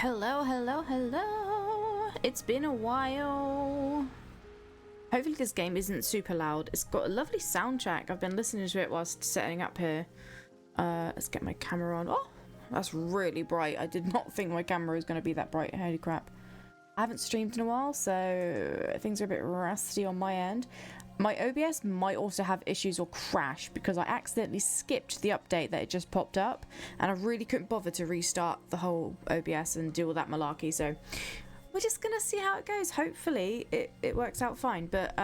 Hello, hello, hello. It's been a while. Hopefully this game isn't super loud. It's got a lovely soundtrack. I've been listening to it whilst setting up here. Let's get my camera on. Oh, that's really bright. I did not think my camera was going to be that bright. Holy crap. I haven't streamed in a while, so things are a bit rusty on my end. My OBS might also have issues or crash because I accidentally skipped the update that it just popped up, and I really couldn't bother to restart the whole OBS and do all that malarkey, so we're just gonna see how it goes. Hopefully it works out fine, but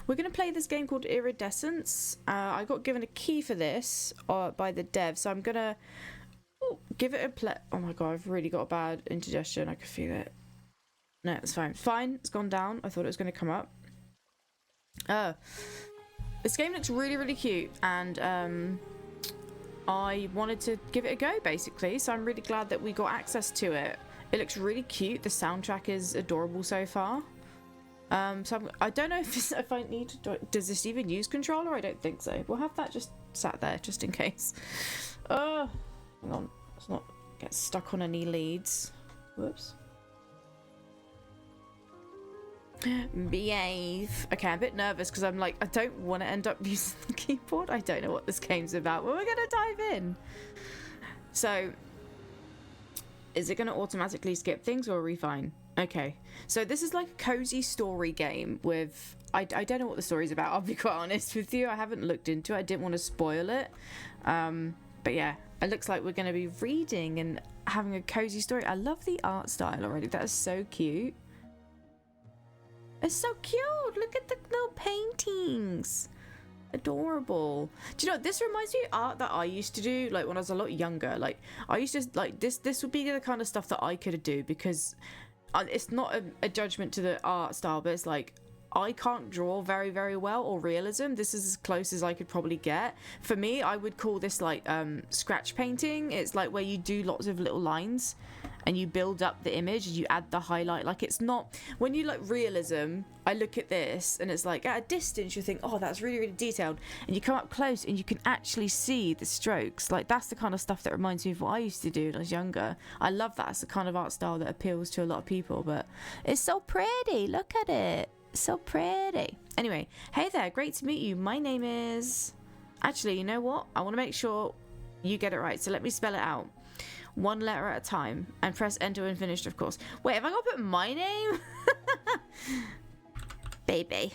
we're gonna play this game called Iridescence. I got given a key for this by the dev, so I'm gonna give it a play. Oh my god, I've really got a bad indigestion. I can feel it. No, it's fine. Fine, it's gone down. I thought it was gonna come up. This game looks really, really cute, and I wanted to give it a go, basically, so I'm really glad that we got access to it. It looks really cute. The soundtrack is adorable so far. So I don't know if I need to... Does this even use controller? I don't think so. We'll have that just sat there, just in case. Hang on. Let's not get stuck on any leads. Whoops. Behave. Okay, I'm a bit nervous because I'm like, I don't want to end up using the keyboard. I don't know what this game's about. Well, we're gonna dive in. So, is it gonna automatically skip things, or are we fine? Okay, so this is like a cozy story game with... I don't know what the story's about, I'll be quite honest with you. I haven't looked into it. I didn't want to spoil it. But yeah, it looks like we're gonna be reading and having a cozy story. I love the art style already. That is so cute. It's so cute. Look at the little paintings. Adorable. Do you know, this reminds me of art that I used to do, like when I was a lot younger. Like I used to, like, this would be the kind of stuff that I could do, because it's not a judgment to the art style, but it's like, I can't draw very, very well, or realism. This is as close as I could probably get. For me, I would call this like scratch painting. It's like where you do lots of little lines and you build up the image, you add the highlight. Like, it's not, when you like realism, I look at this and it's like at a distance you think, oh, that's really, really detailed, and you come up close and you can actually see the strokes. Like, that's the kind of stuff that reminds me of what I used to do when I was younger. I love that. It's the kind of art style that appeals to a lot of people, but it's so pretty. Look at it. So pretty. Anyway, hey there, great to meet you. My name is... Actually, you know what? I want to make sure you get it right, so let me spell it out. One letter at a time, and press enter when finished, of course. Wait, have I got to put my name? Baby.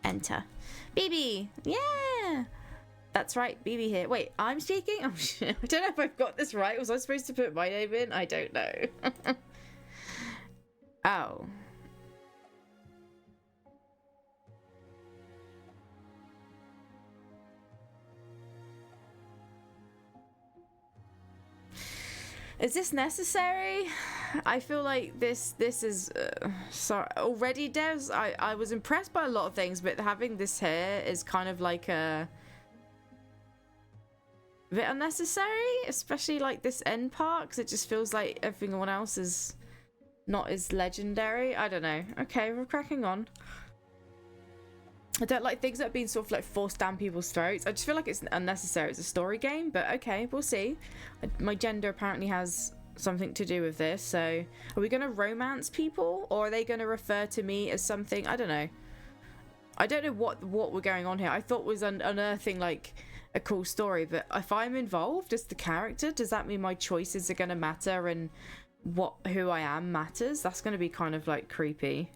Enter. BB. Yeah. That's right, BB here. Wait, I'm speaking? Oh shit. I don't know if I've got this right. Was I supposed to put my name in? I don't know. Oh. Is this necessary? I feel like this is sorry, already, devs. I was impressed by a lot of things, but having this here is kind of like a bit unnecessary, especially like this end part, because it just feels like everyone else is not as legendary. I don't know. Okay, we're cracking on. I don't like things that are being sort of like forced down people's throats. I just feel like it's unnecessary. It's a story game, but okay, we'll see. My gender apparently has something to do with this, so are we going to romance people, or are they going to refer to me as something? I don't know. I don't know what we're going on here. I thought was unearthing like a cool story, but if I'm involved as the character, does that mean my choices are going to matter, and who I am matters? That's going to be kind of like creepy.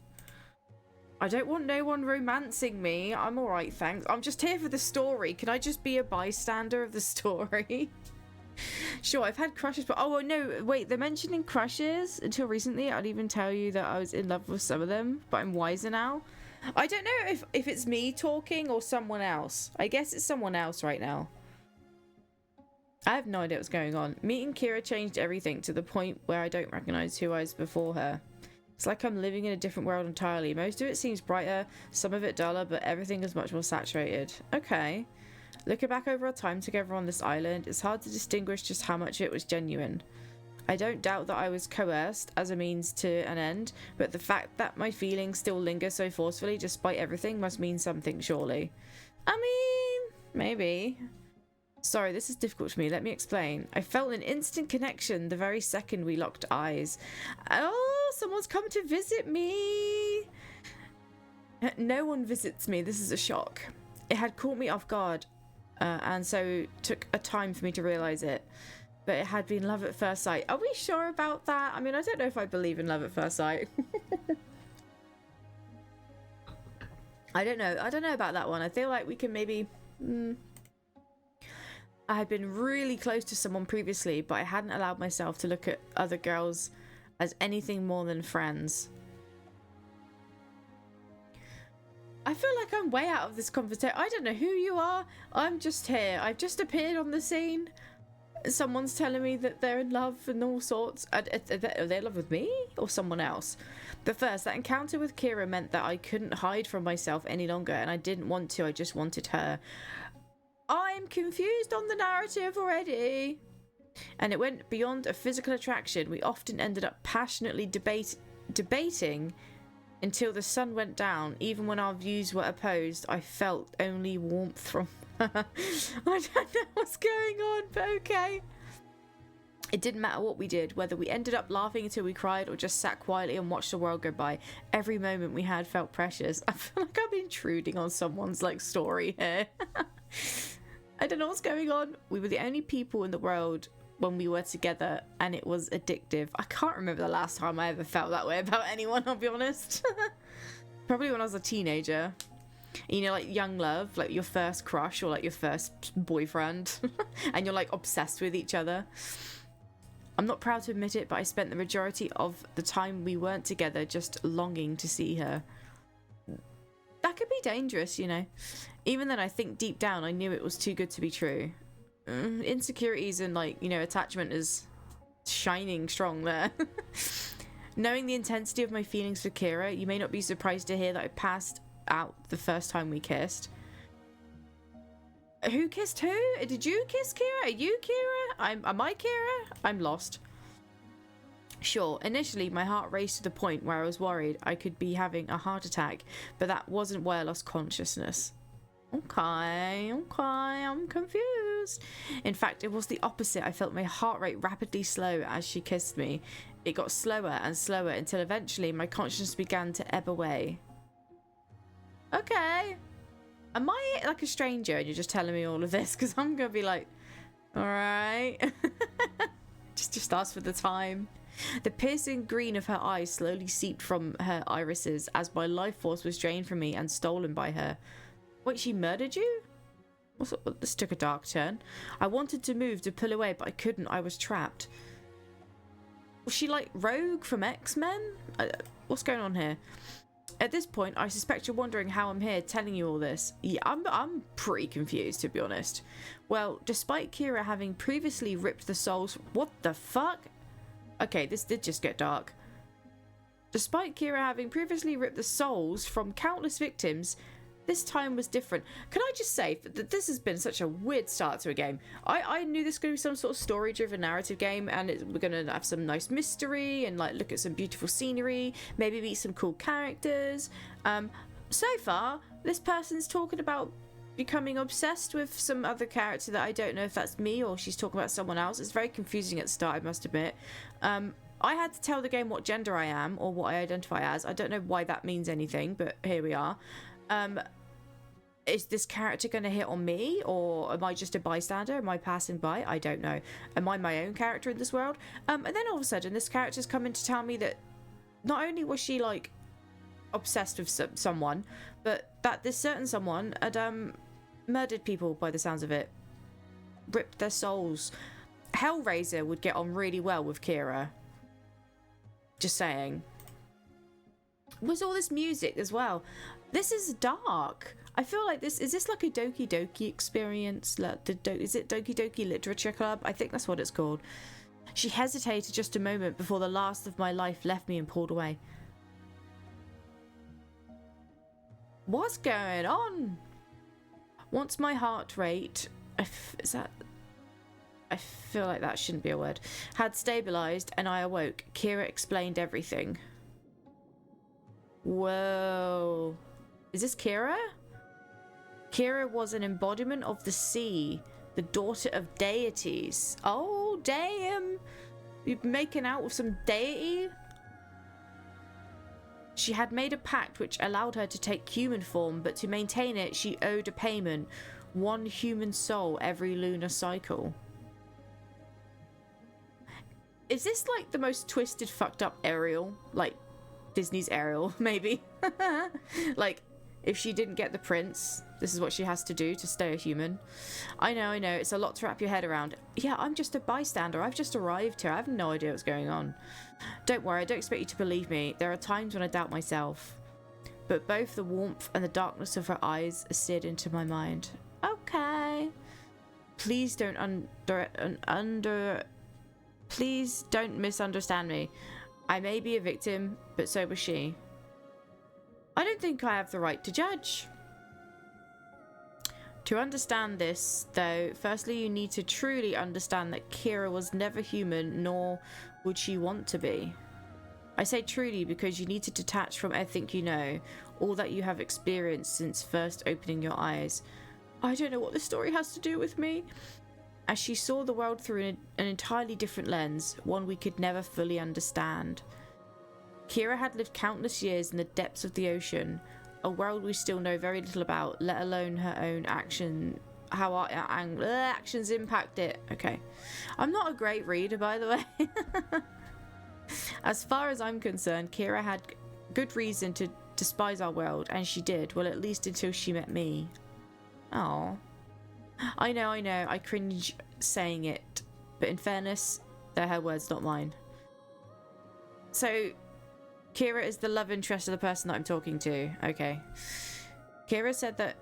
I don't want no one romancing me. I'm alright, thanks. I'm just here for the story. Can I just be a bystander of the story? Sure, I've had crushes, but... Oh, no, wait, they're mentioning crushes. Until recently, I'd even tell you that I was in love with some of them, but I'm wiser now. I don't know if it's me talking or someone else. I guess it's someone else right now. I have no idea what's going on. Meeting Kira changed everything to the point where I don't recognize who I was before her. It's like I'm living in a different world entirely. Most of it seems brighter, some of it duller, but everything is much more saturated. Okay. Looking back over our time together on this island, it's hard to distinguish just how much it was genuine. I don't doubt that I was coerced as a means to an end, but the fact that my feelings still linger so forcefully despite everything must mean something, surely. I mean, maybe. Sorry, this is difficult for me. Let me explain. I felt an instant connection the very second we locked eyes. Oh, someone's come to visit me. No one visits me. This is a shock. It had caught me off guard, and so took a time for me to realise it. But it had been love at first sight. Are we sure about that? I mean, I don't know if I believe in love at first sight. I don't know. I don't know about that one. I feel like we can maybe... I had been really close to someone previously, but I hadn't allowed myself to look at other girls as anything more than friends. I feel like I'm way out of this conversation. I don't know who you are. I'm just here. I've just appeared on the scene. Someone's telling me that they're in love and all sorts. Are they in love with me or someone else? But first, that encounter with Kira meant that I couldn't hide from myself any longer, and I didn't want to. I just wanted her. I'm confused on the narrative already. And it went beyond a physical attraction. We often ended up passionately debating until the sun went down. Even when our views were opposed, I felt only warmth from her. I don't know what's going on, but okay. It didn't matter what we did, whether we ended up laughing until we cried or just sat quietly and watched the world go by. Every moment we had felt precious. I feel like I'm intruding on someone's story here. I don't know what's going on. We were the only people in the world when we were together, and it was addictive. I can't remember the last time I ever felt that way about anyone, I'll be honest. Probably when I was a teenager. You know, young love, your first crush or your first boyfriend. And you're obsessed with each other. I'm not proud to admit it, but I spent the majority of the time we weren't together just longing to see her. That could be dangerous, you know. Even then, I think deep down I knew it was too good to be true. Insecurities and attachment is shining strong there. Knowing the intensity of my feelings for Kira, you may not be surprised to hear that I passed out the first time we kissed. Who kissed who? Did you kiss Kira? Are you Kira? Am I Kira? I'm lost. Sure, initially my heart raced to the point where I was worried I could be having a heart attack, but that wasn't why I lost consciousness. Okay, I'm confused. In fact, it was the opposite. I felt my heart rate rapidly slow as she kissed me. It got slower and slower until eventually my consciousness began to ebb away. Okay. Am I a stranger and you're just telling me all of this? Because I'm going to be alright. just ask for the time. The piercing green of her eyes slowly seeped from her irises as my life force was drained from me and stolen by her. Wait, she murdered you? This took a dark turn. I wanted to move, to pull away, but I couldn't. I was trapped. Was she Rogue from X-Men? What's going on here? At this point, I suspect you're wondering how I'm here telling you all this. Yeah, I'm pretty confused, to be honest. Well, despite Kira having previously ripped the souls... What the fuck? Okay, this did just get dark. Despite Kira having previously ripped the souls from countless victims, this time was different. Can I just say that this has been such a weird start to a game. I knew this was going to be some sort of story-driven narrative game, and we're going to have some nice mystery and look at some beautiful scenery, maybe meet some cool characters. So far, this person's talking about becoming obsessed with some other character that I don't know if that's me or she's talking about someone else. It's very confusing at the start, I must admit. I had to tell the game what gender I am or what I identify as. I don't know why that means anything, but here we are. Is this character going to hit on me, or am I just a bystander? Am I passing by? I don't know. Am I my own character in this world? And then all of a sudden, this character's coming to tell me that not only was she obsessed with someone, but that this certain someone had murdered people by the sounds of it, ripped their souls. Hellraiser would get on really well with Kira. Just saying. Was all this music as well? This is dark. I feel like this... Is this a Doki Doki experience? Is it Doki Doki Literature Club? I think that's what it's called. She hesitated just a moment before the last of my life left me and pulled away. What's going on? Once my heart rate... Is that... I feel like that shouldn't be a word. Had stabilized and I awoke. Kira explained everything. Whoa. Is this Kira? Kira was an embodiment of the sea, The daughter of deities. Oh, damn. You're making out with some deity? She had made a pact which allowed her to take human form, but to maintain it, she owed a payment. 1 human soul every lunar cycle. Is this like the most twisted, fucked up Ariel? Like Disney's Ariel, maybe? Like, if she didn't get the prince, this is what she has to do to stay a human. I know, it's a lot to wrap your head around. Yeah, I'm just a bystander. I've just arrived here. I have no idea what's going on. Don't worry, I don't expect you to believe me. There are times when I doubt myself. But both the warmth and the darkness of her eyes are seared into my mind. Okay. Please don't Please don't misunderstand me. I may be a victim, but so was she. I don't think I have the right to judge. To understand this, though, firstly you need to truly understand that Kira was never human, nor would she want to be. I say truly because you need to detach from everything you know, all that you have experienced since first opening your eyes. I don't know what this story has to do with me. As she saw the world through an entirely different lens, one we could never fully understand. Kira had lived countless years in the depths of the ocean, a world we still know very little about, let alone her own how our actions impact it. Okay. I'm not a great reader, by the way. As far as I'm concerned, Kira had good reason to despise our world, and she did, well, at least until she met me. Oh. I know, I cringe saying it, but in fairness, they're her words, not mine. So, Kira is the love interest of the person that I'm talking to. Okay. Kira said that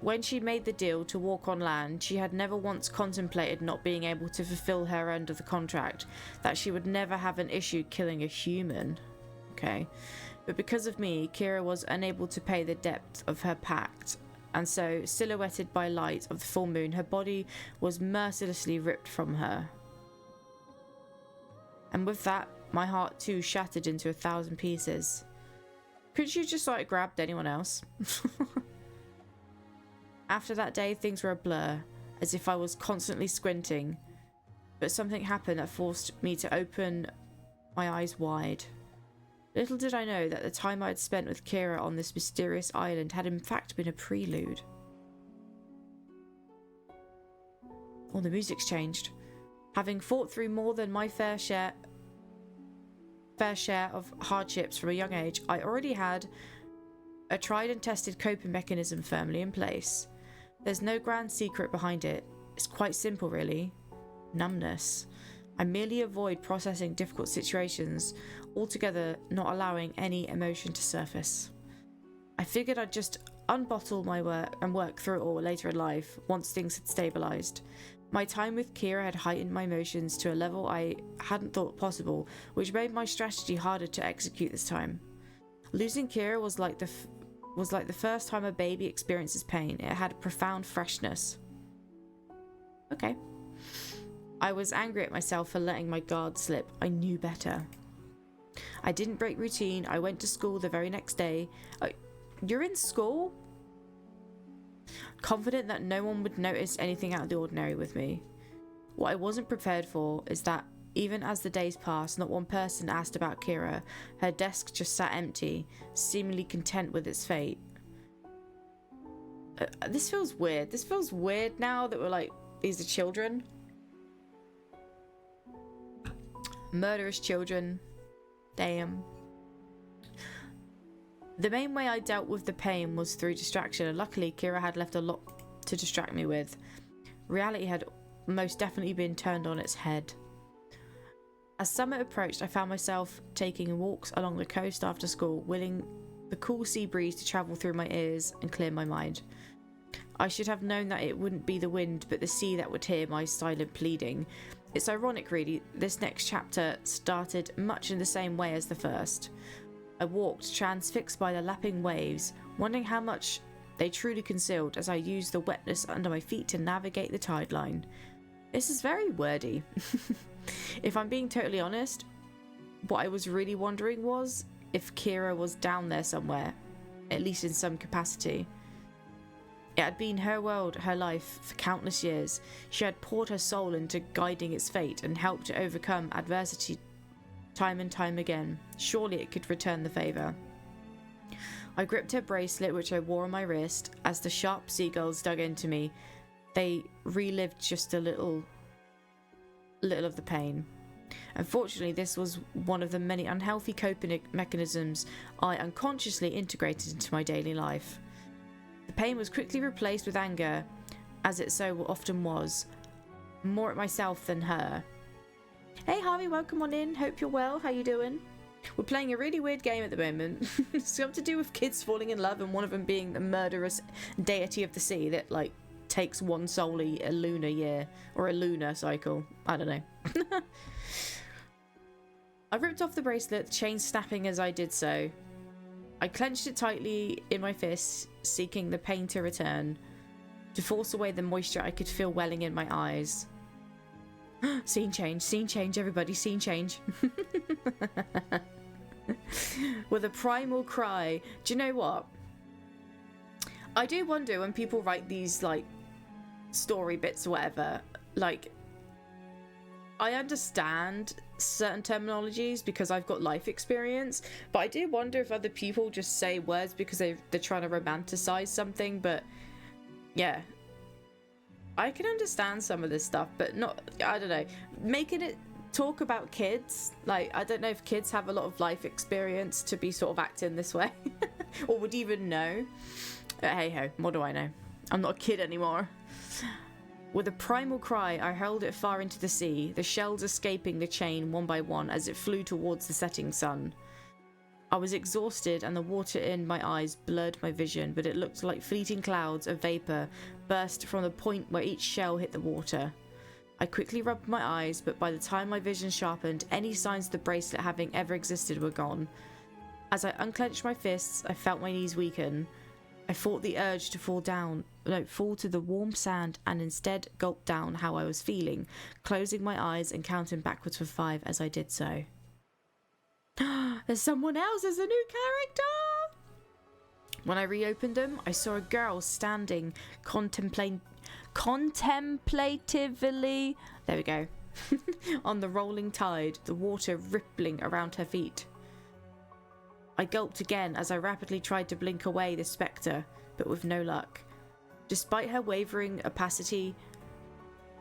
when she made the deal to walk on land, she had never once contemplated not being able to fulfill her end of the contract, that she would never have an issue killing a human. Okay. But because of me, Kira was unable to pay the debt of her pact, and so, silhouetted by light of the full moon, her body was mercilessly ripped from her. And with that, my heart too shattered into 1,000 pieces. Could you just like grabbed anyone else? After that day, things were a blur, as if I was constantly squinting. But something happened that forced me to open my eyes wide. Little did I know that the time I had spent with Kira on this mysterious island had in fact been a prelude. Oh, the music's changed. Having fought through more than my fair share of hardships from a young age, I already had a tried and tested coping mechanism firmly in place. There's no grand secret behind it. It's quite simple, really. Numbness. I merely avoid processing difficult situations, altogether not allowing any emotion to surface. I figured I'd just unbottle my work and work through it all later in life, once things had stabilised. My time with Kira had heightened my emotions to a level I hadn't thought possible, which made my strategy harder to execute this time. Losing Kira was like the first time a baby experiences pain. It had a profound freshness. Okay. I was angry at myself for letting my guard slip. I knew better. I didn't break routine. I went to school the very next day. You're in school? Confident that no one would notice anything out of the ordinary with me. What I wasn't prepared for is that even as the days passed, not one person asked about Kira. Her desk just sat empty, seemingly content with its fate. This feels weird. This feels weird now that we're like, these are children. Murderous children. Damn. The main way I dealt with the pain was through distraction, and luckily Kira had left a lot to distract me with. Reality had most definitely been turned on its head. As summer approached, I found myself taking walks along the coast after school, willing the cool sea breeze to travel through my ears and clear my mind. I should have known that it wouldn't be the wind but the sea that would hear my silent pleading. It's ironic, really. This next chapter started much in the same way as the first. I walked, transfixed by the lapping waves, wondering how much they truly concealed as I used the wetness under my feet to navigate the tide line. This is very wordy. If I'm being totally honest, what I was really wondering was if Kira was down there somewhere, at least in some capacity. It had been her world, her life, for countless years. She had poured her soul into guiding its fate and helped to overcome adversity time and time again. Surely it could return the favour. I gripped her bracelet, which I wore on my wrist. As the sharp seagulls dug into me, they relived just a little of the pain. Unfortunately, this was one of the many unhealthy coping mechanisms I unconsciously integrated into my daily life. The pain was quickly replaced with anger, as it so often was, more at myself than her. Hey Harvey, welcome on in. Hope you're well. How you doing? We're playing a really weird game at the moment. It's something to do with kids falling in love and one of them being the murderous deity of the sea that, like, takes one solely a lunar year or a lunar cycle. I don't know. I ripped off the bracelet, the chain snapping as I did so. I clenched it tightly in my fists, seeking the pain to return, to force away the moisture I could feel welling in my eyes. Scene change, everybody, scene change. With a primal cry. Do you know what? I do wonder when people write these, like, story bits or whatever, like, I understand certain terminologies because I've got life experience, but I do wonder if other people just say words because they're trying to romanticize something. But yeah, I can understand some of this stuff, but not, I don't know, making it talk about kids, like, I don't know if kids have a lot of life experience to be sort of acting this way or would even know. Hey ho, what do I know? I'm not a kid anymore. With a primal cry, I hurled it far into the sea, the shells escaping the chain one by one as it flew towards the setting sun. I was exhausted and the water in my eyes blurred my vision, but it looked like fleeting clouds of vapour burst from the point where each shell hit the water. I quickly rubbed my eyes, but by the time my vision sharpened, any signs of the bracelet having ever existed were gone. As I unclenched my fists, I felt my knees weaken. I fought the urge to fall to the warm sand and instead gulped down how I was feeling, closing my eyes and counting backwards for 5 as I did so. There's someone else, there's a new character! When I reopened them, I saw a girl standing contemplatively, there we go, on the rolling tide, the water rippling around her feet. I gulped again as I rapidly tried to blink away the spectre, but with no luck. Despite her wavering opacity,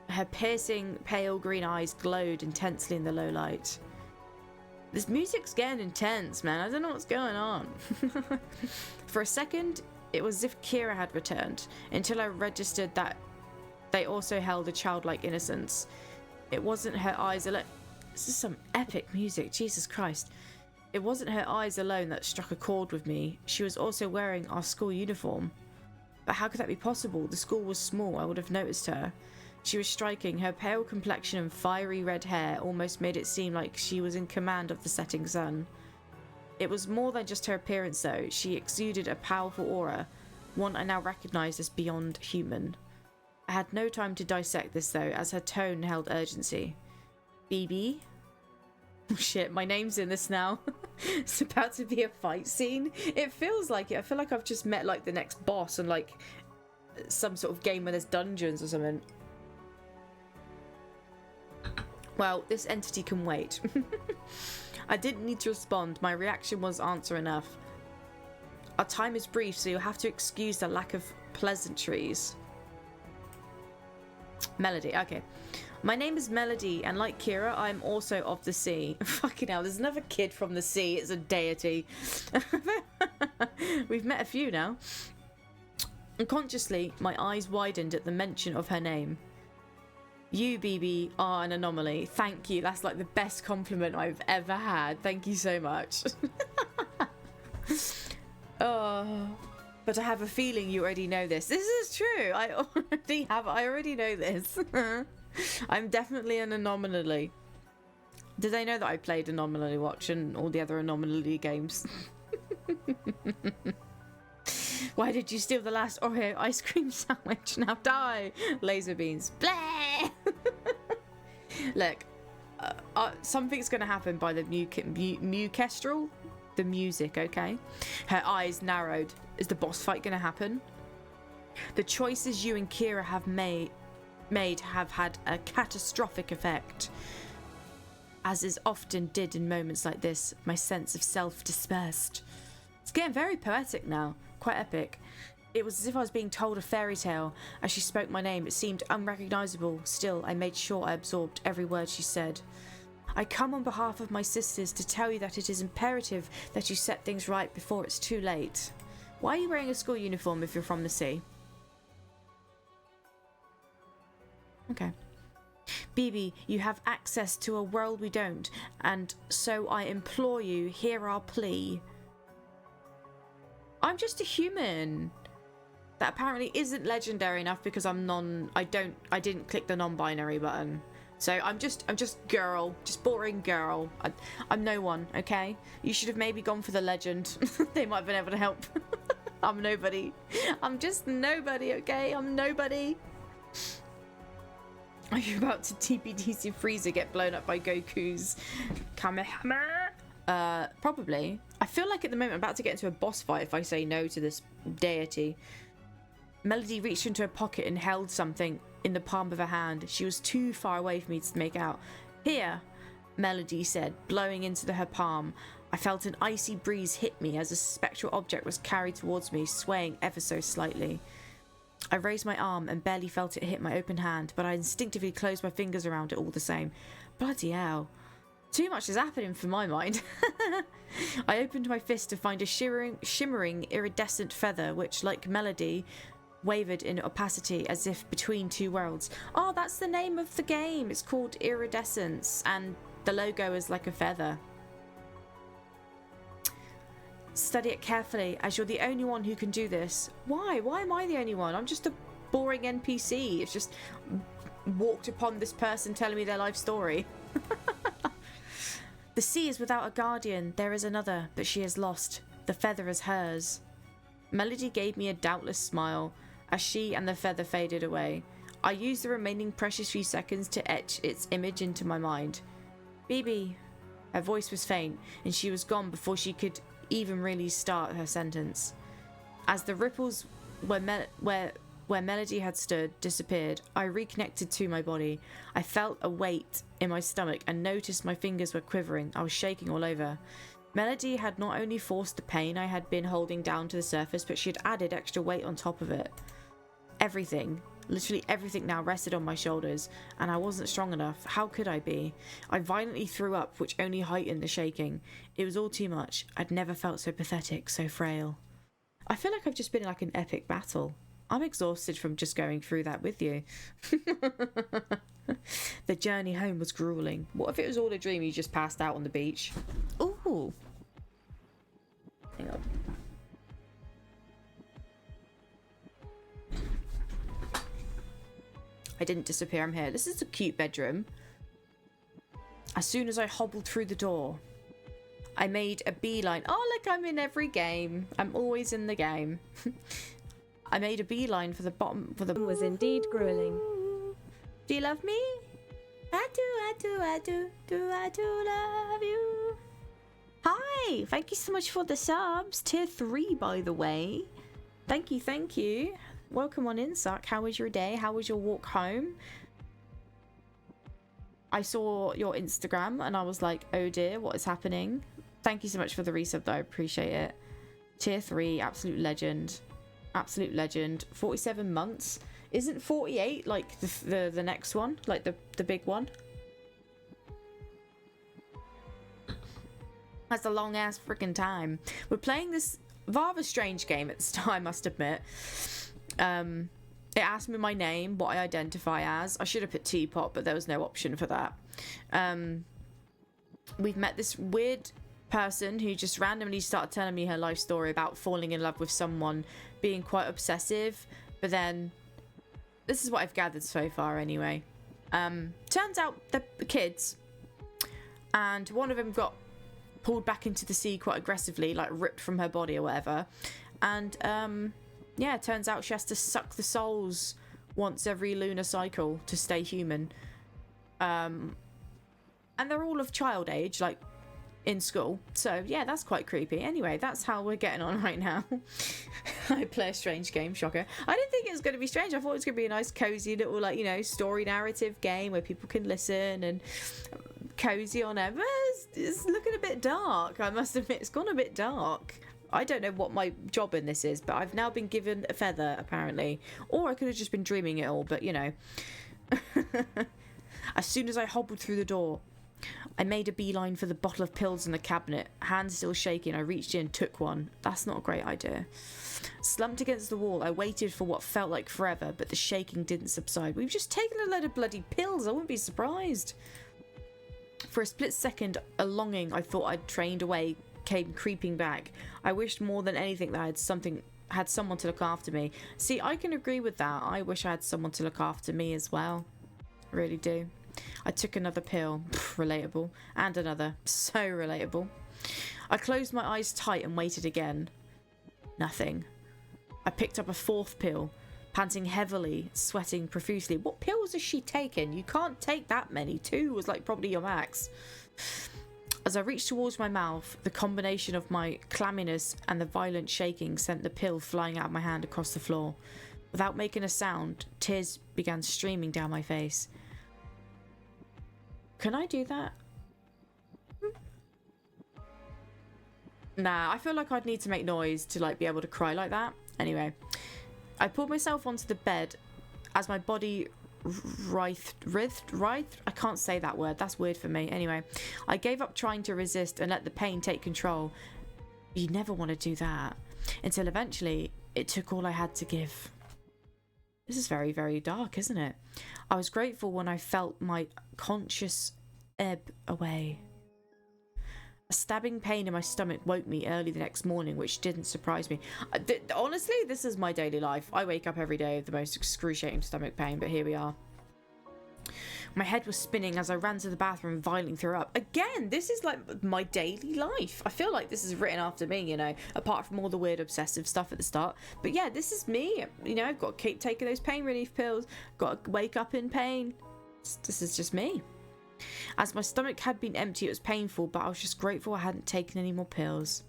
her piercing, pale green eyes glowed intensely in the low light. This music's getting intense, man. I don't know what's going on. For a second, it was as if Kira had returned, until I registered that they also held a childlike innocence. It wasn't her eyes alone. This is some epic music, Jesus Christ. It wasn't her eyes alone that struck a chord with me. She was also wearing our school uniform. But how could that be possible? The school was small, I would have noticed her. She was striking. Her pale complexion and fiery red hair almost made it seem like she was in command of the setting sun. It was more than just her appearance though. She exuded a powerful aura, one I now recognised as beyond human. I had no time to dissect this though, as her tone held urgency. BB? Oh shit, my name's in this now. It's about to be a fight scene. It feels like it. I feel like I've just met like the next boss and like some sort of game where there's dungeons or something. Well, this entity can wait. I didn't need to respond. My reaction was answer enough. Our time is brief, so you'll have to excuse the lack of pleasantries. Melody, okay. My name is Melody, and like Kira, I'm also of the sea. Fucking hell, there's another kid from the sea. It's a deity. We've met a few now. Unconsciously, my eyes widened at the mention of her name. You, BB, are an anomaly. Thank you. That's like the best compliment I've ever had. Thank you so much. Oh, but I have a feeling you already know this. This is true. I already know this. I'm definitely an anomaly. Did they know that I played Anomaly Watch and all the other Anomaly games? Why did you steal the last Oreo ice cream sandwich? Now die! Laser beams. Blah! Look, something's going to happen by the Mukestrel. The music, okay? Her eyes narrowed. Is the boss fight going to happen? The choices you and Kira have made have had a catastrophic effect. As is often did in moments like this, my sense of self dispersed. It's getting very poetic now, quite epic. It was as if I was being told a fairy tale. As she spoke my name, it seemed unrecognizable. Still, I made sure I absorbed every word she said. I come on behalf of my sisters to tell you that it is imperative that you set things right before it's too late. Why are you wearing a school uniform if you're from the sea? Okay. Bibi, you have access to a world we don't, and so I implore you, hear our plea. I'm just a human. That apparently isn't legendary enough because I'm I didn't click the non-binary button. So I'm just girl, just boring girl. I'm no one, okay? You should have maybe gone for the legend. They might have been able to help. I'm nobody. I'm just nobody, okay? I'm nobody. Are you about to TPDC Freezer get blown up by Goku's Kamehameha? Probably. I feel like at the moment I'm about to get into a boss fight if I say no to this deity. Melody reached into her pocket and held something in the palm of her hand. She was too far away for me to make out. Here, Melody said, blowing into her palm. I felt an icy breeze hit me as a spectral object was carried towards me, swaying ever so slightly. I raised my arm and barely felt it hit my open hand, but I instinctively closed my fingers around it all the same. Bloody hell. Too much is happening for my mind. I opened my fist to find a shimmering iridescent feather, which, like Melody, wavered in opacity as if between two worlds. Oh, that's the name of the game. It's called Iridescence, and the logo is like a feather. Study it carefully, as you're the only one who can do this. Why? Why am I the only one? I'm just a boring NPC. It's just walked upon this person telling me their life story. The sea is without a guardian. There is another, but she is lost. The feather is hers. Melody gave me a doubtless smile as she and the feather faded away. I used the remaining precious few seconds to etch its image into my mind. Bibi. Her voice was faint, and she was gone before she could even really start her sentence. As the ripples where Melody had stood disappeared, I reconnected to my body. I felt a weight in my stomach and noticed my fingers were quivering. I was shaking all over. Melody had not only forced the pain I had been holding down to the surface, but she had added extra weight on top of it. Everything, literally everything now rested on my shoulders, and I wasn't strong enough. How could I be? I violently threw up, which only heightened the shaking. It was all too much. I'd never felt so pathetic, so frail. I feel like I've just been in like an epic battle. I'm exhausted from just going through that with you. The journey home was grueling. What if it was all a dream, you just passed out on the beach? Ooh. Hang on. I didn't disappear, I'm here. This is a cute bedroom. As soon as I hobbled through the door, I made a beeline. Oh, look, I'm in every game. I'm always in the game. I made a beeline for the bottom. For the was indeed grueling. Do you love me? I do love you. Hi, thank you so much for the subs. Tier 3, by the way. Thank you, thank you. Welcome on in, Suck. How was your day? How was your walk home? I saw your Instagram and I was like, oh dear, what is happening? Thank you so much for the resub though, I appreciate it. Tier 3, absolute legend. Absolute legend. 47 months. Isn't 48 like the next one? Like the big one? That's a long ass freaking time. We're playing this rather strange game at this time, I must admit. It asked me my name, what I identify as. I should have put Teapot, but there was no option for that. We've met this weird person who just randomly started telling me her life story about falling in love with someone, being quite obsessive, but then this is what I've gathered so far anyway. Turns out they're kids, and one of them got pulled back into the sea quite aggressively, like ripped from her body or whatever, and yeah, it turns out she has to suck the souls once every lunar cycle to stay human. And they're all of child age, like in school. So yeah, that's quite creepy. Anyway, that's how we're getting on right now. I play a strange game, shocker. I didn't think it was going to be strange. I thought it was going to be a nice cozy little, like, you know, story narrative game where people can listen and cozy on it. But it's looking a bit dark, I must admit. It's gone a bit dark. I don't know what my job in this is, but I've now been given a feather, apparently. Or I could have just been dreaming it all, but you know. As soon as I hobbled through the door, I made a beeline for the bottle of pills in the cabinet. Hands still shaking, I reached in and took one. That's not a great idea. Slumped against the wall, I waited for what felt like forever, but the shaking didn't subside. We've just taken a load of bloody pills, I wouldn't be surprised. For a split second, a longing I thought I'd trained away came creeping back. I wished more than anything that I had someone to look after me. See, I can agree with that. I wish I had someone to look after me as well. I really do. I took another pill. Relatable. And another. So relatable. I closed my eyes tight and waited again. Nothing. I picked up a fourth pill, panting heavily, sweating profusely. What pills has she taken? You can't take that many. 2 was like probably your max. As I reached towards my mouth, the combination of my clamminess and the violent shaking sent the pill flying out of my hand across the floor. Without making a sound, tears began streaming down my face. Can I do that? Nah, I feel like I'd need to make noise to like be able to cry like that. Anyway, I pulled myself onto the bed as my body writhed. I can't say that word. That's weird for me. Anyway, I gave up trying to resist and let the pain take control. You never want to do that. Until eventually, it took all I had to give. This is very, very dark, isn't it? I was grateful when I felt my conscious ebb away. A stabbing pain in my stomach woke me early the next morning, which didn't surprise me. Honestly, this is my daily life. I wake up every day with the most excruciating stomach pain, but here we are. My head was spinning as I ran to the bathroom and violently threw up. Again, this is like my daily life. I feel like this is written after me, you know, apart from all the weird obsessive stuff at the start. But yeah, this is me. You know, I've got to keep taking those pain relief pills. Got to wake up in pain. This is just me. As my stomach had been empty, it was painful, but I was just grateful I hadn't taken any more pills.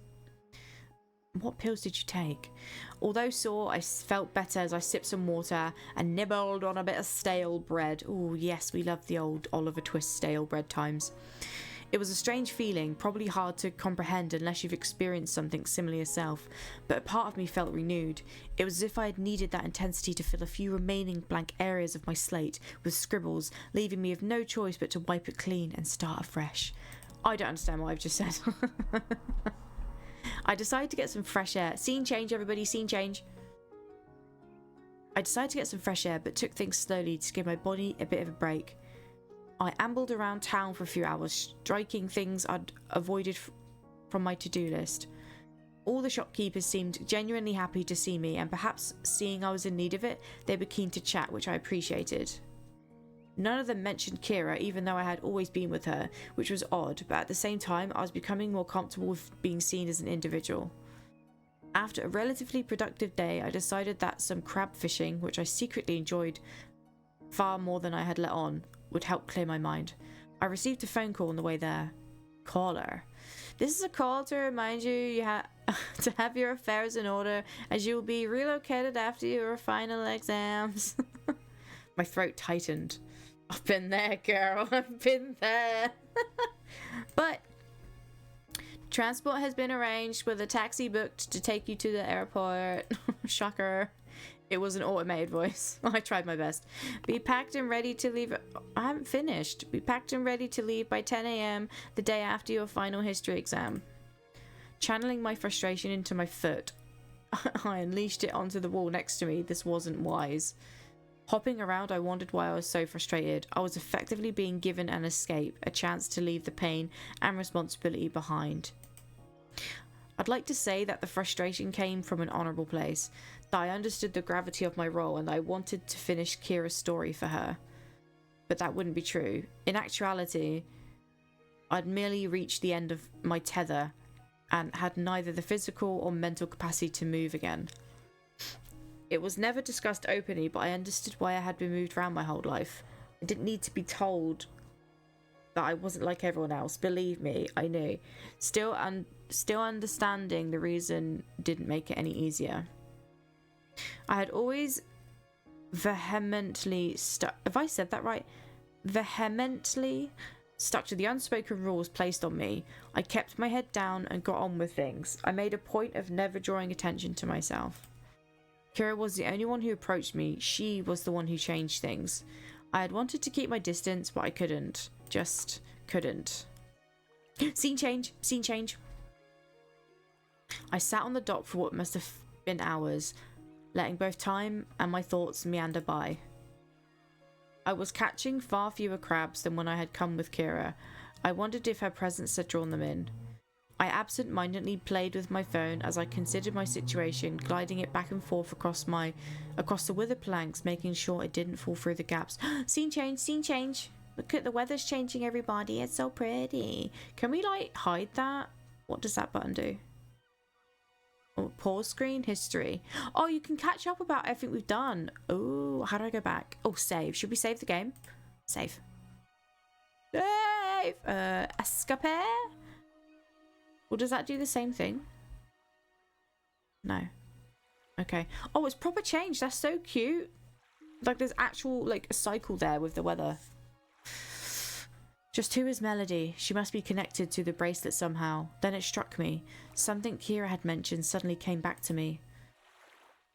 What pills did you take? Although sore, I felt better as I sipped some water and nibbled on a bit of stale bread. Oh yes, we love the old Oliver Twist stale bread times. It was a strange feeling, probably hard to comprehend unless you've experienced something similar yourself, but a part of me felt renewed. It was as if I had needed that intensity to fill a few remaining blank areas of my slate with scribbles, leaving me with no choice but to wipe it clean and start afresh. I don't understand what I've just said. I decided to get some fresh air. Scene change, everybody, scene change. I decided to get some fresh air, but took things slowly to give my body a bit of a break. I ambled around town for a few hours, striking things I'd avoided from my to-do list. All the shopkeepers seemed genuinely happy to see me, and perhaps seeing I was in need of it, they were keen to chat, which I appreciated. None of them mentioned Kira, even though I had always been with her, which was odd, but at the same time, I was becoming more comfortable with being seen as an individual. After a relatively productive day, I decided that some crab fishing, which I secretly enjoyed far more than I had let on, would help clear my mind. I received a phone call on the way there. Caller. This is a call to remind you to have your affairs in order, as you will be relocated after your final exams. My throat tightened. I've been there, girl. I've been there. But transport has been arranged with a taxi booked to take you to the airport. Shocker. It was an automated voice. I tried my best. Be packed and ready to leave. I haven't finished. Be packed and ready to leave by 10 a.m. the day after your final history exam. Channeling my frustration into my foot, I unleashed it onto the wall next to me. This wasn't wise. Hopping around, I wondered why I was so frustrated. I was effectively being given an escape, a chance to leave the pain and responsibility behind. I'd like to say that the frustration came from an honourable place, that I understood the gravity of my role and I wanted to finish Kira's story for her. But that wouldn't be true. In actuality, I'd merely reached the end of my tether and had neither the physical or mental capacity to move again. It was never discussed openly, but I understood why I had been moved around my whole life. I didn't need to be told that I wasn't like everyone else. Believe me, I knew. Still understanding the reason didn't make it any easier. I had always vehemently stuck. Have I said that right? Vehemently stuck to the unspoken rules placed on me. I kept my head down and got on with things. I made a point of never drawing attention to myself. Kira was the only one who approached me. She was the one who changed things. I had wanted to keep my distance, but I couldn't. Just couldn't. Scene change. Scene change. I sat on the dock for what must have been hours, letting both time and my thoughts meander by. I was catching far fewer crabs than when I had come with Kira. I wondered if her presence had drawn them in. I absent-mindedly played with my phone as I considered my situation, gliding it back and forth across the withered planks, making sure it didn't fall through the gaps. Scene change, scene change. Look at the weather's changing, everybody. It's so pretty. Can we, like, hide that? What does that button do? Oh, pause screen, history. Oh, you can catch up about everything we've done. Oh, how do I go back? Oh, save. Should we save the game? Save. Save! Escape? Or does that do the same thing? No. Okay. Oh, it's proper change. That's so cute. Like, there's actual, like, a cycle there with the weather. Just who is Melody? She must be connected to the bracelet somehow. Then it struck me. Something Kira had mentioned suddenly came back to me.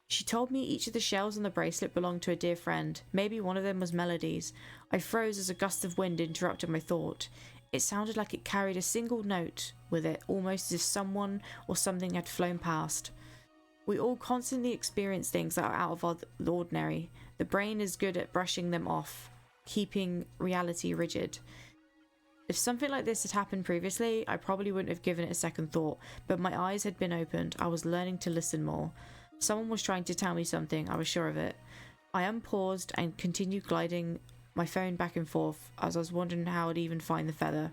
She told me each of the shells on the bracelet belonged to a dear friend. Maybe one of them was Melody's. I froze as a gust of wind interrupted my thought. It sounded like it carried a single note with it, almost as if someone or something had flown past. We all constantly experience things that are out of the ordinary. The brain is good at brushing them off, keeping reality rigid. If something like this had happened previously, I probably wouldn't have given it a second thought, but my eyes had been opened. I was learning to listen more. Someone was trying to tell me something, I was sure of it. I unpaused and continued gliding my phone back and forth as I was wondering how I'd even find the feather.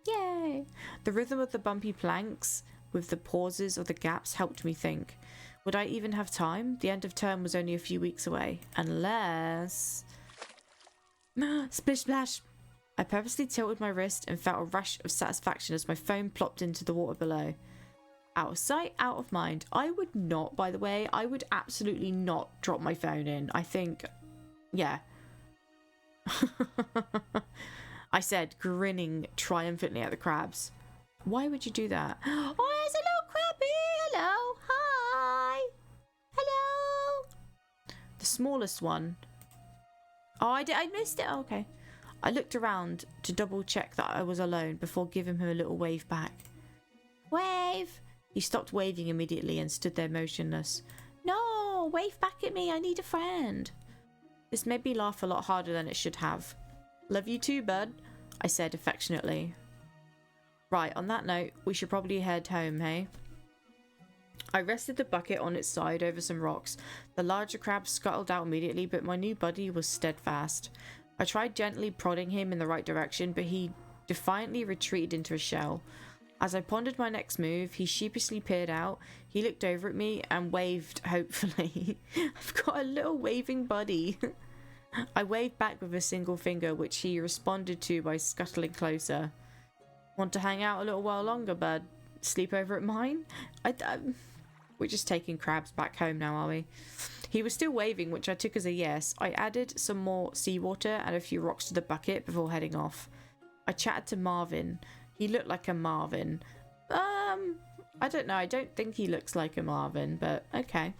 Yay! The rhythm of the bumpy planks with the pauses of the gaps helped me think. Would I even have time? The end of term was only a few weeks away. Unless... Splish splash! I purposely tilted my wrist and felt a rush of satisfaction as my phone plopped into the water below. Out of sight, out of mind. I would not, by the way, I would absolutely not drop my phone in. I think, yeah. I said, grinning triumphantly at the crabs. Why would you do that? Oh, there's a little crabby. Hello. Hi. Hello. The smallest one. Oh, I missed it. Oh, okay. I looked around to double check that I was alone before giving him a little wave back. Wave! He stopped waving immediately and stood there motionless. No, wave back at me. I need a friend. This made me laugh a lot harder than it should have. Love you too, bud, I said affectionately. Right, on that note, we should probably head home, hey? I rested the bucket on its side over some rocks. The larger crab scuttled out immediately, but my new buddy was steadfast. I tried gently prodding him in the right direction, but he defiantly retreated into a shell. As I pondered my next move, he sheepishly peered out. He looked over at me and waved hopefully. I've got a little waving buddy. I waved back with a single finger, which he responded to by scuttling closer. Want to hang out a little while longer, bud? Sleep over at mine? We're just taking crabs back home now, are we? He was still waving, which I took as a yes. I added some more seawater and a few rocks to the bucket before heading off. I chatted to Marvin. He looked like a Marvin. I don't know. I don't think he looks like a Marvin, but okay.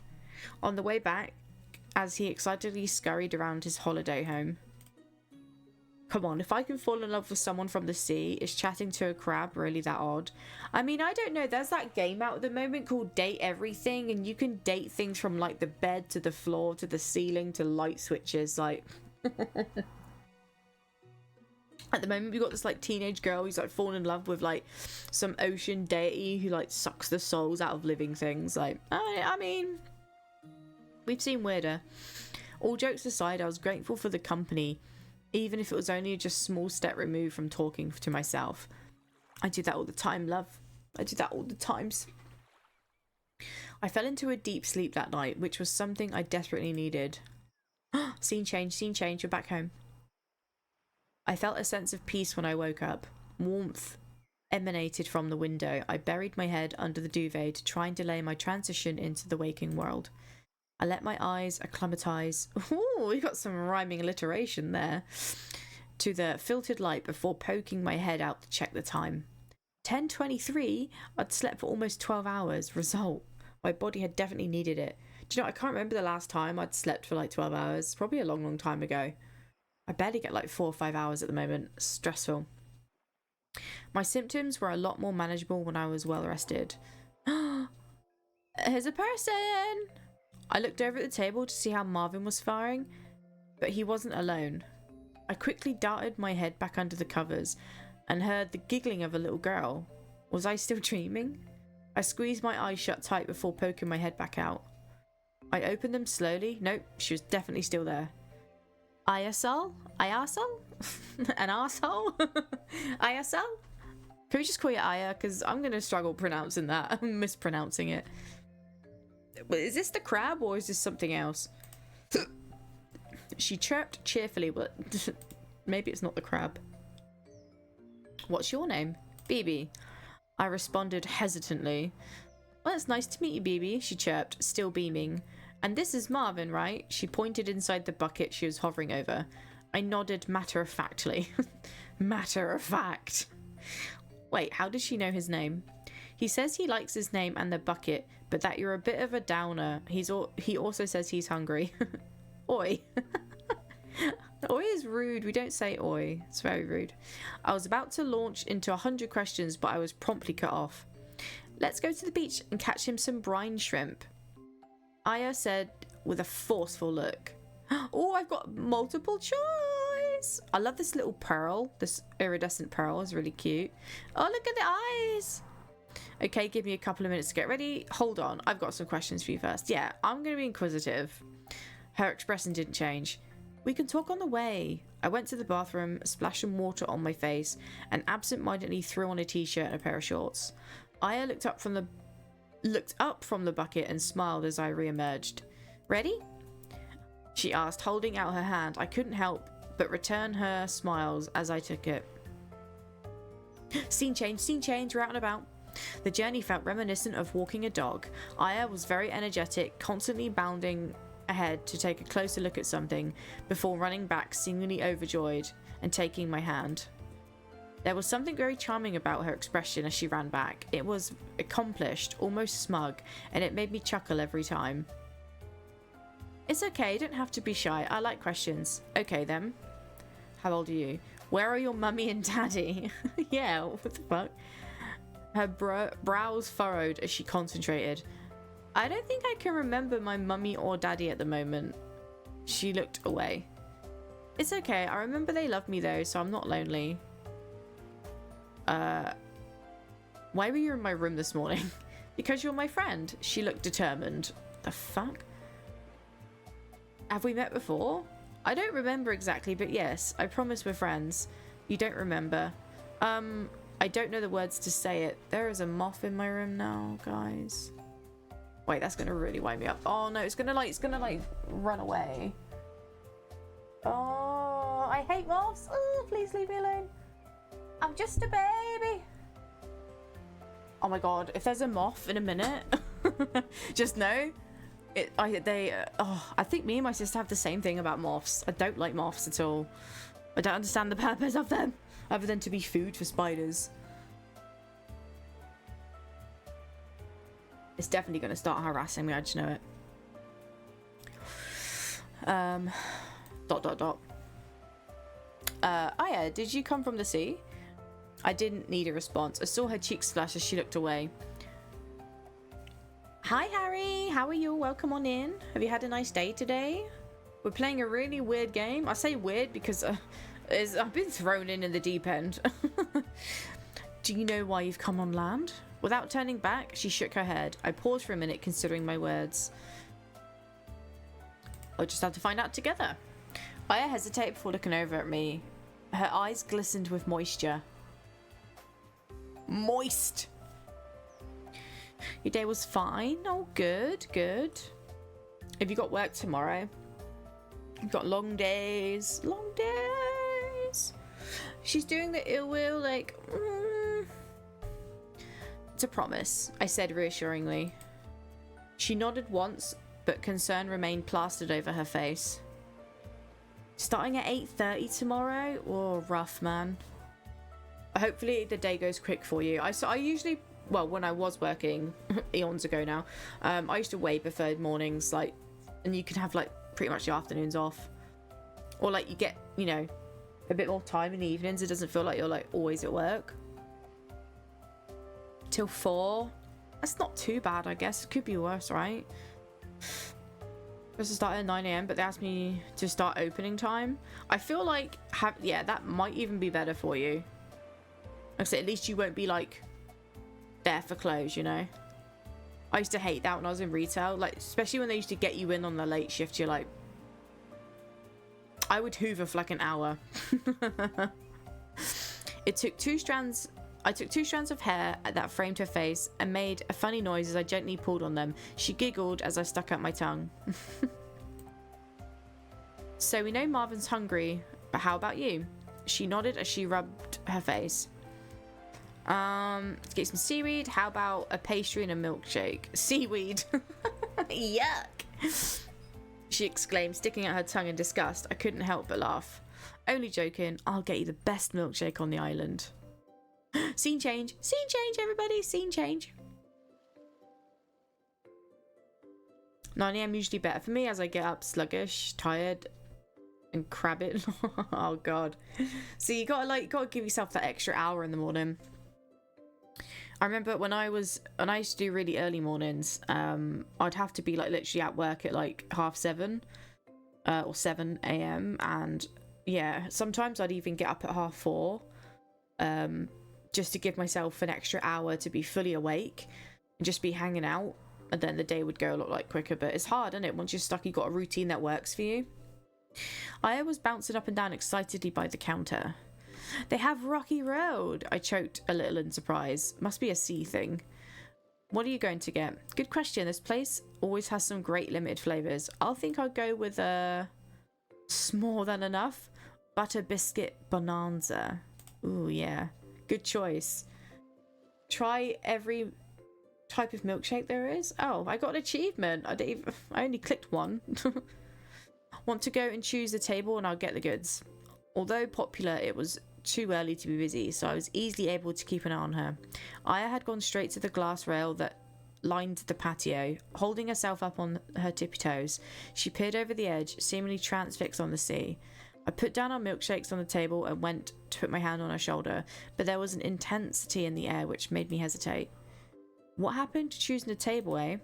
On the way back, as he excitedly scurried around his holiday home. Come on, if I can fall in love with someone from the sea, is chatting to a crab really that odd? I mean, I don't know. There's that game out at the moment called Date Everything, and you can date things from, like, the bed to the floor to the ceiling to light switches, like... At the moment, we've got this, like, teenage girl who's, like, fallen in love with, like, some ocean deity who, like, sucks the souls out of living things. Like, I mean... We've seen weirder. All jokes aside, I was grateful for the company, even if it was only just a small step removed from talking to myself. I do that all the time, love. I do that all the times. I fell into a deep sleep that night, which was something I desperately needed. Scene change, we're back home. I felt a sense of peace when I woke up. Warmth emanated from the window. I buried my head under the duvet to try and delay my transition into the waking world. I let my eyes acclimatise. Ooh, we got some rhyming alliteration there. To the filtered light before poking my head out to check the time. 10:23. I'd slept for almost 12 hours. Result: my body had definitely needed it. Do you know, I can't remember the last time I'd slept for like 12 hours. Probably a long time ago. I barely get like 4 or 5 hours at the moment. Stressful. My symptoms were a lot more manageable when I was well rested. Here's a person! I looked over at the table to see how Marvin was faring, but he wasn't alone. I quickly darted my head back under the covers and heard the giggling of a little girl. Was I still dreaming? I squeezed my eyes shut tight before poking my head back out. I opened them slowly. Nope, she was definitely still there. ISL? ISL? An arsehole? ISL? Can we just call you Aya? Because I'm going to struggle pronouncing that. I'm mispronouncing it. But is this the crab or is this something else? She chirped cheerfully, but maybe it's not the crab. What's your name? Bibi. I responded hesitantly. Well, it's nice to meet you, Bibi, she chirped, still beaming. And this is Marvin, right? She pointed inside the bucket she was hovering over. I nodded matter-of-factly. Matter of fact. Wait, how does she know his name? He says he likes his name and the bucket, but that you're a bit of a downer. He also says he's hungry. Oi. Oi is rude. We don't say oi. It's very rude. I was about to launch into 100 questions, but I was promptly cut off. Let's go to the beach and catch him some brine shrimp, Aya said with a forceful look. Oh, I've got multiple choice. I love this little pearl. This iridescent pearl is really cute. Oh, look at the eyes. Okay, give me a couple of minutes to get ready. Hold on, I've got some questions for you first. Yeah, I'm going to be inquisitive. Her expression didn't change. We can talk on the way. I went to the bathroom, splashed some water on my face, and absent-mindedly threw on a t-shirt and a pair of shorts. Aya looked up from the bucket and smiled as I re-emerged. Ready? She asked, holding out her hand. I couldn't help but return her smiles as I took it. Scene change, we're out and about. The journey felt reminiscent of walking a dog. Aya was very energetic, constantly bounding ahead to take a closer look at something before running back seemingly overjoyed and taking my hand. There was something very charming about her expression as she ran back. It was accomplished, almost smug, and it made me chuckle every time. It's okay, you don't have to be shy. I like questions. Okay then. How old are you? Where are your mummy and daddy? Yeah, what the fuck? Her brows furrowed as she concentrated. I don't think I can remember my mummy or daddy at the moment. She looked away. It's okay, I remember they love me though, so I'm not lonely. Why were you in my room this morning? Because you're my friend. She looked determined. The fuck? Have we met before? I don't remember exactly, but yes, I promise we're friends. You don't remember. I don't know the words to say it. There is a moth in my room now, guys. Wait, that's gonna really wind me up. Oh no, it's gonna like run away. Oh, I hate moths. Oh, please leave me alone. I'm just a baby. Oh my god, if there's a moth in a minute, just know I think me and my sister have the same thing about moths. I don't like moths at all. I don't understand the purpose of them other than to be food for spiders. It's definitely going to start harassing me, I just know it. ... Aya, did you come from the sea? I didn't need a response. I saw her cheeks flash as she looked away. Hi Harry, how are you? Welcome on in. Have you had a nice day today? We're playing a really weird game. I say weird because I've been thrown in the deep end. Do you know why you've come on land? Without turning back, she shook her head. I paused for a minute considering my words. I'll just have to find out together. Aya hesitated before looking over at me. Her eyes glistened with moisture. Moist! Your day was fine? Oh, good, good. Have you got work tomorrow? You've got long days. Long days. She's doing the ill will, like... It's a promise, I said reassuringly. She nodded once, but concern remained plastered over her face. Starting at 8:30 tomorrow? Oh, rough, man. Hopefully the day goes quick for you. I usually... Well, when I was working, eons ago now, I used to way prefer mornings, like... And you can have, like, pretty much the afternoons off. Or, like, you get, you know, a bit more time in the evenings. It doesn't feel like you're, like, always at work. Till 4. That's not too bad, I guess. It could be worse, right? Supposed to start at 9 AM, but they asked me to start opening time. I feel like, yeah, that might even be better for you. Like I said, at least you won't be, like, there for close, you know? I used to hate that when I was in retail, like, especially when they used to get you in on the late shift. You're like, I would hoover for like an hour. I took 2 strands of hair that framed her face and made a funny noise as I gently pulled on them. She giggled as I stuck out my tongue. So we know Marvin's hungry, but how about you? She nodded as she rubbed her face. Let's get some seaweed. How about a pastry and a milkshake? Seaweed. Yuck. She exclaimed, sticking out her tongue in disgust. I couldn't help but laugh. Only joking. I'll get you the best milkshake on the island. Scene change. Scene change, everybody. Scene change. 9 AM usually better for me as I get up sluggish, tired, and crabbit. Oh god. So you gotta give yourself that extra hour in the morning. I remember when I used to do really early mornings, I'd have to be like literally at work at like 7:30 or 7 AM, and yeah, sometimes I'd even get up at 4:30 just to give myself an extra hour to be fully awake and just be hanging out, and then the day would go a lot like quicker. But it's hard, isn't it? Once you're stuck, you've got a routine that works for you. I was bouncing up and down excitedly by the counter. They have Rocky Road. I choked a little in surprise. Must be a sea thing. What are you going to get? Good question. This place always has some great limited flavours. I'll go with a small than enough butter biscuit bonanza. Ooh, yeah. Good choice. Try every type of milkshake there is. Oh, I got an achievement. I only clicked one. Want to go and choose the table and I'll get the goods. Although popular, it was too early to be busy, so I was easily able to keep an eye on her. Aya had gone straight to the glass rail that lined the patio. Holding herself up on her tippy toes, she peered over the edge, seemingly transfixed on the sea. I put down our milkshakes on the table and went to put my hand on her shoulder, but there was an intensity in the air which made me hesitate. What happened to choosing a table, eh?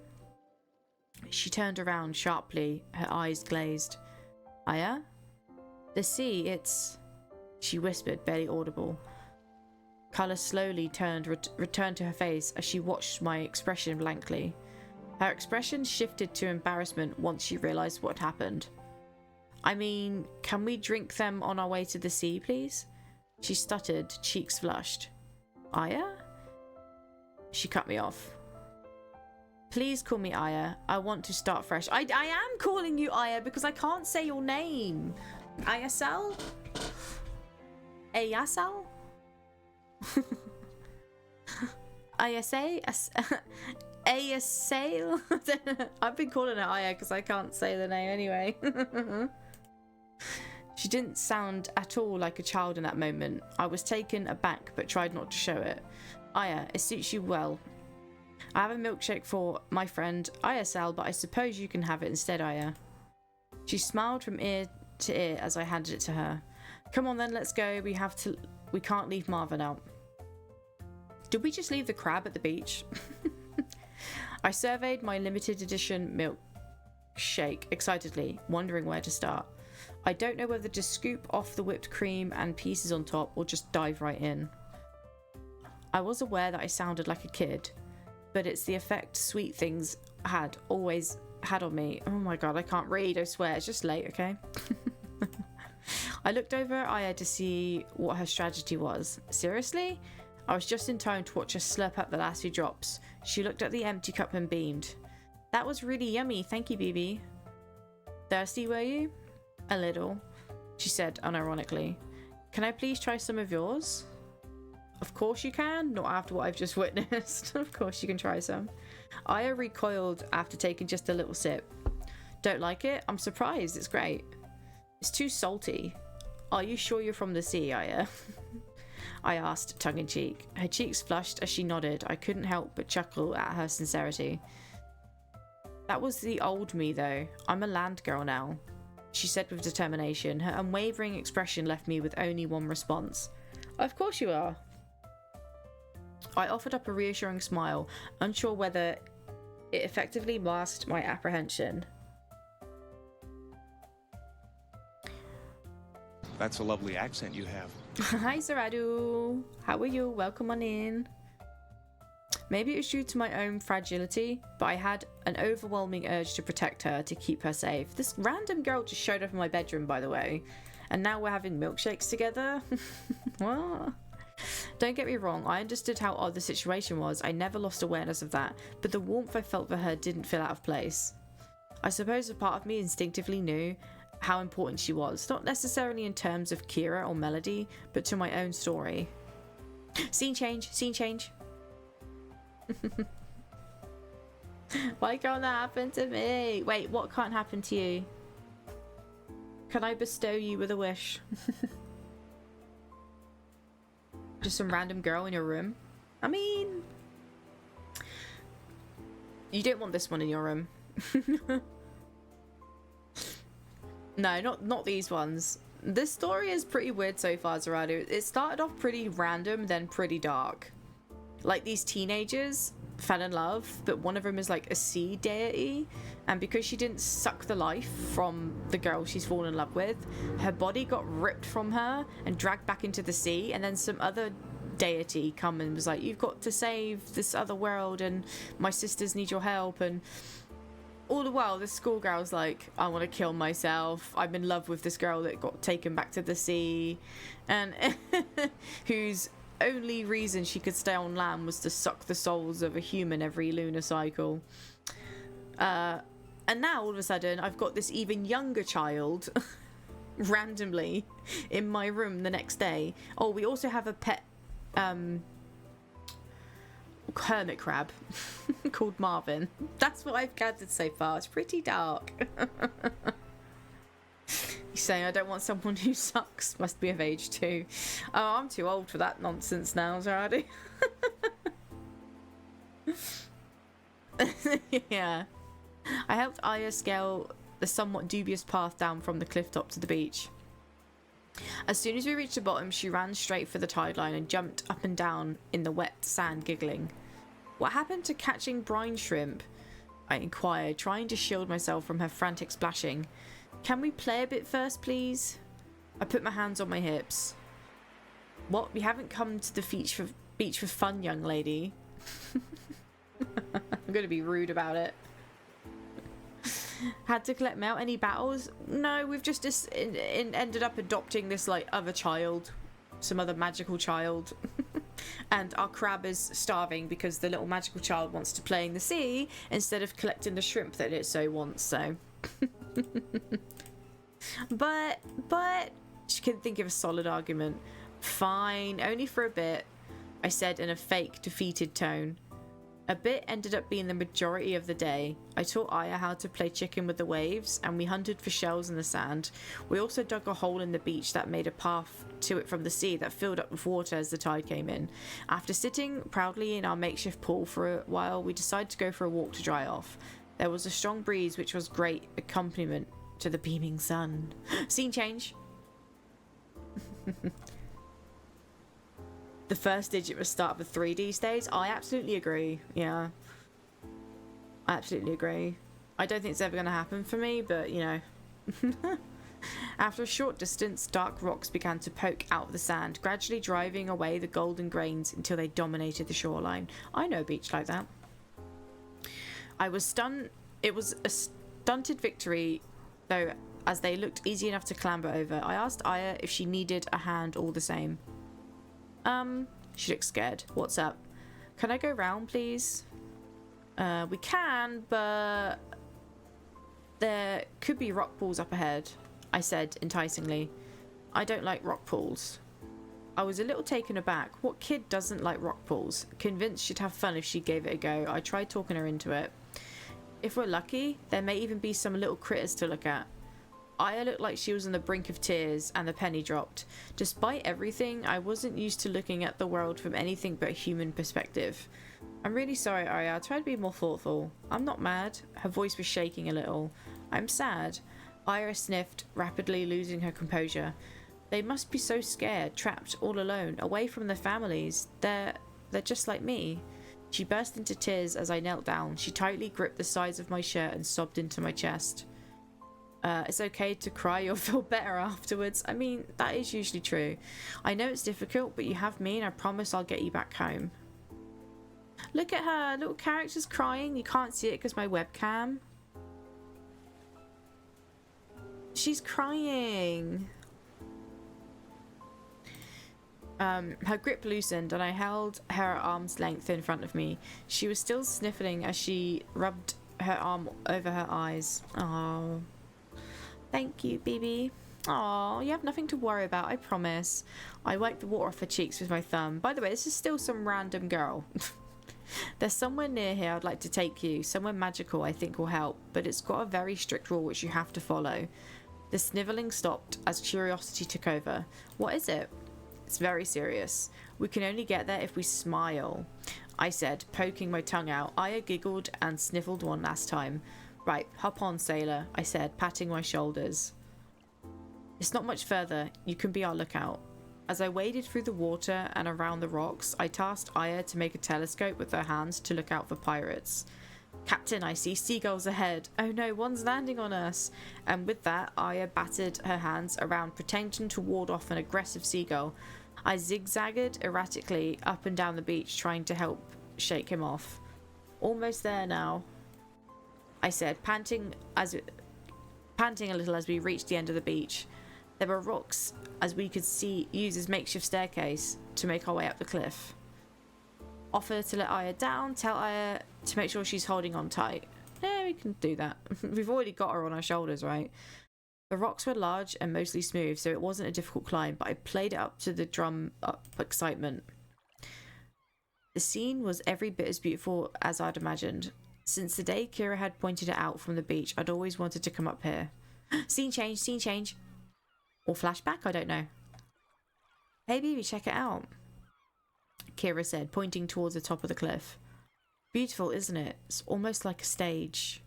She turned around sharply, her eyes glazed. Aya? The sea, it's... She whispered, barely audible. Colour slowly returned to her face as she watched my expression blankly. Her expression shifted to embarrassment once she realised what had happened. I mean, can we drink them on our way to the sea, please? She stuttered, cheeks flushed. Aya? She cut me off. Please call me Aya. I want to start fresh. I am calling you Aya because I can't say your name. Ayasal? Ayasal? Ayasay? Ayasale? I've been calling her Aya because I can't say the name anyway. She didn't sound at all like a child in that moment. I was taken aback but tried not to show it. Aya, it suits you well. I have a milkshake for my friend Ayasal, but I suppose you can have it instead, Aya. She smiled from ear to ear as I handed it to her. Come on then, let's go. We can't leave Marvin out. Did we just leave the crab at the beach? I surveyed my limited edition milkshake excitedly, wondering where to start. I don't know whether to scoop off the whipped cream and pieces on top or just dive right in. I was aware that I sounded like a kid, but it's the effect sweet things always had on me. Oh my god, I can't read, I swear. It's just late, okay? I looked over at Aya to see what her strategy was. Seriously? I was just in time to watch her slurp up the last few drops. She looked at the empty cup and beamed. That was really yummy, thank you, BB. Thirsty, were you? A little, she said unironically. Can I please try some of yours? Of course you can. Not after what I've just witnessed. Of course you can try some. Aya recoiled after taking just a little sip. Don't like it? I'm surprised. It's great. It's too salty. Are you sure you're from the sea, Aya? I asked, tongue-in-cheek. Her cheeks flushed as she nodded. I couldn't help but chuckle at her sincerity. That was the old me, though. I'm a land girl now, she said with determination. Her unwavering expression left me with only one response. Of course you are. I offered up a reassuring smile, unsure whether it effectively masked my apprehension. That's a lovely accent you have. Hi, Zaradu. How are you? Welcome on in. Maybe it was due to my own fragility, but I had an overwhelming urge to protect her, to keep her safe. This random girl just showed up in my bedroom, by the way. And now we're having milkshakes together? What? Don't get me wrong, I understood how odd the situation was. I never lost awareness of that, but the warmth I felt for her didn't feel out of place. I suppose a part of me instinctively knew how important she was, not necessarily in terms of Kira or Melody, but to my own story. Scene change, scene change. Why can't that happen to me? Wait, what can't happen to you? Can I bestow you with a wish? Just some random girl in your room? I mean, you don't want this one in your room. No, not these ones. This story is pretty weird so far, Zaradu. It started off pretty random, then pretty dark. Like, these teenagers fell in love, but one of them is like a sea deity, and because she didn't suck the life from the girl she's fallen in love with, her body got ripped from her and dragged back into the sea, and then some other deity come and was like, you've got to save this other world and my sisters need your help. And all the while this schoolgirl's like, I want to kill myself, I'm in love with this girl that got taken back to the sea, and whose only reason she could stay on land was to suck the souls of a human every lunar cycle. And now all of a sudden I've got this even younger child randomly in my room the next day. Oh, we also have a pet hermit crab called Marvin. That's what I've gathered so far. It's pretty dark. He's saying, I don't want someone who sucks. Must be of age too. Oh, I'm too old for that nonsense now, Zaradi. Yeah. I helped Aya scale the somewhat dubious path down from the cliff top to the beach. As soon as we reached the bottom, she ran straight for the tide line and jumped up and down in the wet sand, giggling. What happened to catching brine shrimp? I inquired, trying to shield myself from her frantic splashing. Can we play a bit first, please? I put my hands on my hips. What? We haven't come to the beach for fun, young lady. I'm going to be rude about it. Had to collect mail. Any battles? No, we've just ended up adopting this like other child, some other magical child. And our crab is starving because the little magical child wants to play in the sea instead of collecting the shrimp that it so wants, so. but she couldn't think of a solid argument. Fine, only for a bit, I said in a fake defeated tone. A bit ended up being the majority of the day. I taught Aya how to play chicken with the waves, and we hunted for shells in the sand. We also dug a hole in the beach that made a path to it from the sea that filled up with water as the tide came in. After sitting proudly in our makeshift pool for a while, we decided to go for a walk to dry off. There was a strong breeze, which was great accompaniment to the beaming sun. Scene change. The first digit was start of a 3 these days. I absolutely agree. Yeah. I absolutely agree. I don't think it's ever going to happen for me, but, you know. After a short distance, dark rocks began to poke out of the sand, gradually driving away the golden grains until they dominated the shoreline. I know a beach like that. I was stunned. It was a stunted victory, though, as they looked easy enough to clamber over. I asked Aya if she needed a hand all the same. She looks scared. What's up? Can I go round, please? We can, but there could be rock pools up ahead, I said enticingly. I don't like rock pools. I was a little taken aback. What kid doesn't like rock pools? Convinced she'd have fun if she gave it a go, I tried talking her into it. If we're lucky, there may even be some little critters to look at. Aya looked like she was on the brink of tears, and the penny dropped. Despite everything, I wasn't used to looking at the world from anything but a human perspective. I'm really sorry, Aya. I tried to be more thoughtful. I'm not mad. Her voice was shaking a little. I'm sad. Aya sniffed, rapidly losing her composure. They must be so scared, trapped all alone, away from their families. They're just like me. She burst into tears as I knelt down. She tightly gripped the sides of my shirt and sobbed into my chest. It's okay to cry, you'll feel better afterwards. I mean, that is usually true. I know it's difficult, but you have me and I promise I'll get you back home. Look at her, little character's crying. You can't see it because my webcam. She's crying. Her grip loosened and I held her at arm's length in front of me. She was still sniffling as she rubbed her arm over her eyes. Oh, thank you, baby. Oh, you have nothing to worry about, I promise. I wiped the water off her cheeks with my thumb. By the way, this is still some random girl. There's somewhere near here I'd like to take you. Somewhere magical I think will help, but it's got a very strict rule which you have to follow. The snivelling stopped as curiosity took over. What is it? It's very serious. We can only get there if we smile, I said, poking my tongue out. Aya giggled and sniffled one last time. Right, hop on, sailor, I said, patting my shoulders. It's not much further. You can be our lookout. As I waded through the water and around the rocks, I tasked Aya to make a telescope with her hands to look out for pirates. Captain, I see seagulls ahead. Oh no, one's landing on us. And with that, Aya battered her hands around, pretending to ward off an aggressive seagull. I zigzagged erratically up and down the beach, trying to help shake him off. Almost there now, I said, panting a little as we reached the end of the beach. There were rocks as we could use as makeshift staircase to make our way up the cliff. Offer to let Aya down, tell Aya to make sure she's holding on tight. Yeah, we can do that. We've already got her on our shoulders, right? The rocks were large and mostly smooth, so it wasn't a difficult climb, but I played it up to the drum up excitement. The scene was every bit as beautiful as I'd imagined. Since the day Kira had pointed it out from the beach, I'd always wanted to come up here. Scene change, scene change. Or flashback, I don't know. Hey baby, check it out, Kira said, pointing towards the top of the cliff. Beautiful, isn't it? It's almost like a stage.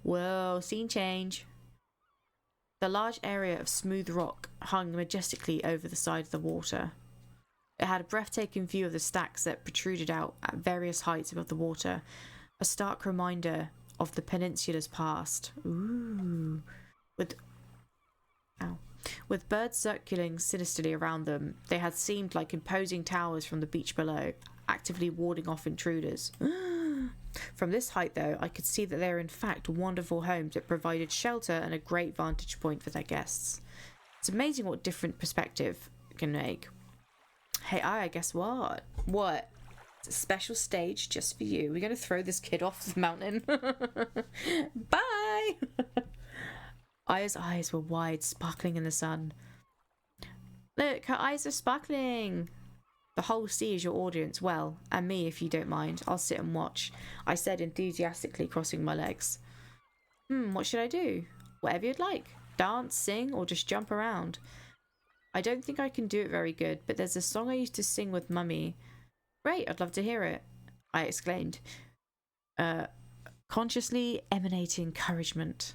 Whoa, scene change. The large area of smooth rock hung majestically over the side of the water. It had a breathtaking view of the stacks that protruded out at various heights above the water, a stark reminder of the peninsula's past. Ooh. With birds circling sinisterly around them, they had seemed like imposing towers from the beach below, actively warding off intruders. From this height, though, I could see that they were in fact wonderful homes that provided shelter and a great vantage point for their guests. It's amazing what different perspective can make. Hey, guess what? What? It's a special stage just for you. We're going to throw this kid off the mountain. Bye! Aya's eyes were wide, sparkling in the sun. Look, her eyes are sparkling. The whole sea is your audience, well, and me if you don't mind. I'll sit and watch, I said enthusiastically, crossing my legs. What should I do? Whatever you'd like. Dance, sing, or just jump around. I don't think I can do it very good, but there's a song I used to sing with Mummy. Great, I'd love to hear it, I exclaimed, consciously emanating encouragement.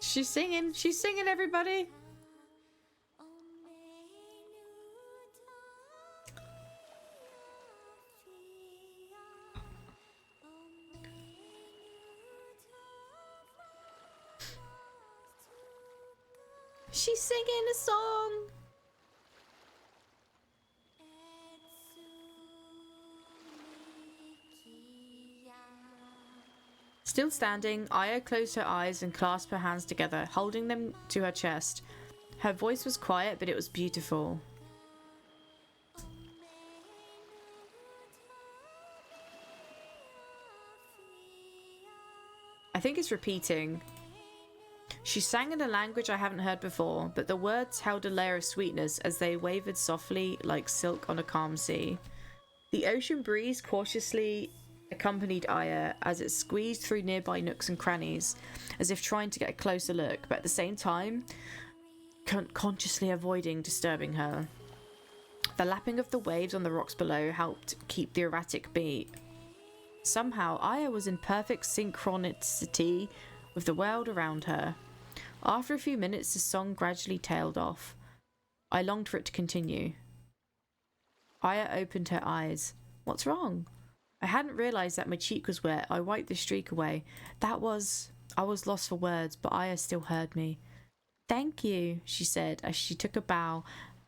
She's singing, everybody. She's singing a song. Still standing, Aya closed her eyes and clasped her hands together, holding them to her chest. Her voice was quiet, but it was beautiful. think it's repeating. She sang in a language I haven't heard before, but the words held a layer of sweetness as they wavered softly like silk on a calm sea. The ocean breeze cautiously accompanied Aya as it squeezed through nearby nooks and crannies, as if trying to get a closer look, but at the same time, consciously avoiding disturbing her. The lapping of the waves on the rocks below helped keep the erratic beat. Somehow, Aya was in perfect synchronicity with the world around her. After a few minutes, the song gradually tailed off. I longed for it to continue. Aya opened her eyes. What's wrong? I hadn't realised that my cheek was wet. I wiped the streak away. I was lost for words, but Aya still heard me. Thank you, she said as she took a bow,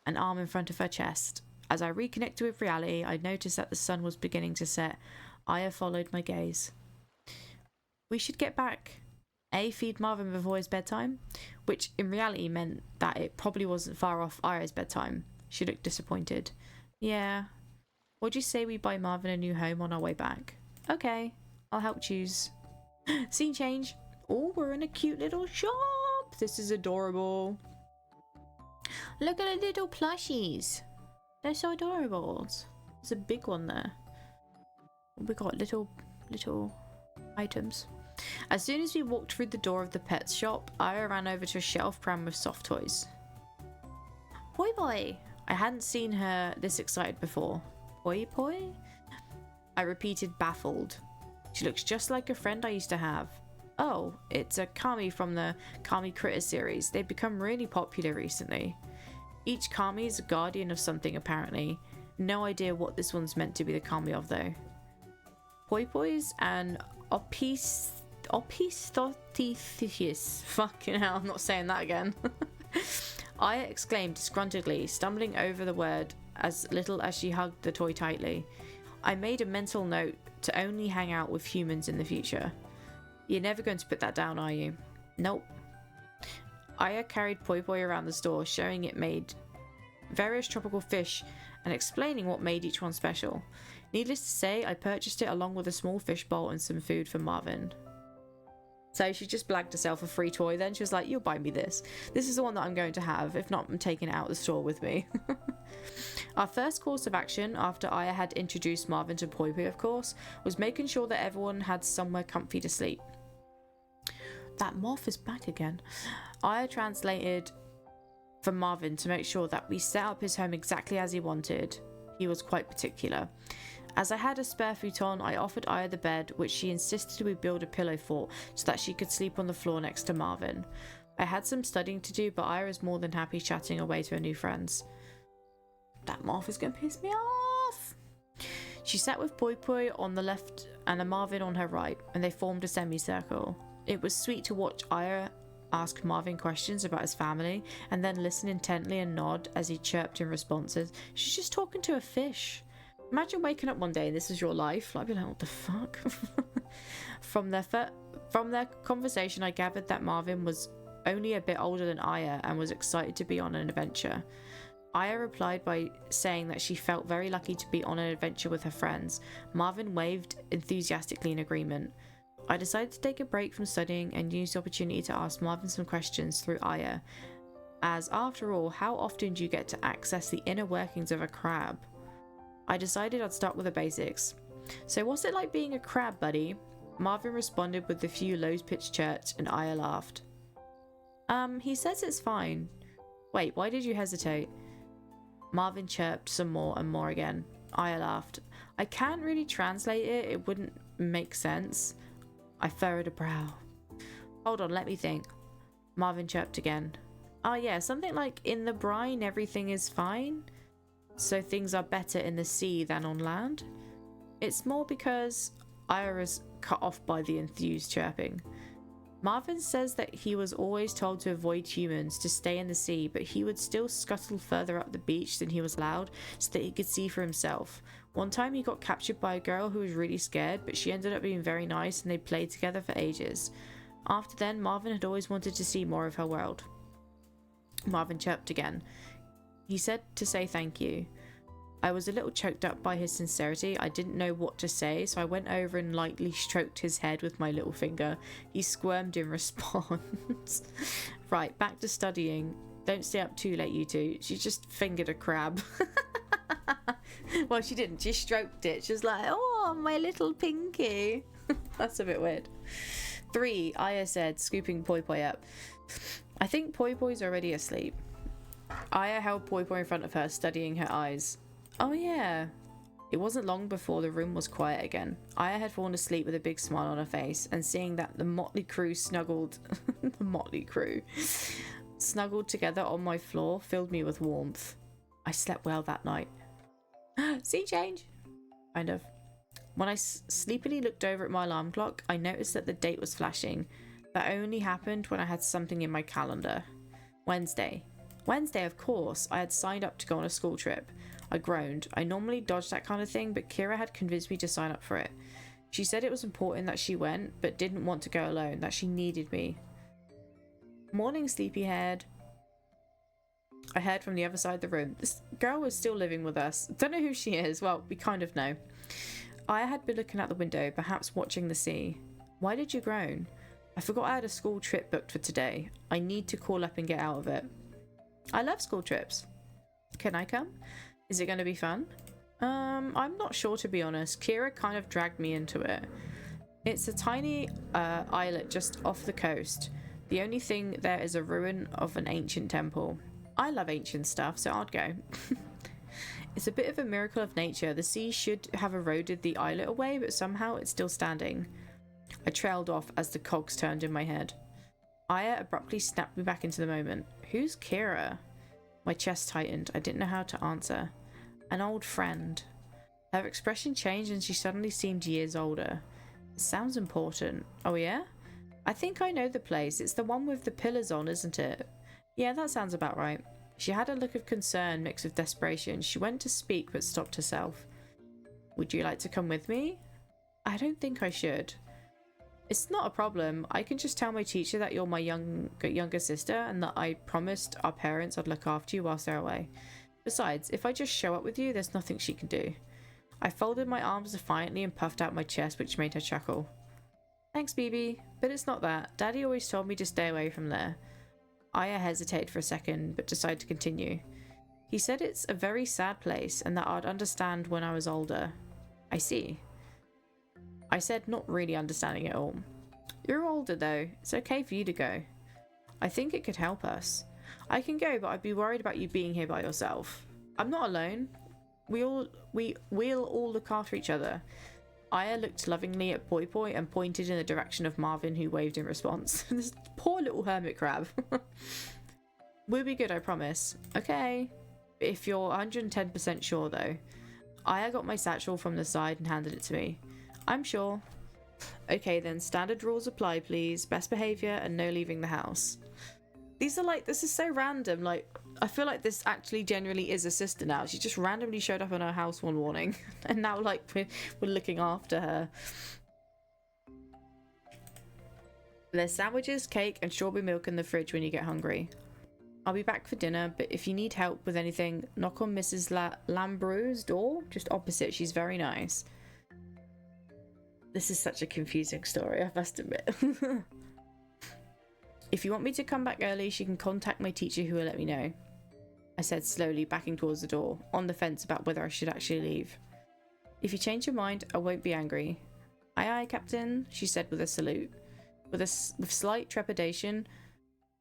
an arm in front of her chest. As I reconnected with reality, I noticed that the sun was beginning to set. Aya followed my gaze. We should get back. Feed Marvin before his bedtime, which in reality meant that it probably wasn't far off Aya's bedtime. She looked disappointed. Yeah. What'd you say we buy Marvin a new home on our way back? Okay, I'll help choose. Scene change. Oh, we're in a cute little shop. This is adorable. Look at the little plushies. They're so adorable. There's a big one there. We got little items. As soon as we walked through the door of the pet shop, Aya ran over to a shelf crammed with soft toys. Poi Poi! I hadn't seen her this excited before. Poi Poi? I repeated, baffled. She looks just like a friend I used to have. Oh, it's a Kami from the Kami Critter series. They've become really popular recently. Each Kami is a guardian of something, apparently. No idea what this one's meant to be the Kami of, though. Poi Pois and Opisthotheus. Fucking hell, I'm not saying that again. Aya exclaimed disgruntledly, stumbling over the word as little as she hugged the toy tightly. I made a mental note to only hang out with humans in the future. You're never going to put that down, are you? Nope. Aya carried Poi Poi around the store, showing it made various tropical fish and explaining what made each one special. Needless to say, I purchased it along with a small fish bowl and some food for Marvin. So she just blagged herself a free toy then. She was like, you'll buy me this. This is the one that I'm going to have. If not, I'm taking it out of the store with me. Our first course of action, after Aya had introduced Marvin to Poi Poi, of course, was making sure that everyone had somewhere comfy to sleep. That moth is back again. Aya translated for Marvin to make sure that we set up his home exactly as he wanted. He was quite particular. As I had a spare futon, I offered Aya the bed, which she insisted we build a pillow fort so that she could sleep on the floor next to Marvin. I had some studying to do, but Aya was more than happy chatting away to her new friends. That moth is going to piss me off! She sat with Poi Poi on the left and a Marvin on her right, and they formed a semicircle. It was sweet to watch Aya ask Marvin questions about his family, and then listen intently and nod as he chirped in responses. She's just talking to a fish. Imagine waking up one day and this is your life. I'd be like, what the fuck? From their conversation, I gathered that Marvin was only a bit older than Aya and was excited to be on an adventure. Aya replied by saying that she felt very lucky to be on an adventure with her friends. Marvin waved enthusiastically in agreement. I decided to take a break from studying and use the opportunity to ask Marvin some questions through Aya, as after all, how often do you get to access the inner workings of a crab? I decided I'd start with the basics. So what's it like being a crab, buddy? Marvin responded with a few low-pitched chirps, and Aya laughed. He says it's fine. Wait, why did you hesitate? Marvin chirped some more and more again. Aya laughed. I can't really translate it, it wouldn't make sense. I furrowed a brow. Hold on, let me think. Marvin chirped again. Oh yeah, something like in the brine everything is fine. So things are better in the sea than on land? It's more because Aya is cut off by the enthused chirping. Marvin says that he was always told to avoid humans, to stay in the sea, but he would still scuttle further up the beach than he was allowed so that he could see for himself. One time he got captured by a girl who was really scared, but she ended up being very nice and they played together for ages. After then, Marvin had always wanted to see more of her world. Marvin chirped again. He said to say thank you. I was a little choked up by his sincerity. I didn't know what to say, so I went over and lightly stroked his head with my little finger. He squirmed in response. Right, back to studying. Don't stay up too late, you two. She just fingered a crab. Well, she didn't. She stroked it. She was like, oh, my little pinky. That's a bit weird. 3, Aya said, scooping Poi Poi up. I think Poi Poi's already asleep. Aya held Poi Poi in front of her, studying her eyes. Oh yeah. It wasn't long before the room was quiet again. Aya had fallen asleep with a big smile on her face, and seeing that the motley crew snuggled the motley crew snuggled together on my floor filled me with warmth. I slept well that night. Scene change. Kind of. When I sleepily looked over at my alarm clock, I noticed that the date was flashing. That only happened when I had something in my calendar. Wednesday. Wednesday, of course. I had signed up to go on a school trip. I groaned. I normally dodge that kind of thing, but Kira had convinced me to sign up for it. She said it was important that she went, but didn't want to go alone, that she needed me. Morning, sleepyhead. I heard from the other side of the room. This girl was still living with us. Don't know who she is. Well, we kind of know. I had been looking out the window, perhaps watching the sea. Why did you groan? I forgot I had a school trip booked for today. I need to call up and get out of it. I love school trips. Can I come? Is it going to be fun? I'm not sure, to be honest. Kira kind of dragged me into it. It's a tiny islet just off the coast. The only thing there is a ruin of an ancient temple. I love ancient stuff, so I'd go. It's a bit of a miracle of nature. The sea should have eroded the islet away, but somehow it's still standing. I trailed off as the cogs turned in my head. Aya abruptly snapped me back into the moment. Who's Kira? My chest tightened. I didn't know how to answer. An old friend. Her expression changed and she suddenly seemed years older. It sounds important. Oh yeah? I think I know the place. It's the one with the pillars on, isn't it? Yeah, that sounds about right. She had a look of concern mixed with desperation. She went to speak but stopped herself. Would you like to come with me? I don't think I should. It's not a problem. I can just tell my teacher that you're my younger sister and that I promised our parents I'd look after you whilst they're away. Besides, if I just show up with you, there's nothing she can do. I folded my arms defiantly and puffed out my chest, which made her chuckle. Thanks, BB, but it's not that. Daddy always told me to stay away from there. Aya hesitated for a second, but decided to continue. He said it's a very sad place and that I'd understand when I was older. I see. I said, not really understanding it all. You're older though. It's okay for you to go. I think it could help us. I can go, but I'd be worried about you being here by yourself. I'm not alone. We'll all look after each other. Aya looked lovingly at Poi Poi and pointed in the direction of Marvin, who waved in response. This poor little hermit crab. We'll be good, I promise. Okay. If you're 110% sure though. Aya got my satchel from the side and handed it to me. I'm sure. Okay then, standard rules apply please. Best behaviour and no leaving the house. These are like, this is so random. Like, I feel like this actually genuinely is a sister now. She just randomly showed up in our house one morning. And now, like, we're looking after her. There's sandwiches, cake, and strawberry milk in the fridge when you get hungry. I'll be back for dinner, but if you need help with anything, knock on Mrs. Lambrew's door. Just opposite. She's very nice. This is such a confusing story, I must admit. If you want me to come back early, she can contact my teacher who will let me know. I said slowly, backing towards the door, on the fence about whether I should actually leave. If you change your mind, I won't be angry. Aye aye, Captain, she said with a salute. With slight trepidation,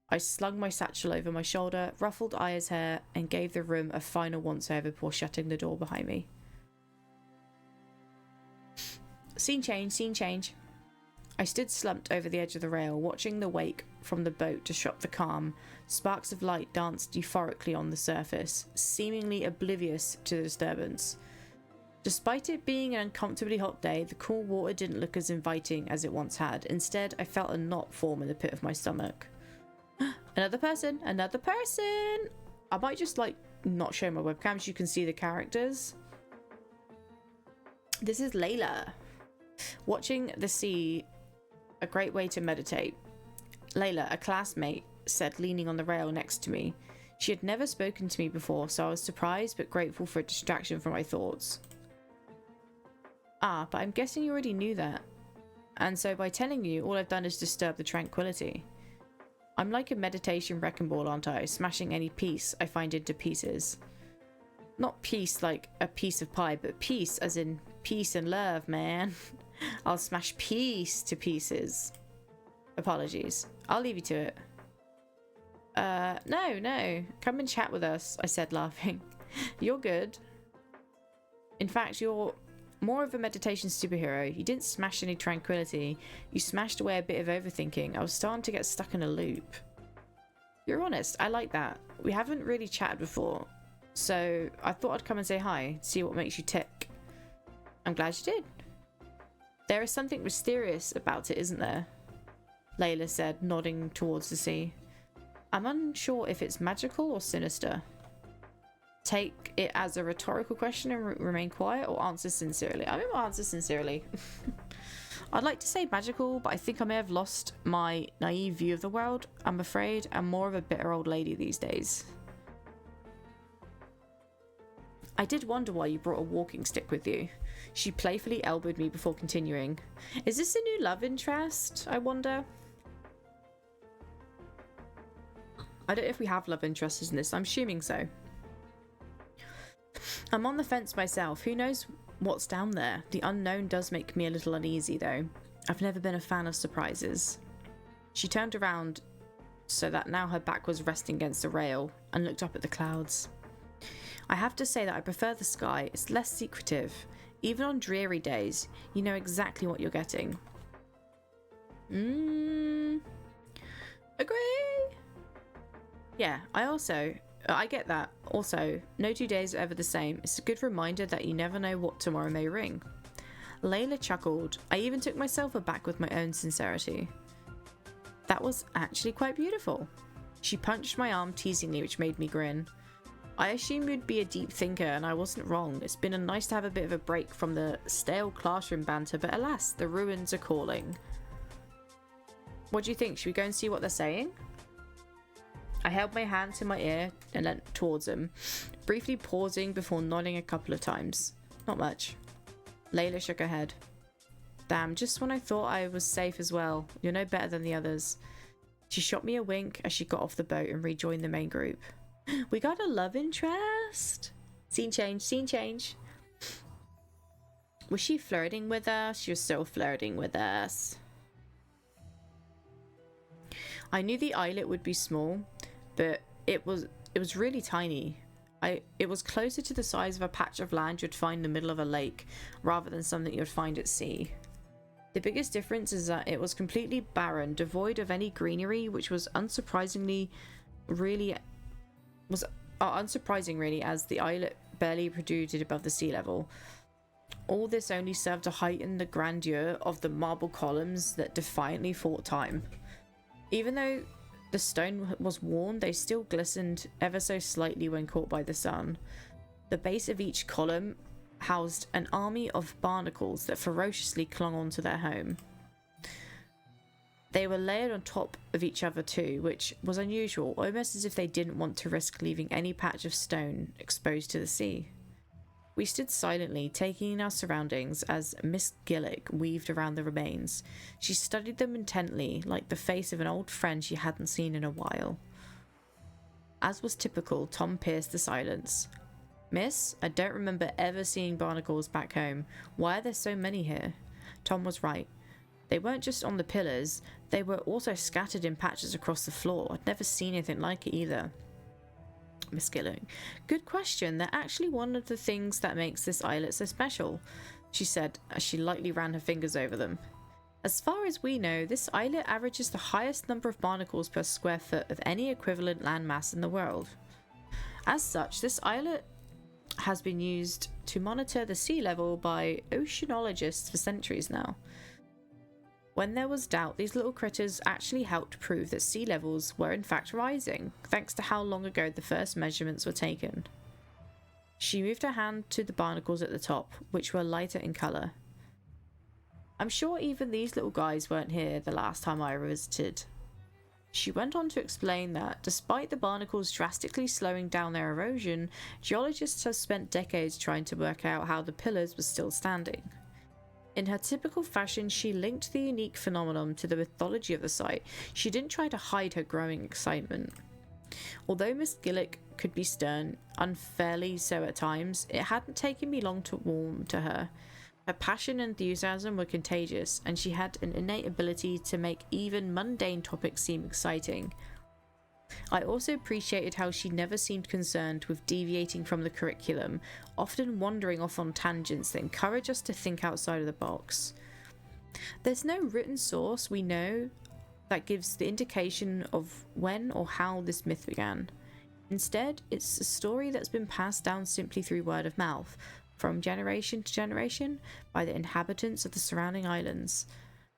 I slung my satchel over my shoulder, ruffled Aya's hair, and gave the room a final once-over before shutting the door behind me. Scene change, scene change. I stood slumped over the edge of the rail, watching the wake from the boat disrupt the calm. Sparks of light danced euphorically on the surface, seemingly oblivious to the disturbance. Despite it being an uncomfortably hot day, the cool water didn't look as inviting as it once had. Instead, I felt a knot form in the pit of my stomach. Another person! Another person! I might just, like, not show my webcam so you can see the characters. This is Layla. Watching the sea, a great way to meditate. Layla, a classmate, said, leaning on the rail next to me. She had never spoken to me before, so I was surprised but grateful for a distraction from my thoughts. Ah, but I'm guessing you already knew that. And so by telling you, all I've done is disturb the tranquility. I'm like a meditation wrecking ball, aren't I? Smashing any piece I find into pieces. Not peace like a piece of pie, but peace as in peace and love, man. I'll smash peace to pieces. Apologies. I'll leave you to it. No. Come and chat with us, I said, laughing. You're good. In fact, you're more of a meditation superhero. You didn't smash any tranquility. You smashed away a bit of overthinking. I was starting to get stuck in a loop. You're honest. I like that. We haven't really chatted before, so I thought I'd come and say hi, see what makes you tick. I'm glad you did. There is something mysterious about it, isn't there? Layla said, nodding towards the sea. I'm unsure if it's magical or sinister. Take it as a rhetorical question and remain quiet, or answer sincerely? I mean, I'll answer sincerely. I'd like to say magical, but I think I may have lost my naive view of the world. I'm afraid I'm more of a bitter old lady these days. I did wonder why you brought a walking stick with you. She playfully elbowed me before continuing. Is this a new love interest, I wonder? I don't know if we have love interests in this. I'm assuming so. I'm on the fence myself. Who knows what's down there? The unknown does make me a little uneasy, though. I've never been a fan of surprises. She turned around so that now her back was resting against the rail and looked up at the clouds. I have to say that I prefer the sky. It's less secretive. Even on dreary days, you know exactly what you're getting. Agree? Yeah, I get that. Also, no 2 days are ever the same. It's a good reminder that you never know what tomorrow may bring. Layla chuckled. I even took myself aback with my own sincerity. That was actually quite beautiful. She punched my arm teasingly, which made me grin. I assumed you'd be a deep thinker, and I wasn't wrong. It's been nice to have a bit of a break from the stale classroom banter, but alas, the ruins are calling. What do you think? Should we go and see what they're saying? I held my hand to my ear and leant towards him, briefly pausing before nodding a couple of times. Not much. Layla shook her head. Damn, just when I thought I was safe as well. You're no better than the others. She shot me a wink as she got off the boat and rejoined the main group. We got a love interest. Scene change, scene change. Was she flirting with us? She was so flirting with us. I knew the islet would be small, but it was really tiny. It was closer to the size of a patch of land you'd find in the middle of a lake, rather than something you'd find at sea. The biggest difference is that it was completely barren, devoid of any greenery, which was unsurprising really, as the islet barely protruded above the sea level. All this only served to heighten the grandeur of the marble columns that defiantly fought time. Even though the stone was worn, they still glistened ever so slightly when caught by the sun. The base of each column housed an army of barnacles that ferociously clung onto their home. They were layered on top of each other too, which was unusual, almost as if they didn't want to risk leaving any patch of stone exposed to the sea. We stood silently, taking in our surroundings as Miss Gillick weaved around the remains. She studied them intently, like the face of an old friend she hadn't seen in a while. As was typical, Tom pierced the silence. Miss, I don't remember ever seeing barnacles back home. Why are there so many here? Tom was right. They weren't just on the pillars, they were also scattered in patches across the floor. I'd never seen anything like it either. Miss Gillick. Good question. They're actually one of the things that makes this islet so special, she said as she lightly ran her fingers over them. As far as we know, this islet averages the highest number of barnacles per square foot of any equivalent landmass in the world. As such, this islet has been used to monitor the sea level by oceanologists for centuries now. When there was doubt, these little critters actually helped prove that sea levels were in fact rising, thanks to how long ago the first measurements were taken. She moved her hand to the barnacles at the top, which were lighter in colour. I'm sure even these little guys weren't here the last time I visited. She went on to explain that, despite the barnacles drastically slowing down their erosion, geologists have spent decades trying to work out how the pillars were still standing. In her typical fashion, she linked the unique phenomenon to the mythology of the site. She didn't try to hide her growing excitement. Although Miss Gillick could be stern, unfairly so at times, it hadn't taken me long to warm to her. Her passion and enthusiasm were contagious, and she had an innate ability to make even mundane topics seem exciting. I also appreciated how she never seemed concerned with deviating from the curriculum, often wandering off on tangents that encourage us to think outside of the box. There's no written source we know that gives the indication of when or how this myth began. Instead, it's a story that's been passed down simply through word of mouth, from generation to generation, by the inhabitants of the surrounding islands.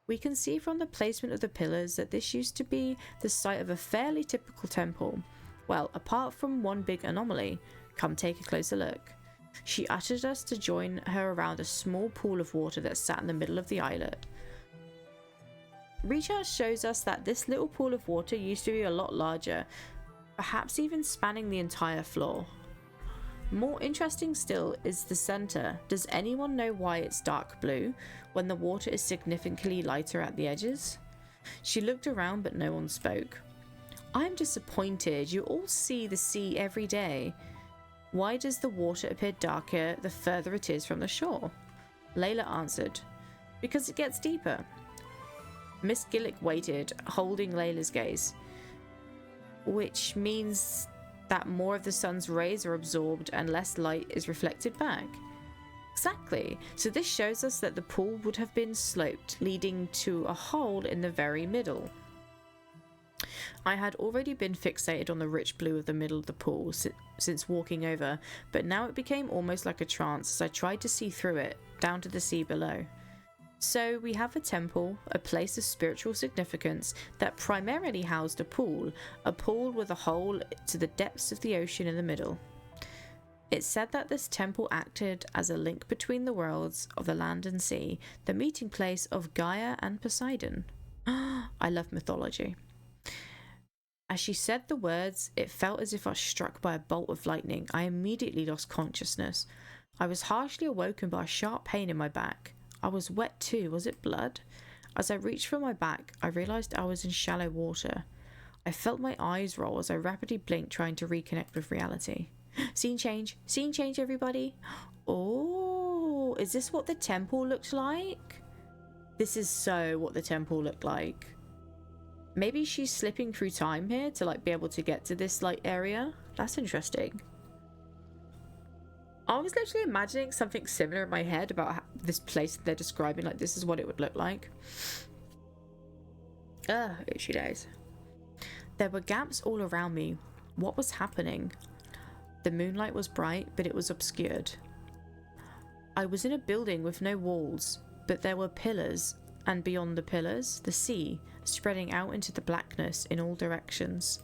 We can see from the placement of the pillars that this used to be the site of a fairly typical temple. Well, apart from one big anomaly. Come take a closer look. She ushered us to join her around a small pool of water that sat in the middle of the islet. Research shows us that this little pool of water used to be a lot larger, perhaps even spanning the entire floor. More interesting still is the center. Does anyone know why it's dark blue when the water is significantly lighter at the edges? She looked around but no one spoke. I'm disappointed. You all see the sea every day. Why does the water appear darker the further it is from the shore? Layla answered, because it gets deeper. Miss Gillick waited, holding Layla's gaze, which means that more of the sun's rays are absorbed and less light is reflected back. Exactly. So this shows us that the pool would have been sloped, leading to a hole in the very middle. I had already been fixated on the rich blue of the middle of the pool since walking over, but now it became almost like a trance as I tried to see through it, down to the sea below. So we have a temple, a place of spiritual significance that primarily housed a pool with a hole to the depths of the ocean in the middle. It's said that this temple acted as a link between the worlds of the land and sea, the meeting place of Gaia and Poseidon. I love mythology. As she said the words, it felt as if I was struck by a bolt of lightning. I immediately lost consciousness. I was harshly awoken by a sharp pain in my back. I was wet too. Was it blood? As I reached for my back, I realised I was in shallow water. I felt my eyes roll as I rapidly blinked, trying to reconnect with reality. Scene change, everybody. Oh, is this what the temple looked like? This is so what the temple looked like. Maybe she's slipping through time here to like be able to get to this like area. That's interesting. I was literally imagining something similar in my head about this place that they're describing, like this is what it would look like. Itchy days. There were gaps all around me. What was happening? The moonlight was bright, but it was obscured. I was in a building with no walls, but there were pillars, and beyond the pillars, the sea, spreading out into the blackness in all directions.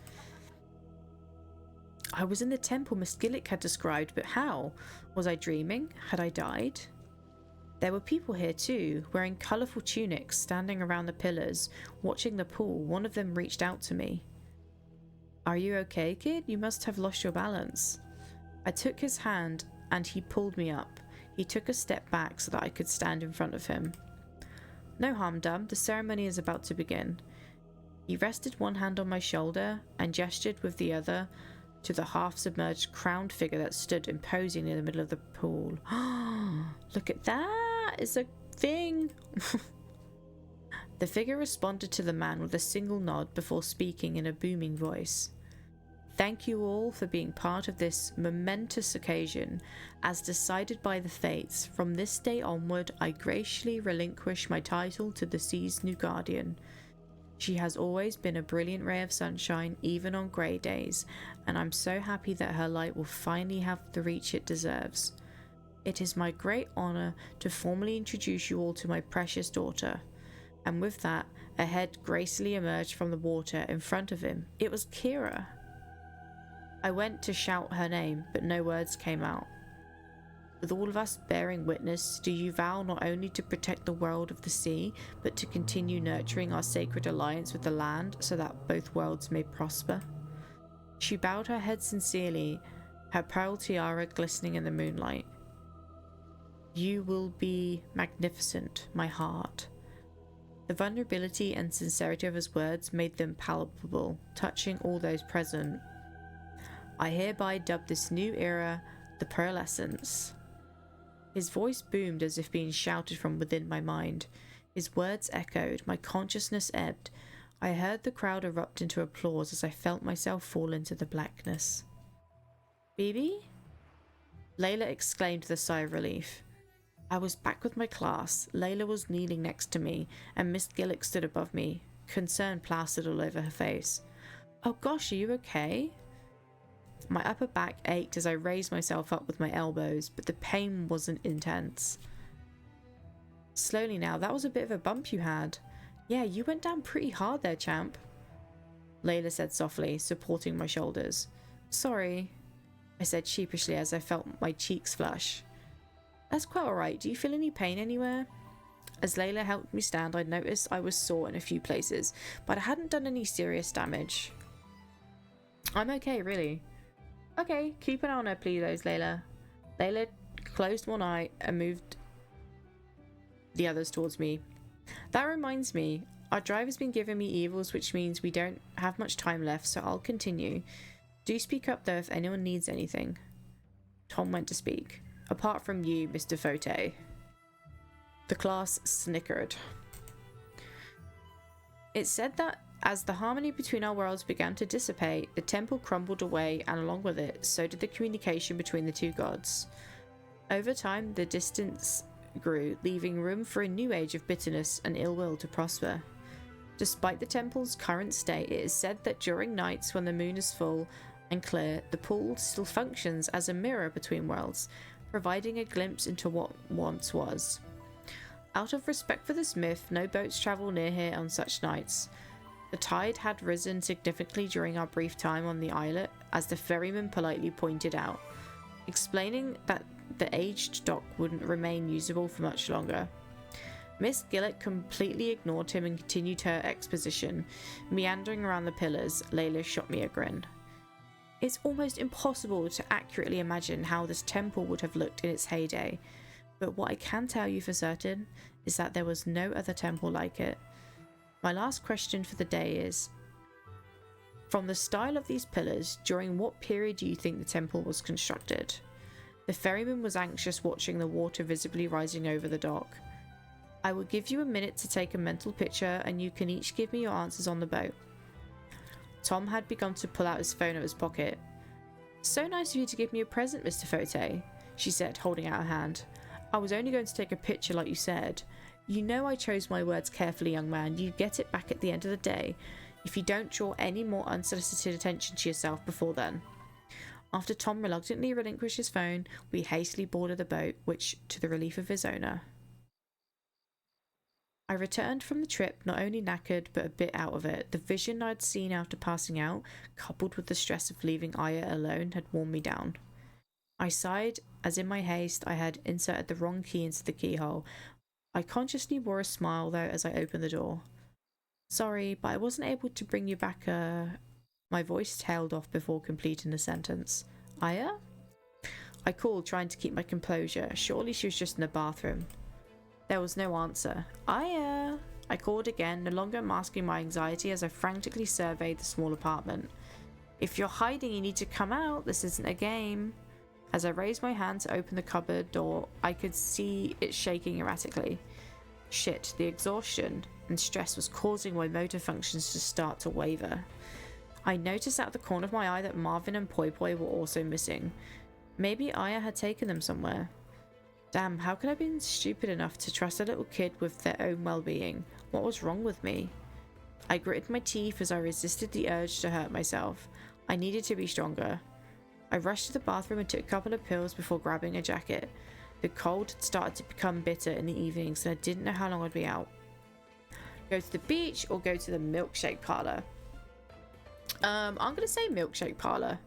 I was in the temple Miss Gillick had described, but how? Was I dreaming? Had I died? There were people here too, wearing colourful tunics, standing around the pillars, watching the pool. One of them reached out to me. Are you okay, kid? You must have lost your balance. I took his hand and he pulled me up. He took a step back so that I could stand in front of him. No harm done, the ceremony is about to begin. He rested one hand on my shoulder and gestured with the other to the half-submerged crowned figure that stood imposing in the middle of the pool. Look at that! It's a thing! The figure responded to the man with a single nod before speaking in a booming voice. Thank you all for being part of this momentous occasion. As decided by the fates, from this day onward I graciously relinquish my title to the sea's new guardian. She has always been a brilliant ray of sunshine, even on grey days, and I'm so happy that her light will finally have the reach it deserves. It is my great honour to formally introduce you all to my precious daughter. And with that, a head gracefully emerged from the water in front of him. It was Kira. I went to shout her name, but no words came out. With all of us bearing witness, do you vow not only to protect the world of the sea, but to continue nurturing our sacred alliance with the land so that both worlds may prosper? She bowed her head sincerely, her pearl tiara glistening in the moonlight. You will be magnificent, my heart. The vulnerability and sincerity of his words made them palpable, touching all those present. I hereby dub this new era the Pearlescence. His voice boomed as if being shouted from within my mind. His words echoed, my consciousness ebbed. I heard the crowd erupt into applause as I felt myself fall into the blackness. Bibi? Layla exclaimed with a sigh of relief. I was back with my class. Layla was kneeling next to me, and Miss Gillick stood above me, concern plastered all over her face. Oh gosh, are you okay? My upper back ached as I raised myself up with my elbows, but the pain wasn't intense. Slowly now, that was a bit of a bump you had. Yeah, you went down pretty hard there, champ. Layla said softly, supporting my shoulders. Sorry, I said sheepishly as I felt my cheeks flush. That's quite alright. Do you feel any pain anywhere? As Layla helped me stand, I noticed I was sore in a few places, but I hadn't done any serious damage. I'm okay, really. Okay, keep an eye on her, please, Layla. Layla closed one eye and moved the others towards me. That reminds me, our driver's been giving me evils, which means we don't have much time left, so I'll continue. Do speak up, though, if anyone needs anything. Tom went to speak. Apart from you, Mr. Fote. The class snickered. It said that as the harmony between our worlds began to dissipate, the temple crumbled away, and along with it, so did the communication between the two gods. Over time, the distance grew, leaving room for a new age of bitterness and ill will to prosper. Despite the temple's current state, it is said that during nights when the moon is full and clear, the pool still functions as a mirror between worlds, providing a glimpse into what once was. Out of respect for this myth, no boats travel near here on such nights. The tide had risen significantly during our brief time on the islet, as the ferryman politely pointed out, explaining that the aged dock wouldn't remain usable for much longer. Miss Gillick completely ignored him and continued her exposition. Meandering around the pillars, Layla shot me a grin. It's almost impossible to accurately imagine how this temple would have looked in its heyday, but what I can tell you for certain is that there was no other temple like it. My last question for the day is, from the style of these pillars, during what period do you think the temple was constructed? The ferryman was anxious, watching the water visibly rising over the dock. I will give you a minute to take a mental picture, and you can each give me your answers on the boat. Tom had begun to pull out his phone out of his pocket. So nice of you to give me a present, Mr. Fote, she said, holding out her hand. I was only going to take a picture like you said. You know I chose my words carefully, young man. You get it back at the end of the day, if you don't draw any more unsolicited attention to yourself before then. After Tom reluctantly relinquished his phone, we hastily boarded the boat, which, to the relief of his owner. I returned from the trip not only knackered, but a bit out of it. The vision I'd seen after passing out, coupled with the stress of leaving Aya alone, had worn me down. I sighed, as in my haste I had inserted the wrong key into the keyhole. I consciously wore a smile, though, as I opened the door. Sorry, but I wasn't able to bring you back My voice tailed off before completing the sentence. Aya? I called, trying to keep my composure. Surely she was just in the bathroom. There was no answer. Aya! I called again, no longer masking my anxiety as I frantically surveyed the small apartment. If you're hiding, you need to come out. This isn't a game. As I raised my hand to open the cupboard door, I could see it shaking erratically. Shit, the exhaustion and stress was causing my motor functions to start to waver. I noticed out of the corner of my eye that Marvin and Poi Poi were also missing. Maybe Aya had taken them somewhere. Damn, how could I have been stupid enough to trust a little kid with their own well-being? What was wrong with me? I gritted my teeth as I resisted the urge to hurt myself. I needed to be stronger. I rushed to the bathroom and took a couple of pills before grabbing a jacket. The cold had started to become bitter in the evenings and I didn't know how long I'd be out. Go to the beach or go to the milkshake parlor? I'm gonna say milkshake parlor.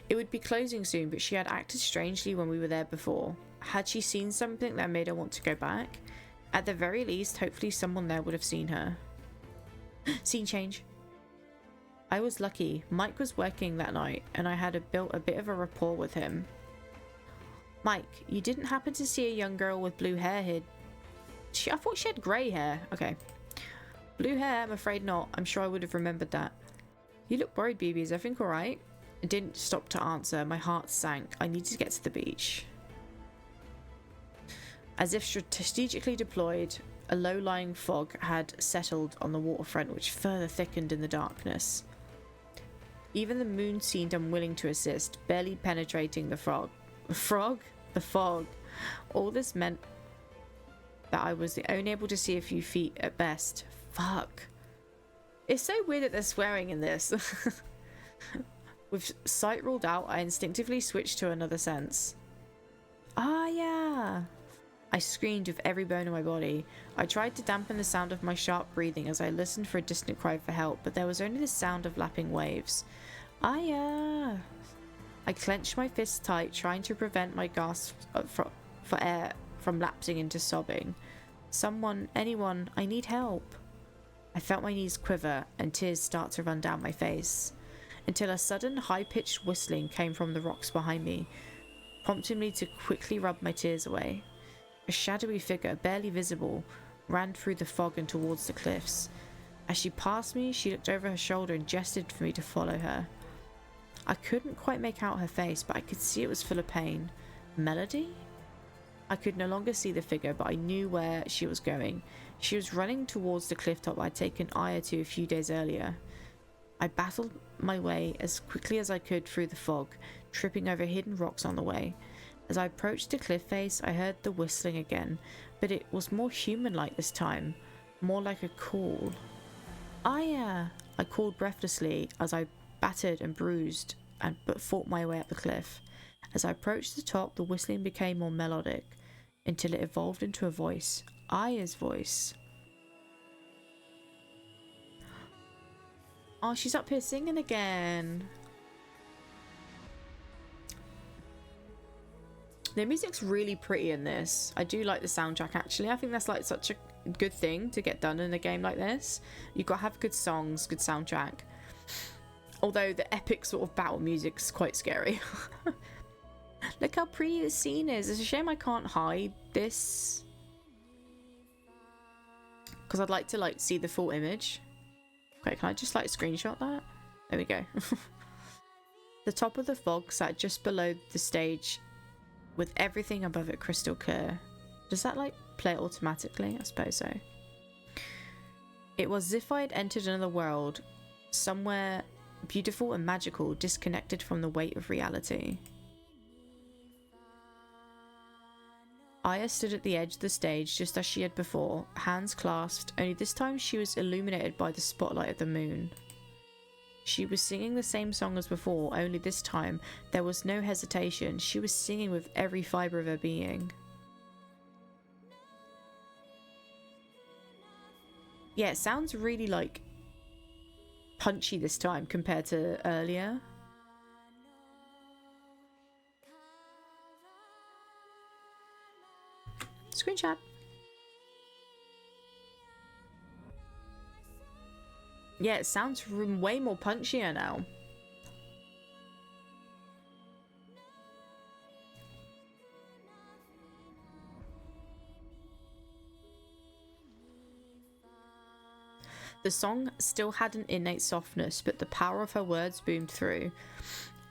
It would be closing soon, but she had acted strangely when we were there before. Had she seen something that made her want to go back? At the very least, hopefully someone there would have seen her. Scene change. I was lucky. Mike was working that night, and I had built a bit of a rapport with him. Mike, you didn't happen to see a young girl with blue hair here? I thought she had grey hair. Okay. Blue hair? I'm afraid not. I'm sure I would have remembered that. You look worried, BB. Is everything alright? I didn't stop to answer. My heart sank. I needed to get to the beach. As if strategically deployed, a low-lying fog had settled on the waterfront, which further thickened in the darkness. Even the moon seemed unwilling to assist, barely penetrating the fog. The fog. All this meant that I was only able to see a few feet at best. Fuck. It's so weird that they're swearing in this. With sight ruled out, I instinctively switched to another sense. Ah, yeah. I screamed with every bone in my body. I tried to dampen the sound of my sharp breathing as I listened for a distant cry for help, but there was only the sound of lapping waves. Ah, yeah. I clenched my fists tight, trying to prevent my gasps for air from lapsing into sobbing. Someone, anyone, I need help. I felt my knees quiver and tears start to run down my face, until a sudden high-pitched whistling came from the rocks behind me, prompting me to quickly rub my tears away. A shadowy figure, barely visible, ran through the fog and towards the cliffs. As she passed me, she looked over her shoulder and gestured for me to follow her. I couldn't quite make out her face, but I could see it was full of pain. Melody? I could no longer see the figure, but I knew where she was going. She was running towards the cliff top I'd taken Aya to a few days earlier. I battled my way as quickly as I could through the fog, tripping over hidden rocks on the way. As I approached the cliff face, I heard the whistling again, but it was more human-like this time, more like a call. Aya! I called breathlessly as I battered and bruised but fought my way up the cliff. As I approached the top, the whistling became more melodic, until it evolved into a voice. Aya's voice. Oh, she's up here singing again. The music's really pretty in this. I do like the soundtrack, actually. I think that's like such a good thing to get done in a game like this. You've got to have good songs, good soundtrack. Although the epic sort of battle music's quite scary. Look how pretty the scene is. It's a shame I can't hide this, because I'd like to like see the full image. Okay, can I just like screenshot that? There we go. The top of the fog sat just below the stage, with everything above it crystal clear. Does that like play automatically? I suppose so. It was as if I had entered another world, somewhere beautiful and magical, disconnected from the weight of reality. Aya stood at the edge of the stage just as she had before, hands clasped, only this time she was illuminated by the spotlight of the moon. She was singing the same song as before, only this time there was no hesitation. She was singing with every fibre of her being. Yeah, it sounds really like punchy this time compared to earlier. Screenshot. Yeah, it sounds way more punchier now. The song still had an innate softness, but the power of her words boomed through,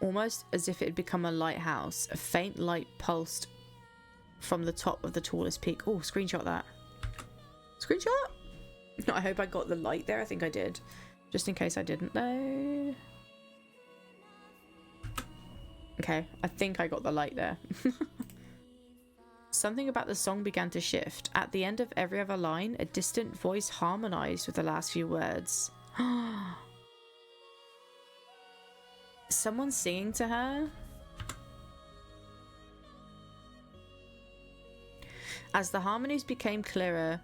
almost as if it had become a lighthouse. A faint light pulsed from the top of the tallest peak. Oh, screenshot that. Screenshot? I hope I got the light there. I think I did. Just in case I didn't though. Okay, I think I got the light there. Something about the song began to shift. At the end of every other line, a distant voice harmonized with the last few words. Someone singing to her? As the harmonies became clearer,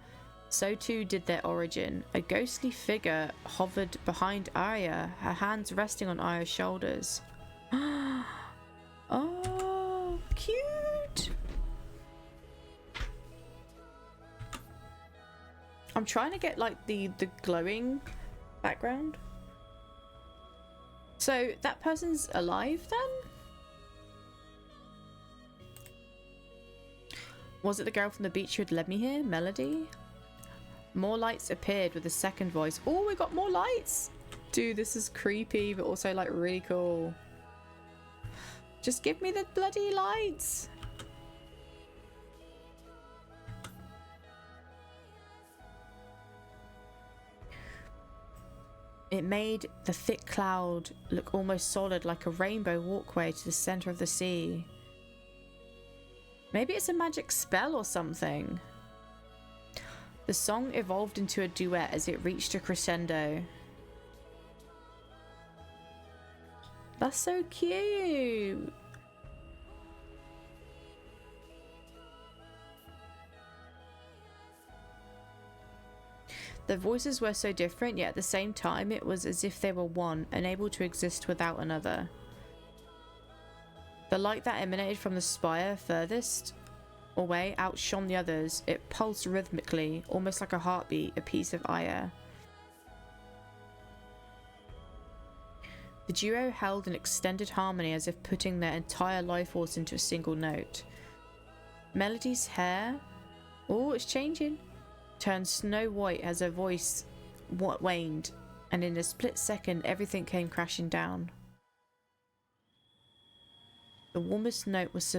so too did their origin. A ghostly figure hovered behind Arya, her hands resting on Arya's shoulders. Oh, cute! I'm trying to get like the glowing background. So that person's alive then? Was it the girl from the beach who had led me here? Melody? More lights appeared with a second voice. Oh, we got more lights! Dude, this is creepy, but also like really cool. Just give me the bloody lights! It made the thick cloud look almost solid, like a rainbow walkway to the center of the sea. Maybe it's a magic spell or something. The song evolved into a duet as it reached a crescendo. That's so cute. The voices were so different, yet at the same time it was as if they were one, unable to exist without another. The light that emanated from the spire furthest away outshone the others. It pulsed rhythmically, almost like a heartbeat, a piece of Aya. The duo held an extended harmony as if putting their entire life force into a single note. Melody's hair, oh, it's changing, turned snow white as her voice waned, and in a split second everything came crashing down. The warmest note was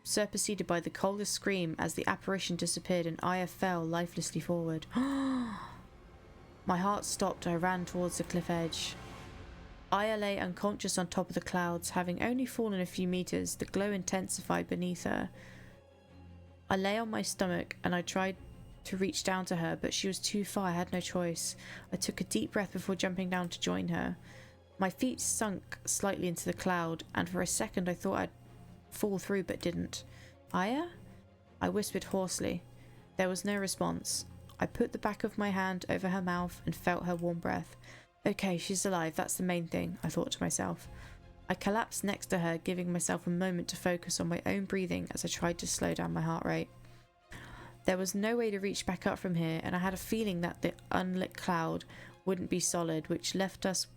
superseded by the coldest scream as the apparition disappeared and Aya fell lifelessly forward. My heart stopped. I ran towards the cliff edge. Aya lay unconscious on top of the clouds, having only fallen a few meters. The glow intensified beneath her. I lay on my stomach and I tried to reach down to her, but she was too far. I had no choice. I took a deep breath before jumping down to join her. My feet sunk slightly into the cloud, and for a second I thought I'd fall through, but didn't. Aya? I whispered hoarsely. There was no response. I put the back of my hand over her mouth and felt her warm breath. Okay, she's alive, that's the main thing, I thought to myself. I collapsed next to her, giving myself a moment to focus on my own breathing as I tried to slow down my heart rate. There was no way to reach back up from here, and I had a feeling that the unlit cloud wouldn't be solid, which left us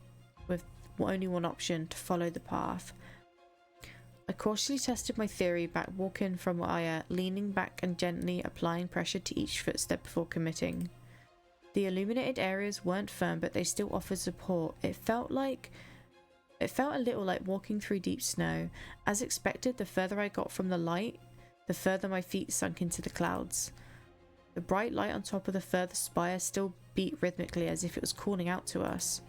with only one option: to follow the path. I cautiously tested my theory, back walking from Aya, leaning back and gently applying pressure to each footstep before committing. The illuminated areas weren't firm, but they still offered support. It felt a little like walking through deep snow. As expected, the further I got from the light, the further my feet sunk into the clouds. The bright light on top of the further spire still beat rhythmically as if it was calling out to us.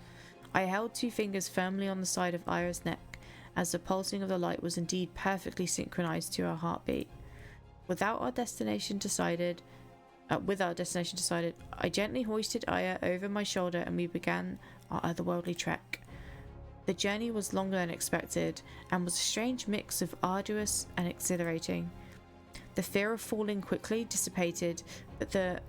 I held two fingers firmly on the side of Aya's neck, as the pulsing of the light was indeed perfectly synchronized to our heartbeat. With our destination decided, I gently hoisted Aya over my shoulder and we began our otherworldly trek. The journey was longer than expected and was a strange mix of arduous and exhilarating. The fear of falling quickly dissipated, but the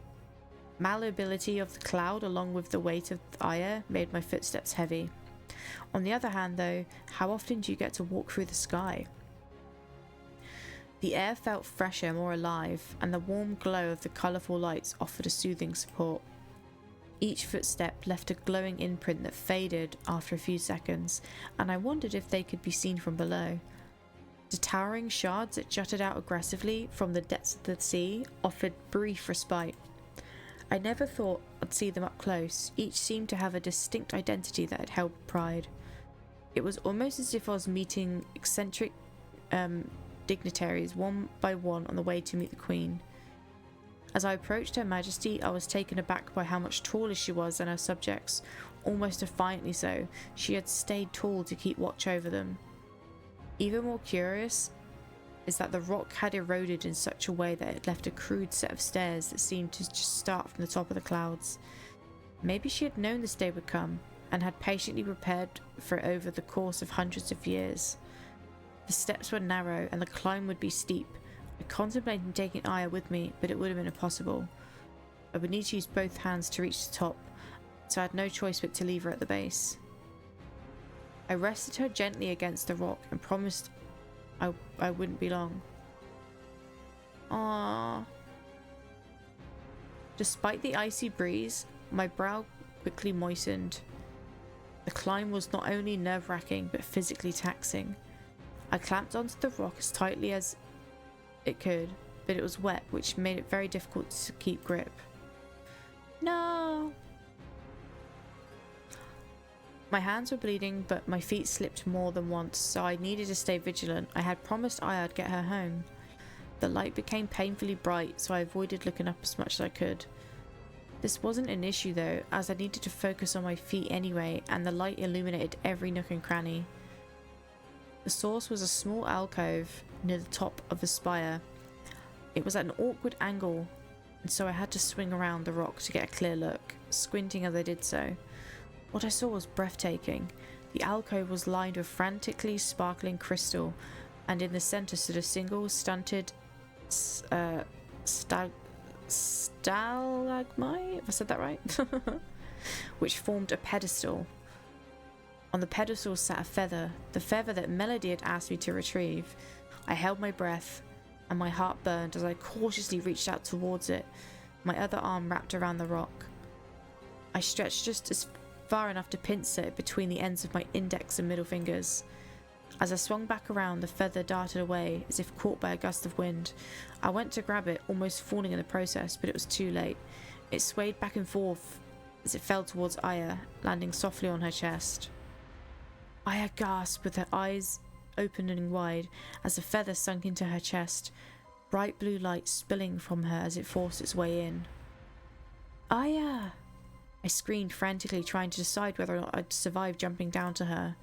malleability of the cloud along with the weight of Aya made my footsteps heavy. On the other hand though, how often do you get to walk through the sky? The air felt fresher, more alive, and the warm glow of the colourful lights offered a soothing support. Each footstep left a glowing imprint that faded after a few seconds, and I wondered if they could be seen from below. The towering shards that jutted out aggressively from the depths of the sea offered brief respite. I never thought I'd see them up close. Each seemed to have a distinct identity that had held pride. It was almost as if I was meeting eccentric dignitaries one by one on the way to meet the Queen. As I approached Her Majesty, I was taken aback by how much taller she was than her subjects, almost defiantly so. She had stayed tall to keep watch over them. Even more curious is that the rock had eroded in such a way that it left a crude set of stairs that seemed to just start from the top of the clouds. Maybe she had known this day would come, and had patiently prepared for it over the course of hundreds of years. The steps were narrow, and the climb would be steep. I contemplated taking Aya with me, but it would have been impossible. I would need to use both hands to reach the top, so I had no choice but to leave her at the base. I rested her gently against the rock and promised I wouldn't be long. Aww. Despite the icy breeze, my brow quickly moistened. The climb was not only nerve-wracking, but physically taxing. I clamped onto the rock as tightly as it could, but it was wet, which made it very difficult to keep grip. No! My hands were bleeding, but my feet slipped more than once, so I needed to stay vigilant. I had promised Aya I'd get her home. The light became painfully bright, so I avoided looking up as much as I could. This wasn't an issue though, as I needed to focus on my feet anyway, and the light illuminated every nook and cranny. The source was a small alcove near the top of the spire. It was at an awkward angle, and so I had to swing around the rock to get a clear look, squinting as I did so. What I saw was breathtaking. The alcove was lined with frantically sparkling crystal, and in the centre stood a single stunted stalagmite, if I said that right, which formed a pedestal. On the pedestal sat a feather, the feather that Melody had asked me to retrieve. I held my breath, and my heart burned as I cautiously reached out towards it, my other arm wrapped around the rock. I stretched just as far enough to pincer it between the ends of my index and middle fingers. As I swung back around, the feather darted away as if caught by a gust of wind. I went to grab it, almost falling in the process, but it was too late. It swayed back and forth as it fell towards Aya, landing softly on her chest. Aya gasped with her eyes opening wide as the feather sunk into her chest, bright blue light spilling from her as it forced its way in. Aya! I screamed frantically, trying to decide whether or not I'd survive jumping down to her.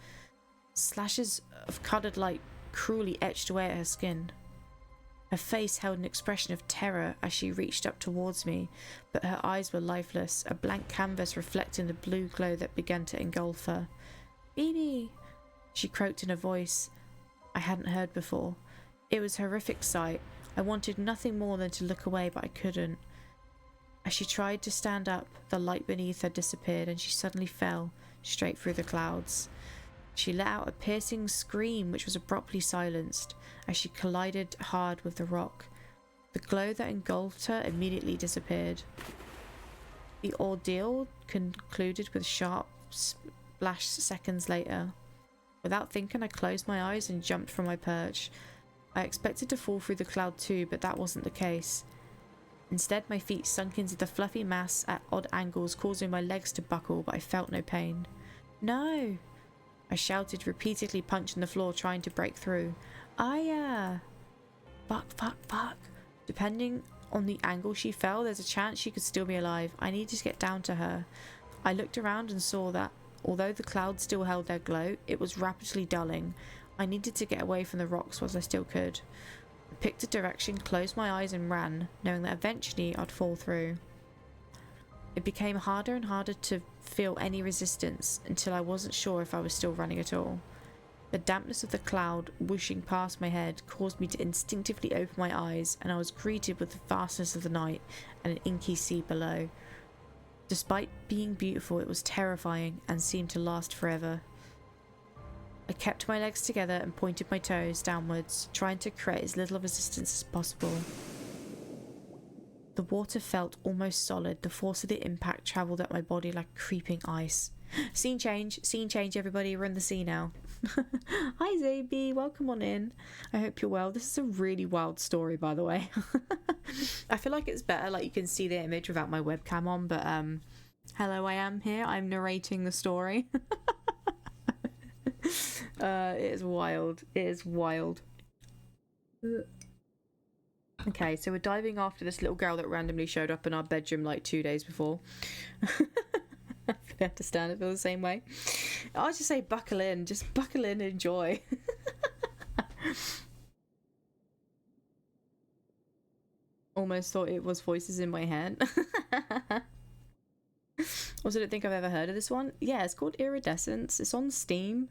Slashes of coloured light cruelly etched away at her skin. Her face held an expression of terror as she reached up towards me, but her eyes were lifeless, a blank canvas reflecting the blue glow that began to engulf her. "Bibi!" she croaked in a voice I hadn't heard before. It was a horrific sight. I wanted nothing more than to look away, but I couldn't. As she tried to stand up, the light beneath her disappeared and she suddenly fell straight through the clouds. She let out a piercing scream which was abruptly silenced as she collided hard with the rock. The glow that engulfed her immediately disappeared. The ordeal concluded with sharp splash seconds later. Without thinking, I closed my eyes and jumped from my perch. I expected to fall through the cloud too, but that wasn't the case. Instead, my feet sunk into the fluffy mass at odd angles, causing my legs to buckle, but I felt no pain. "No!" I shouted, repeatedly punching the floor, trying to break through. "Aya!" Fuck, fuck, fuck. Depending on the angle she fell, there's a chance she could still be alive. I needed to get down to her. I looked around and saw that, although the clouds still held their glow, it was rapidly dulling. I needed to get away from the rocks whilst I still could. I picked a direction, closed my eyes and ran, knowing that eventually I'd fall through. It became harder and harder to feel any resistance until I wasn't sure if I was still running at all. The dampness of the cloud whooshing past my head caused me to instinctively open my eyes, and I was greeted with the vastness of the night and an inky sea below. Despite being beautiful, it was terrifying and seemed to last forever. I kept my legs together and pointed my toes downwards, trying to create as little resistance as possible. The water felt almost solid. The force of the impact travelled up my body like creeping ice. Scene change, everybody. We're in the sea now. Hi Zabi, welcome on in. I hope you're well. This is a really wild story, by the way. I feel like it's better, like you can see the image without my webcam on, but hello, I am here. I'm narrating the story. It is wild. It is wild. Okay, so we're diving after this little girl that randomly showed up in our bedroom like 2 days before. I understand, it feels the same way. I'll just say buckle in. Just buckle in and enjoy. Almost thought it was voices in my head. Also, don't think I've ever heard of this one. Yeah, it's called Iridescence. It's on Steam.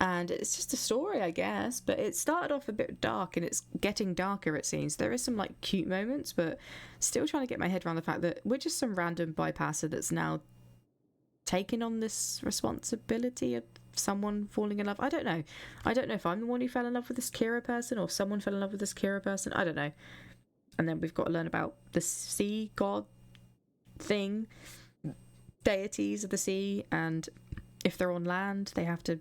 And it's just a story, I guess, but it started off a bit dark and it's getting darker, it seems. There is some like cute moments, but still trying to get my head around the fact that we're just some random bypasser that's now taking on this responsibility of someone falling in love. I don't know if I'm the one who fell in love with this Kira person or someone fell in love with this Kira person. I don't know. And then we've got to learn about the sea god thing, deities of the sea, and if they're on land, they have to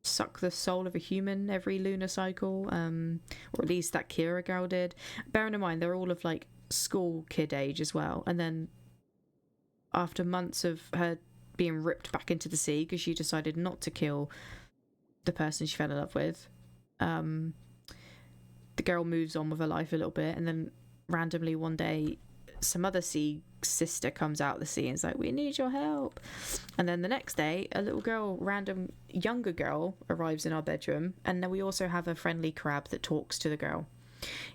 suck the soul of a human every lunar cycle, or at least that Kira girl did. Bearing in mind, they're all of like school kid age as well. And then after months of her being ripped back into the sea because she decided not to kill the person she fell in love with, the girl moves on with her life a little bit, and then randomly one day some other sea sister comes out of the sea and is like, we need your help. And then the next day a little girl, random younger girl, arrives in our bedroom, and then we also have a friendly crab that talks to the girl.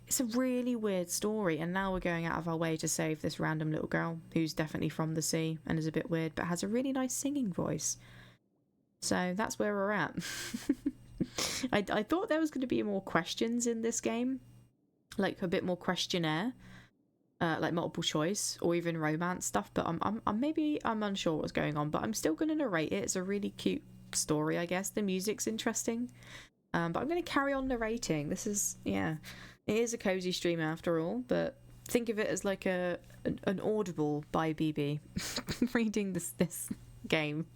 It's a really weird story, and now we're going out of our way to save this random little girl who's definitely from the sea and is a bit weird but has a really nice singing voice. So that's where we're at. I thought there was going to be more questions in this game, like a bit more questionnaire, like multiple choice or even romance stuff, but I'm unsure what's going on, but I'm still going to narrate it. It's a really cute story, I guess. The music's interesting, but I'm going to carry on narrating. This is, yeah, it is a cozy stream after all, but think of it as like an audible by BB reading this game.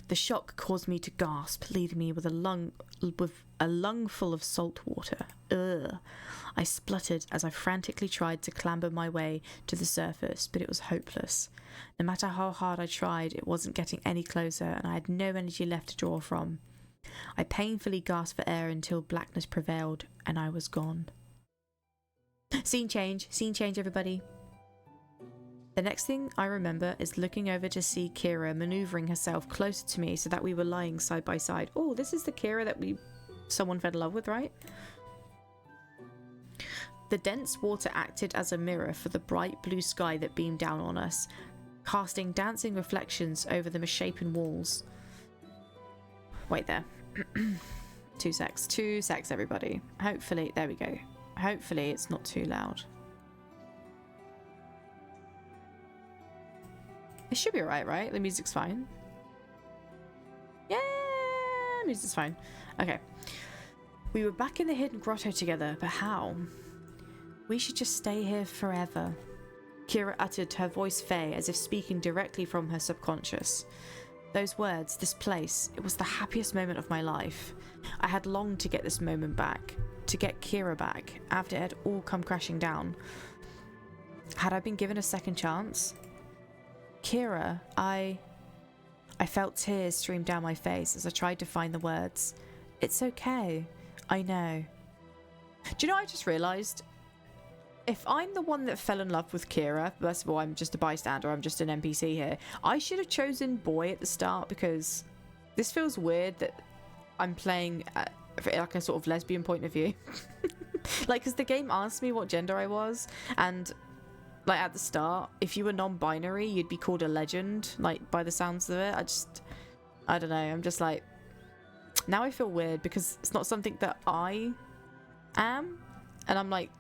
The shock caused me to gasp, leaving me with a lung full of salt water. Ugh. I spluttered as I frantically tried to clamber my way to the surface, but it was hopeless. No matter how hard I tried, it wasn't getting any closer, and I had no energy left to draw from. I painfully gasped for air until blackness prevailed, and I was gone. Scene change, everybody. The next thing I remember is looking over to see Kira manoeuvring herself closer to me so that we were lying side by side. Oh, this is the Kira that someone fell in love with, right? The dense water acted as a mirror for the bright blue sky that beamed down on us, casting dancing reflections over the misshapen walls. Wait there. 2 secs, everybody. Hopefully, there we go. Hopefully it's not too loud. It should be alright, right? The music's fine. Yeah, music's fine. Okay. We were back in the hidden grotto together, but how? We should just stay here forever. Kira uttered, her voice fey, as if speaking directly from her subconscious. Those words, this place, it was the happiest moment of my life. I had longed to get this moment back, to get Kira back, after it had all come crashing down. Had I been given a second chance? Kira, I felt tears stream down my face as I tried to find the words. It's okay. I know. Do you know, I just realised, if I'm the one that fell in love with Kira, first of all, I'm just a bystander, I'm just an NPC here, I should have chosen boy at the start, because this feels weird that I'm playing like a sort of lesbian point of view. Like, because the game asked me what gender I was, and like at the start, if you were non-binary, you'd be called a legend, like by the sounds of it. I don't know, I'm just like, now I feel weird because it's not something that I am, and I'm like,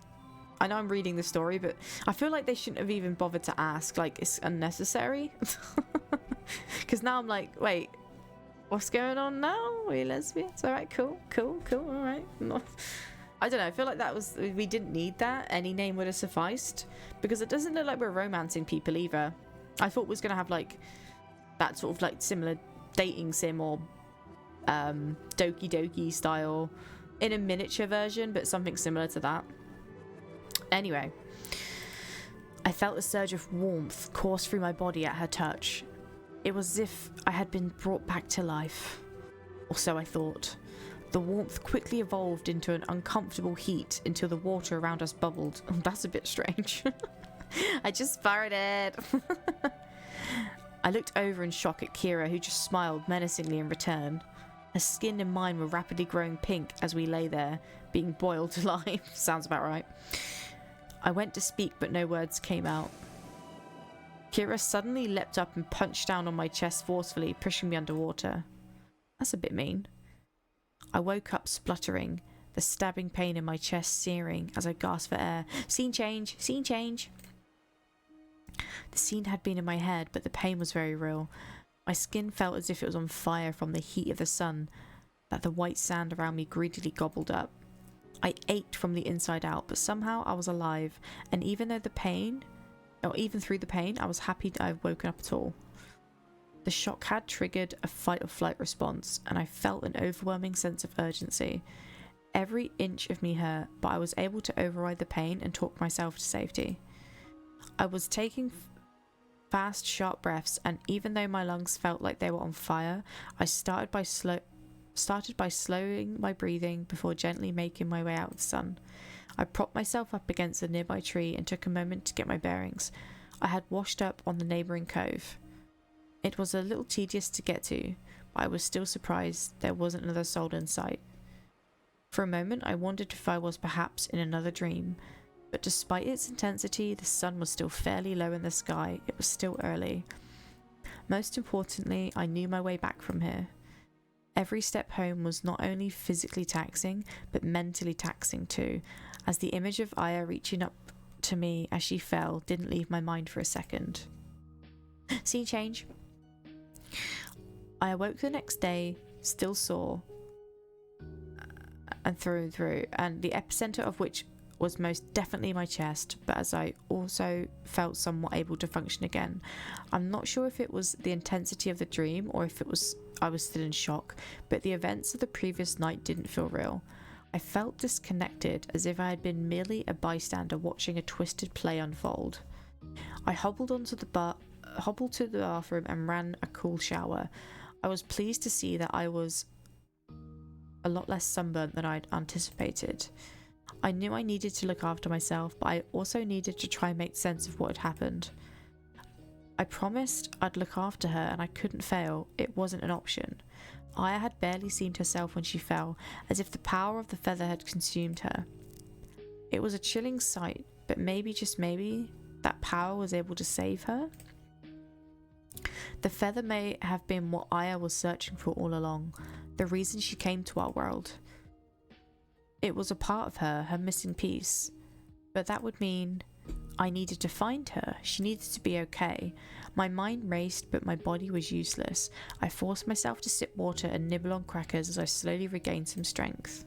I know I'm reading the story, but I feel like they shouldn't have even bothered to ask, like it's unnecessary. Because now I'm like, wait, what's going on now? Are you lesbians? Alright, cool, alright. I don't know, I feel like we didn't need that. Any name would have sufficed, because it doesn't look like we're romancing people either. I thought it was going to have like that sort of like similar dating sim or Doki Doki style in a miniature version, but something similar to that. Anyway, I felt a surge of warmth course through my body at her touch. It was as if I had been brought back to life, or so I thought. The warmth quickly evolved into an uncomfortable heat until the water around us bubbled. Oh, that's a bit strange. I just farted. I looked over in shock at Kira, who just smiled menacingly in return. Her skin and mine were rapidly growing pink as we lay there, being boiled alive. Sounds about right. I went to speak, but no words came out. Kira suddenly leapt up and punched down on my chest forcefully, pushing me underwater. That's a bit mean. I woke up spluttering, the stabbing pain in my chest searing as I gasped for air. Scene change! Scene change! The scene had been in my head, but the pain was very real. My skin felt as if it was on fire from the heat of the sun that the white sand around me greedily gobbled up. I ached from the inside out, but somehow I was alive, and even through the pain, I was happy that I'd woken up at all. The shock had triggered a fight or flight response, and I felt an overwhelming sense of urgency. Every inch of me hurt, but I was able to override the pain and talk myself to safety. I was taking fast, sharp breaths, and even though my lungs felt like they were on fire, I started by slowing my breathing before gently making my way out of the sun. I propped myself up against a nearby tree and took a moment to get my bearings. I had washed up on the neighbouring cove. It was a little tedious to get to, but I was still surprised there wasn't another soul in sight. For a moment I wondered if I was perhaps in another dream, but despite its intensity, the sun was still fairly low in the sky. It was still early. Most importantly, I knew my way back from here. Every step home was not only physically taxing, but mentally taxing too, as the image of Aya reaching up to me as she fell didn't leave my mind for a second. Scene change. I awoke the next day, still sore, and through, and the epicenter of which was most definitely my chest, but as I also felt somewhat able to function again. I'm not sure if it was the intensity of the dream or if I was still in shock, but the events of the previous night didn't feel real. I felt disconnected, as if I had been merely a bystander watching a twisted play unfold. I hobbled to the bathroom and ran a cool shower. I was pleased to see that I was a lot less sunburnt than I'd anticipated. I knew I needed to look after myself, but I also needed to try and make sense of what had happened. I promised I'd look after her, and I couldn't fail. It wasn't an option. Aya had barely seemed herself when she fell, as if the power of the feather had consumed her. It was a chilling sight, but maybe, just maybe, that power was able to save her? The feather may have been what Aya was searching for all along, the reason she came to our world. It was a part of her, her missing piece. But that would mean I needed to find her. She needed to be okay. My mind raced, but my body was useless. I forced myself to sip water and nibble on crackers as I slowly regained some strength.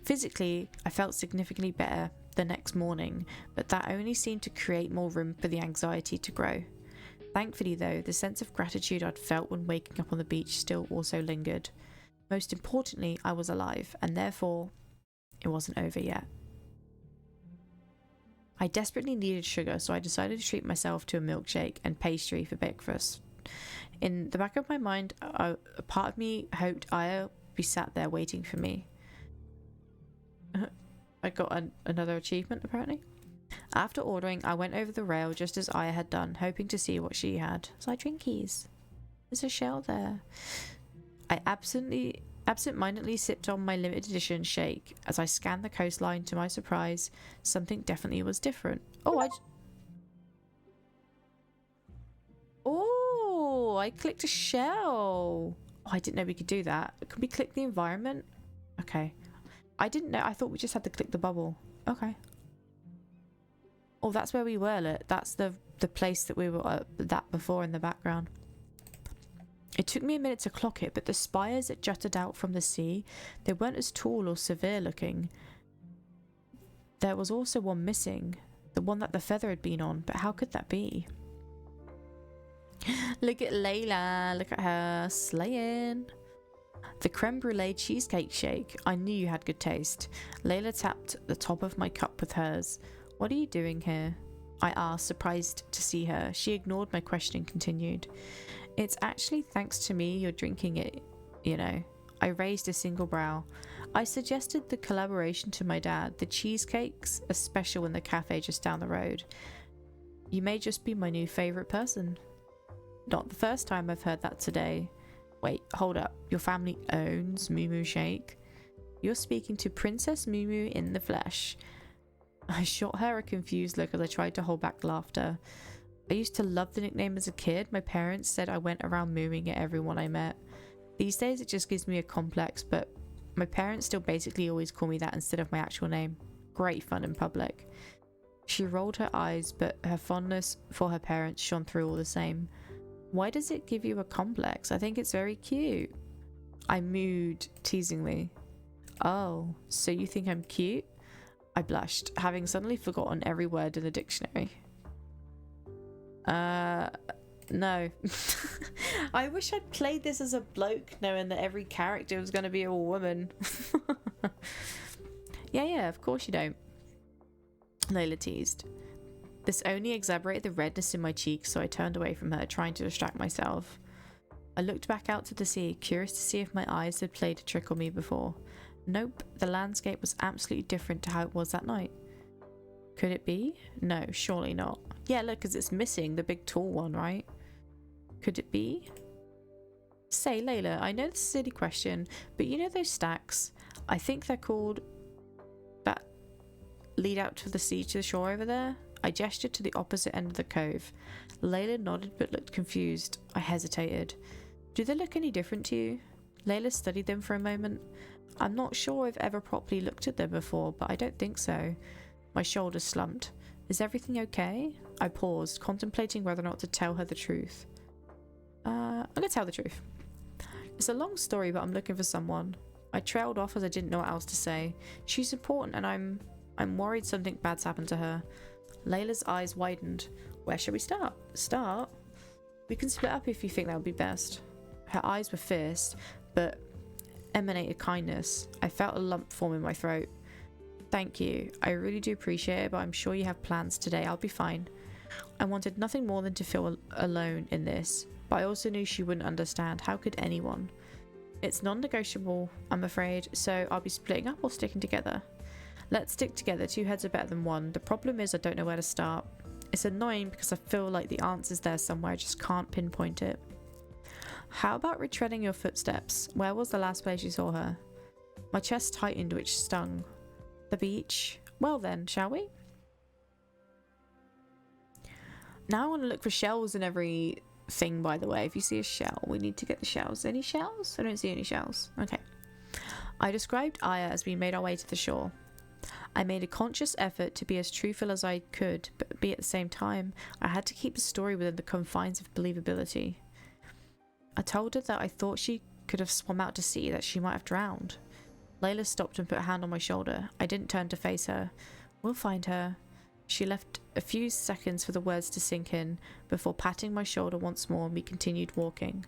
Physically, I felt significantly better the next morning, but that only seemed to create more room for the anxiety to grow. Thankfully though, the sense of gratitude I'd felt when waking up on the beach still also lingered. Most importantly, I was alive, and therefore, it wasn't over yet. I desperately needed sugar, so I decided to treat myself to a milkshake and pastry for breakfast. In the back of my mind, a part of me hoped Aya would be sat there waiting for me. I got another achievement, apparently. After ordering, I went over the rail just as Aya had done, hoping to see what she had. So I drinkies. There's a shell there. I absent-mindedly sipped on my limited edition shake. As I scanned the coastline, to my surprise, something definitely was different. I clicked a shell. Oh, I didn't know we could do that. Can we click the environment? Okay. I didn't know. I thought we just had to click the bubble. Okay. Oh, that's where we were. Look. That's the place that we were at before in the background. It took me a minute to clock it, but the spires that jutted out from the sea, they weren't as tall or severe looking. There was also one missing, the one that the feather had been on, but how could that be? Look at Layla, look at her, slaying. The creme brulee cheesecake shake. I knew you had good taste. Layla tapped the top of my cup with hers. What are you doing here? I asked, surprised to see her. She ignored my question and continued. It's actually thanks to me you're drinking it, you know. I raised a single brow. I suggested the collaboration to my dad. The cheesecakes are special in the cafe just down the road. You may just be my new favourite person. Not the first time I've heard that today. Wait, hold up. Your family owns Moo Moo Shake? You're speaking to Princess Moo Moo in the flesh. I shot her a confused look as I tried to hold back laughter. I used to love the nickname as a kid. My parents said I went around mooing at everyone I met. These days it just gives me a complex, but my parents still basically always call me that instead of my actual name. Great fun in public. She rolled her eyes, but her fondness for her parents shone through all the same. Why does it give you a complex? I think it's very cute. I mooed teasingly. Oh, so you think I'm cute? I blushed, having suddenly forgotten every word in the dictionary. No. I wish I'd played this as a bloke, knowing that every character was going to be a woman. Yeah, of course you don't. Layla teased. This only exacerbated the redness in my cheeks, so I turned away from her, trying to distract myself. I looked back out to the sea, curious to see if my eyes had played a trick on me before. Nope, the landscape was absolutely different to how it was that night. Could it be? No, surely not. Yeah, look, because it's missing the big tall one, right? Could it be? Say, Layla, I know this is a silly question, but you know those stacks? I think they're called... that lead out to the sea to the shore over there? I gestured to the opposite end of the cove. Layla nodded but looked confused. I hesitated. Do they look any different to you? Layla studied them for a moment. I'm not sure I've ever properly looked at them before, but I don't think so. My shoulders slumped. Is everything okay? I paused, contemplating whether or not to tell her the truth. I'm gonna tell the truth. It's a long story, but I'm looking for someone. I trailed off as I didn't know what else to say. She's important and I'm worried something bad's happened to her. Layla's eyes widened. Where should we start? Start? We can split up if you think that would be best. Her eyes were fierce, but emanated kindness. I felt a lump form in my throat. Thank you. I really do appreciate it, but I'm sure you have plans today. I'll be fine. I wanted nothing more than to feel alone in this, but I also knew she wouldn't understand. How could anyone? It's non-negotiable, I'm afraid, so I'll be splitting up or sticking together. Let's stick together. 2 heads are better than 1. The problem is I don't know where to start. It's annoying because I feel like the answer's there somewhere. I just can't pinpoint it. How about retreading your footsteps? Where was the last place you saw her? My chest tightened, which stung. The beach? Well then, shall we? Now I want to look for shells in everything, by the way. If you see a shell, we need to get the shells. Any shells? I don't see any shells. Okay. I described Aya as we made our way to the shore. I made a conscious effort to be as truthful as I could, but at the same time, I had to keep the story within the confines of believability. I told her that I thought she could have swum out to sea, that she might have drowned. Layla stopped and put a hand on my shoulder. I didn't turn to face her. We'll find her. She left a few seconds for the words to sink in, before patting my shoulder once more, and we continued walking.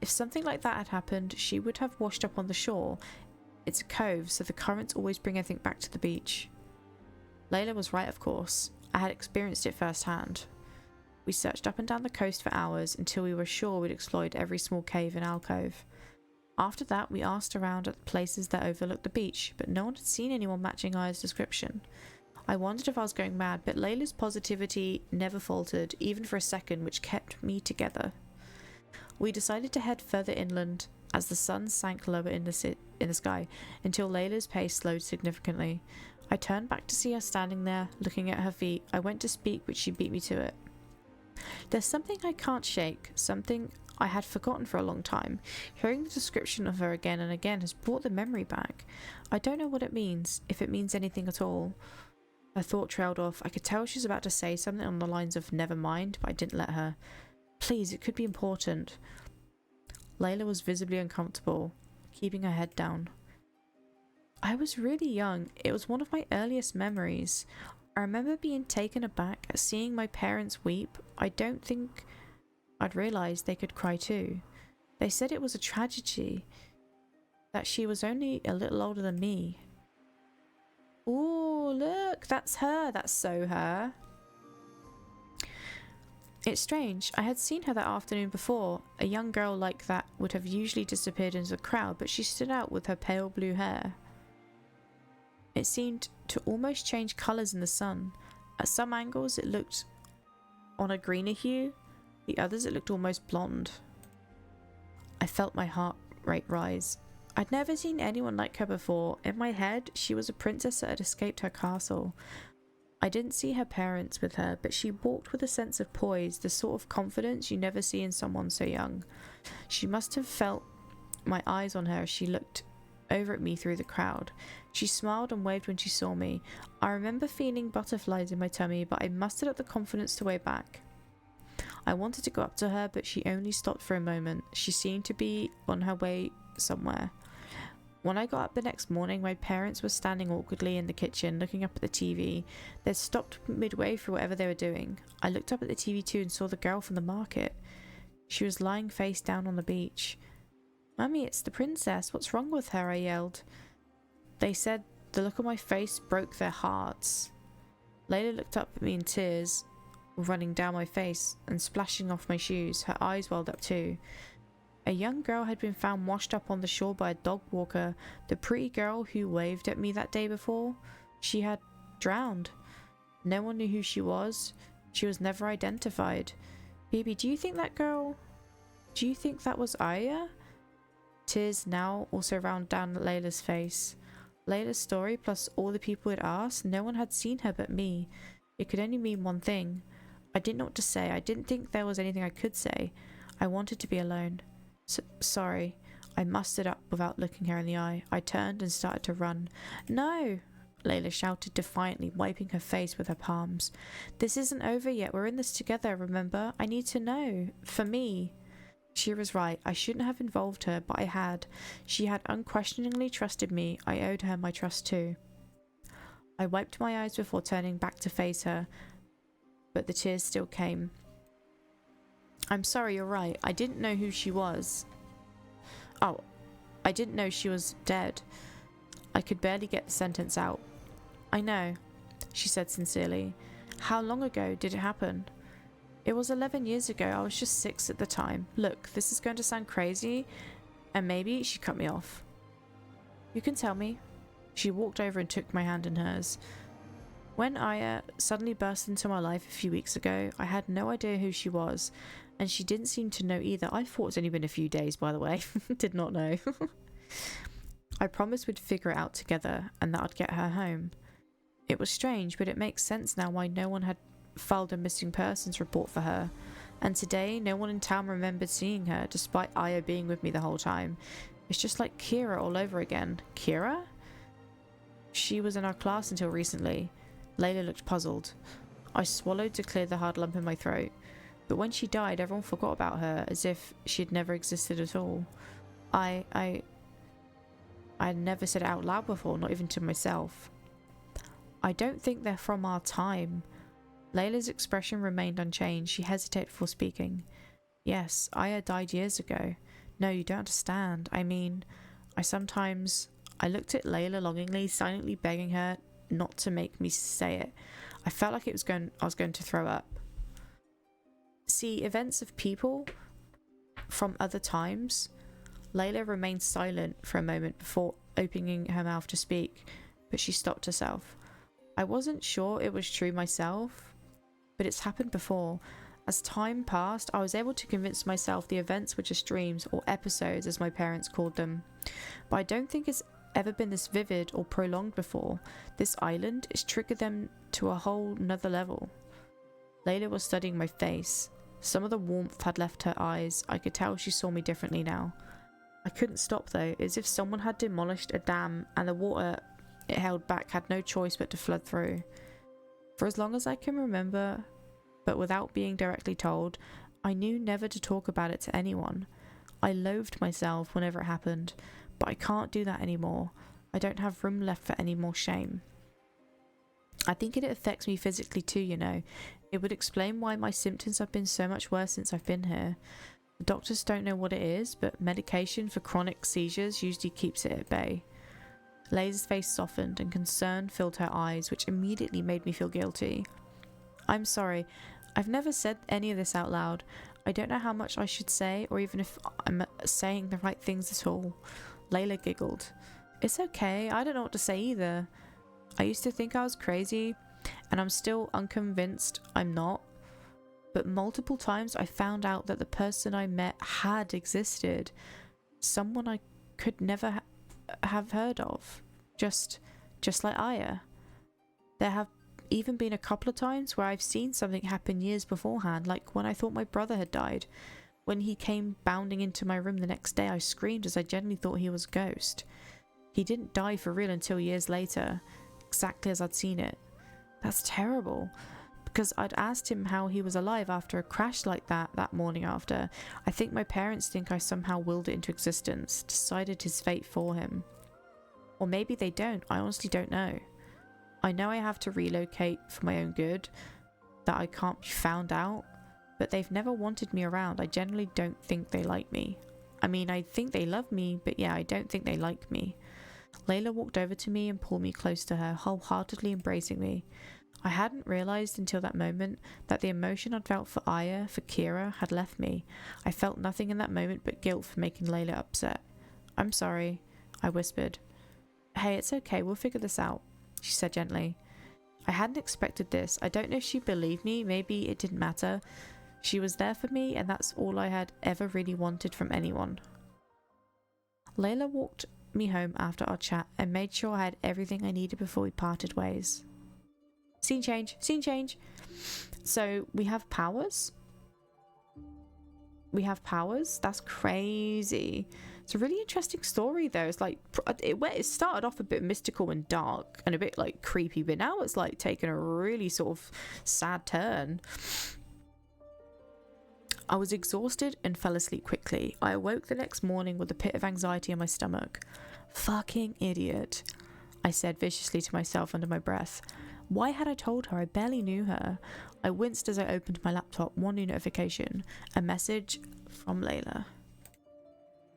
If something like that had happened, she would have washed up on the shore. It's a cove, so the currents always bring everything back to the beach. Layla was right, of course. I had experienced it firsthand. We searched up and down the coast for hours until we were sure we'd explored every small cave and alcove. After that, we asked around at the places that overlooked the beach, but no one had seen anyone matching Aya's description. I wondered if I was going mad, but Layla's positivity never faltered, even for a second, which kept me together. We decided to head further inland as the sun sank lower in the sky, until Layla's pace slowed significantly. I turned back to see her standing there, looking at her feet. I went to speak, but she beat me to it. There's something I can't shake, something I had forgotten for a long time. Hearing the description of her again and again has brought the memory back. I don't know what it means, if it means anything at all. Her thought trailed off. I could tell she was about to say something on the lines of never mind, but I didn't let her. Please, it could be important. Layla was visibly uncomfortable, keeping her head down. I was really young. It was one of my earliest memories. I remember being taken aback at seeing my parents weep. I don't think I'd realised they could cry too. They said it was a tragedy, that she was only a little older than me. Ooh, look, that's her. That's so her. It's strange. I had seen her that afternoon before. A young girl like that would have usually disappeared into the crowd, but she stood out with her pale blue hair. It seemed to almost change colours in the sun. At some angles it looked on a greener hue, the others it looked almost blonde. I felt my heart rate rise. I'd never seen anyone like her before. In my head, she was a princess that had escaped her castle. I didn't see her parents with her, but she walked with a sense of poise, the sort of confidence you never see in someone so young. She must have felt my eyes on her as she looked over at me through the crowd. She smiled and waved when she saw me. I remember feeling butterflies in my tummy, but I mustered up the confidence to wave back. I wanted to go up to her, but she only stopped for a moment. She seemed to be on her way somewhere. When I got up the next morning, my parents were standing awkwardly in the kitchen looking up at the TV. They'd stopped midway through whatever they were doing. I looked up at the TV too and saw the girl from the market. She was lying face down on the beach. "Mummy, it's the princess. What's wrong with her?" I yelled. They said the look on my face broke their hearts. Layla looked up at me and tears were running down my face and splashing off my shoes. Her eyes welled up too. A young girl had been found washed up on the shore by a dog walker. The pretty girl who waved at me that day before, she had drowned. No one knew who she was. She was never identified. Baby, do you think that was Aya? Tears now also round down Layla's face. Layla's story plus all the people had asked, no one had seen her but me. It could only mean one thing. I didn't know what to say. I didn't think there was anything I could say. I wanted to be alone. Sorry. I mustered up without looking her in the eye. I turned and started to run. "No!" Layla shouted defiantly, wiping her face with her palms. "This isn't over yet. We're in this together, remember? I need to know. For me." She was right. I shouldn't have involved her, but I had. She had unquestioningly trusted me. I owed her my trust too. I wiped my eyes before turning back to face her, but the tears still came. "I'm sorry, you're right. I didn't know who she was. Oh, I didn't know she was dead." I could barely get the sentence out. "I know," she said sincerely. "How long ago did it happen?" "It was 11 years ago. I was just 6 at the time. Look, this is going to sound crazy, and maybe," she cut me off. "You can tell me." She walked over and took my hand in hers. "When Aya suddenly burst into my life a few weeks ago, I had no idea who she was, and she didn't seem to know either. I thought it's only been a few days, by the way. Did not know. I promised we'd figure it out together, and that I'd get her home. It was strange, but it makes sense now why no one had filed a missing persons report for her. And today, no one in town remembered seeing her, despite Aya being with me the whole time. It's just like Kira all over again." "Kira?" "She was in our class until recently." Layla looked puzzled. I swallowed to clear the hard lump in my throat. But when she died, everyone forgot about her, as if she had never existed at all. I had never said it out loud before, not even to myself. "I don't think they're from our time." Layla's expression remained unchanged. She hesitated before speaking. "Yes, Aya died years ago." "No, you don't understand. I mean, I looked at Layla longingly, silently begging her not to make me say it. I felt like I was going to throw up. See, events of people from other times. Layla remained silent for a moment before opening her mouth to speak, but she stopped herself. "I wasn't sure it was true myself, but it's happened before. As time passed, I was able to convince myself the events were just dreams, or episodes as my parents called them. But I don't think it's ever been this vivid or prolonged before. This island has triggered them to a whole nother level." Layla was studying my face. Some of the warmth had left her eyes. I could tell she saw me differently now. I couldn't stop though, as if someone had demolished a dam and the water it held back had no choice but to flood through. For as long as I can remember, but without being directly told, I knew never to talk about it to anyone. I loathed myself whenever it happened, but I can't do that anymore. I don't have room left for any more shame. I think it affects me physically too, you know. It would explain why my symptoms have been so much worse since I've been here. The doctors don't know what it is, but medication for chronic seizures usually keeps it at bay. Layla's face softened and concern filled her eyes, which immediately made me feel guilty. "I'm sorry. I've never said any of this out loud. I don't know how much I should say, or even if I'm saying the right things at all." Layla giggled. "It's okay. I don't know what to say either. I used to think I was crazy, and I'm still unconvinced I'm not. But multiple times I found out that the person I met had existed. Someone I could never have heard of. Just like Aya. There have even been a couple of times where I've seen something happen years beforehand, like when I thought my brother had died. When he came bounding into my room the next day, I screamed as I genuinely thought he was a ghost. He didn't die for real until years later, exactly as I'd seen it. That's terrible, because I'd asked him how he was alive after a crash like that morning after. I think my parents think I somehow willed it into existence, decided his fate for him." Or maybe they don't. I honestly don't know. I know I have to relocate for my own good, that I can't be found out, but they've never wanted me around. I generally don't think they like me. I mean, I think they love me, but yeah, I don't think they like me. Layla walked over to me and pulled me close to her, wholeheartedly embracing me. I hadn't realised until that moment that the emotion I'd felt for Aya, for Kira, had left me. I felt nothing in that moment but guilt for making Layla upset. "I'm sorry," I whispered. "Hey, it's okay, we'll figure this out," she said gently. I hadn't expected this. I don't know if she believed me, maybe it didn't matter. She was there for me, and that's all I had ever really wanted from anyone. Layla walked me home after our chat and made sure I had everything I needed before we parted ways. Scene change, scene change. So we have powers? We have powers? That's crazy. It's a really interesting story though. It's like, it started off a bit mystical and dark and a bit like creepy, but now it's like taken a really sort of sad turn. I was exhausted and fell asleep quickly. I awoke the next morning with a pit of anxiety in my stomach. Fucking idiot, I said viciously to myself under my breath. Why had I told her? I barely knew her. I winced as I opened my laptop. One new notification. A message from Layla.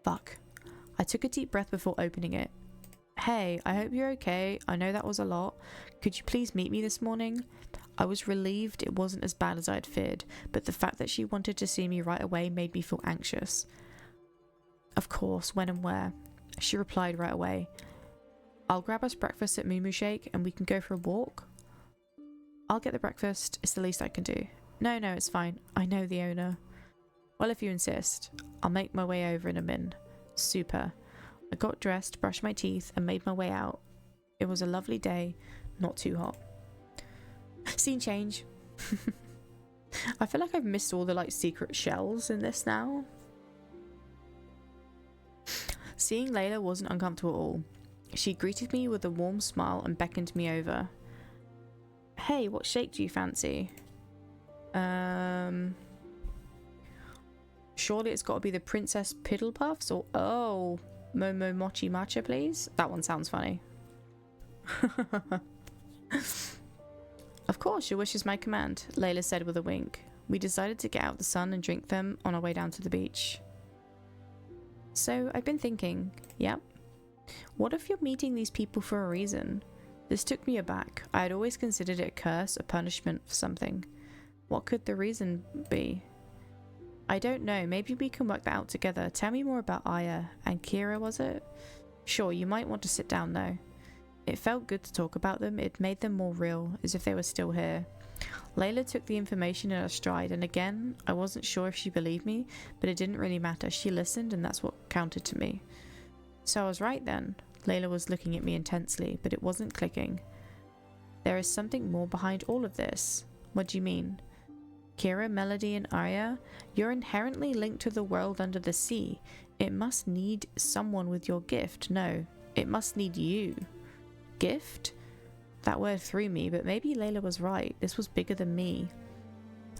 Fuck. I took a deep breath before opening it. "Hey, I hope you're okay. I know that was a lot. Could you please meet me this morning?" I was relieved it wasn't as bad as I had feared, but the fact that she wanted to see me right away made me feel anxious. "Of course, when and where?" She replied right away. "I'll grab us breakfast at Moo Shake and we can go for a walk." "I'll get the breakfast. It's the least I can do." No, it's fine. I know the owner." "Well, if you insist. I'll make my way over in a min." Super. I got dressed, brushed my teeth, and made my way out. It was a lovely day, not too hot. Scene change. I feel like I've missed all the like secret shells in this now. Seeing Layla wasn't uncomfortable at all. She greeted me with a warm smile and beckoned me over. "Hey, what shake do you fancy?" Surely it's got to be the Princess Piddle Puffs or Momo Mochi Matcha, please. That one sounds funny. "Of course, your wish is my command," Layla said with a wink. We decided to get out the sun and drink them on our way down to the beach. "So, I've been thinking, yep. What if you're meeting these people for a reason?" This took me aback. I had always considered it a curse, a punishment for something. What could the reason be? "I don't know. Maybe we can work that out together. Tell me more about Aya and Kira, was it?" "Sure, you might want to sit down though." It felt good to talk about them. It made them more real, as if they were still here. Layla took the information in her stride, and again, I wasn't sure if she believed me, but it didn't really matter. She listened, and that's what counted to me. So I was right then. Layla was looking at me intensely, but it wasn't clicking. "There is something more behind all of this." "What do you mean?" "Kira, Melody, and Arya, you're inherently linked to the world under the sea. It must need someone with your gift. No, it must need you." Gift? That word threw me, but maybe Layla was right. This was bigger than me.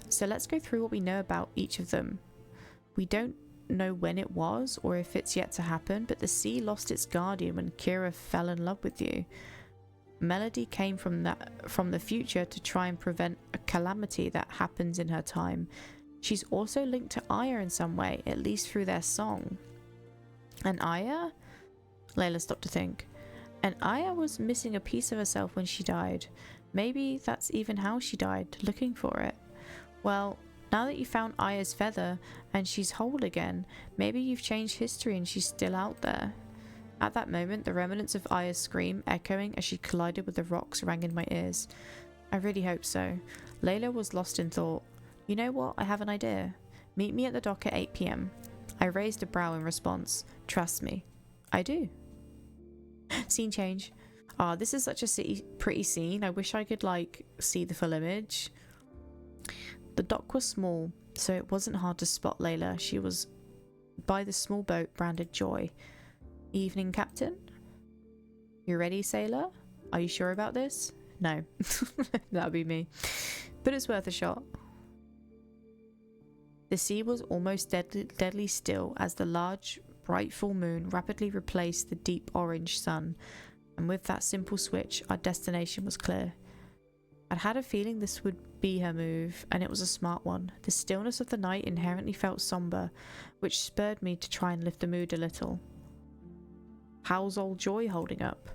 So let's go through what we know about each of them. We don't know when it was or if it's yet to happen, but the sea lost its guardian when Kira fell in love with you. Melody came from the future to try and prevent a calamity that happens in her time. She's also linked to Aya in some way, at least through their song. And Aya? Layla stopped to think. And Aya was missing a piece of herself when she died. Maybe that's even how she died, looking for it. Well, now that you found Aya's feather and she's whole again, maybe you've changed history and she's still out there. At that moment, the remnants of Aya's scream echoing as she collided with the rocks rang in my ears. I really hope so. Layla was lost in thought. "You know what? I have an idea. Meet me at the dock at 8 p.m. I raised a brow in response. "Trust me." "I do." Scene change. This is such a pretty scene. I wish I could like see the full image. The dock was small, so it wasn't hard to spot Layla. She was by the small boat branded Joy. "Evening, Captain." "You ready, sailor? Are you sure about this?" "No." That'd be me. But it's worth a shot. The sea was almost deadly still as the large, bright full moon rapidly replaced the deep orange sun. And with that simple switch, our destination was clear. I'd had a feeling this would be her move, and it was a smart one. The stillness of the night inherently felt somber, which spurred me to try and lift the mood a little. How's old Joy holding up?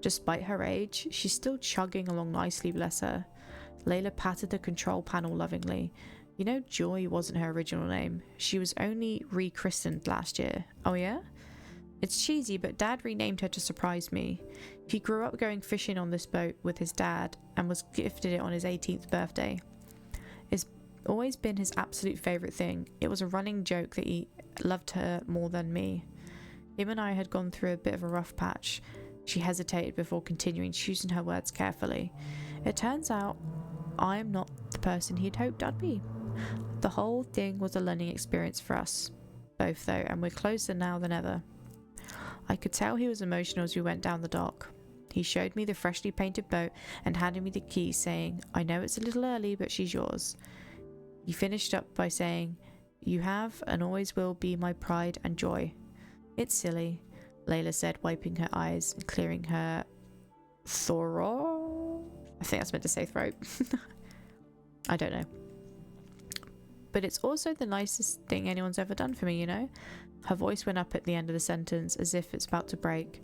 Despite her age, she's still chugging along nicely, bless her. Layla patted the control panel lovingly. You know, Joy wasn't her original name. She was only rechristened last year. Oh yeah? It's cheesy, but Dad renamed her to surprise me. He grew up going fishing on this boat with his dad and was gifted it on his 18th birthday. It's always been his absolute favourite thing. It was a running joke that he loved her more than me. Him and I had gone through a bit of a rough patch. She hesitated before continuing, choosing her words carefully. It turns out I am not the person he'd hoped I'd be. The whole thing was a learning experience for us both though, and we're closer now than ever. I could tell he was emotional as we went down the dock. He showed me the freshly painted boat and handed me the keys, saying, I know it's a little early, but she's yours. He finished up by saying, you have and always will be my pride and joy. It's silly, Layla said, wiping her eyes and clearing her throat. I think that's meant to say throat. I don't know. But it's also the nicest thing anyone's ever done for me, you know? Her voice went up at the end of the sentence, as if it's about to break.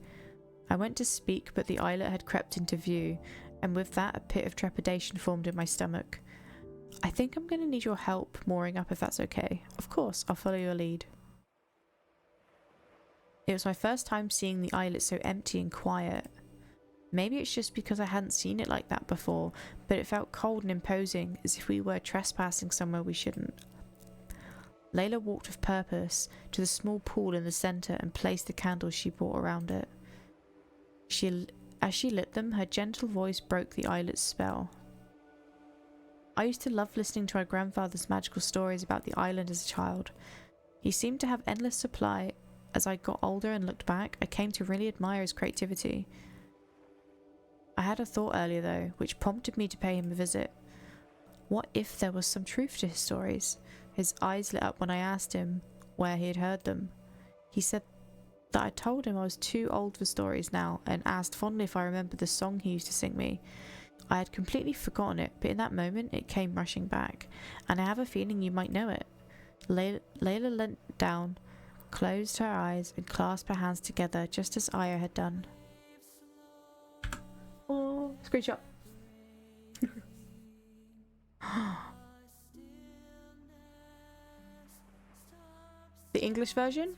I went to speak, but the islet had crept into view, and with that a pit of trepidation formed in my stomach. I think I'm going to need your help mooring up if that's okay. Of course, I'll follow your lead. It was my first time seeing the islet so empty and quiet. Maybe it's just because I hadn't seen it like that before, but it felt cold and imposing, as if we were trespassing somewhere we shouldn't. Layla walked with purpose to the small pool in the centre and placed the candles she brought around it. As she lit them, her gentle voice broke the islet's spell. I used to love listening to my grandfather's magical stories about the island as a child. He seemed to have endless supply. As I got older and looked back, I came to really admire his creativity. I had a thought earlier though, which prompted me to pay him a visit. What if there was some truth to his stories? His eyes lit up when I asked him where he had heard them. He said that I told him I was too old for stories now, and asked fondly if I remembered the song he used to sing me. I had completely forgotten it, but in that moment it came rushing back, and I have a feeling you might know it. Layla leant down, closed her eyes, and clasped her hands together just as Aya had done. Oh, screenshot. The English version?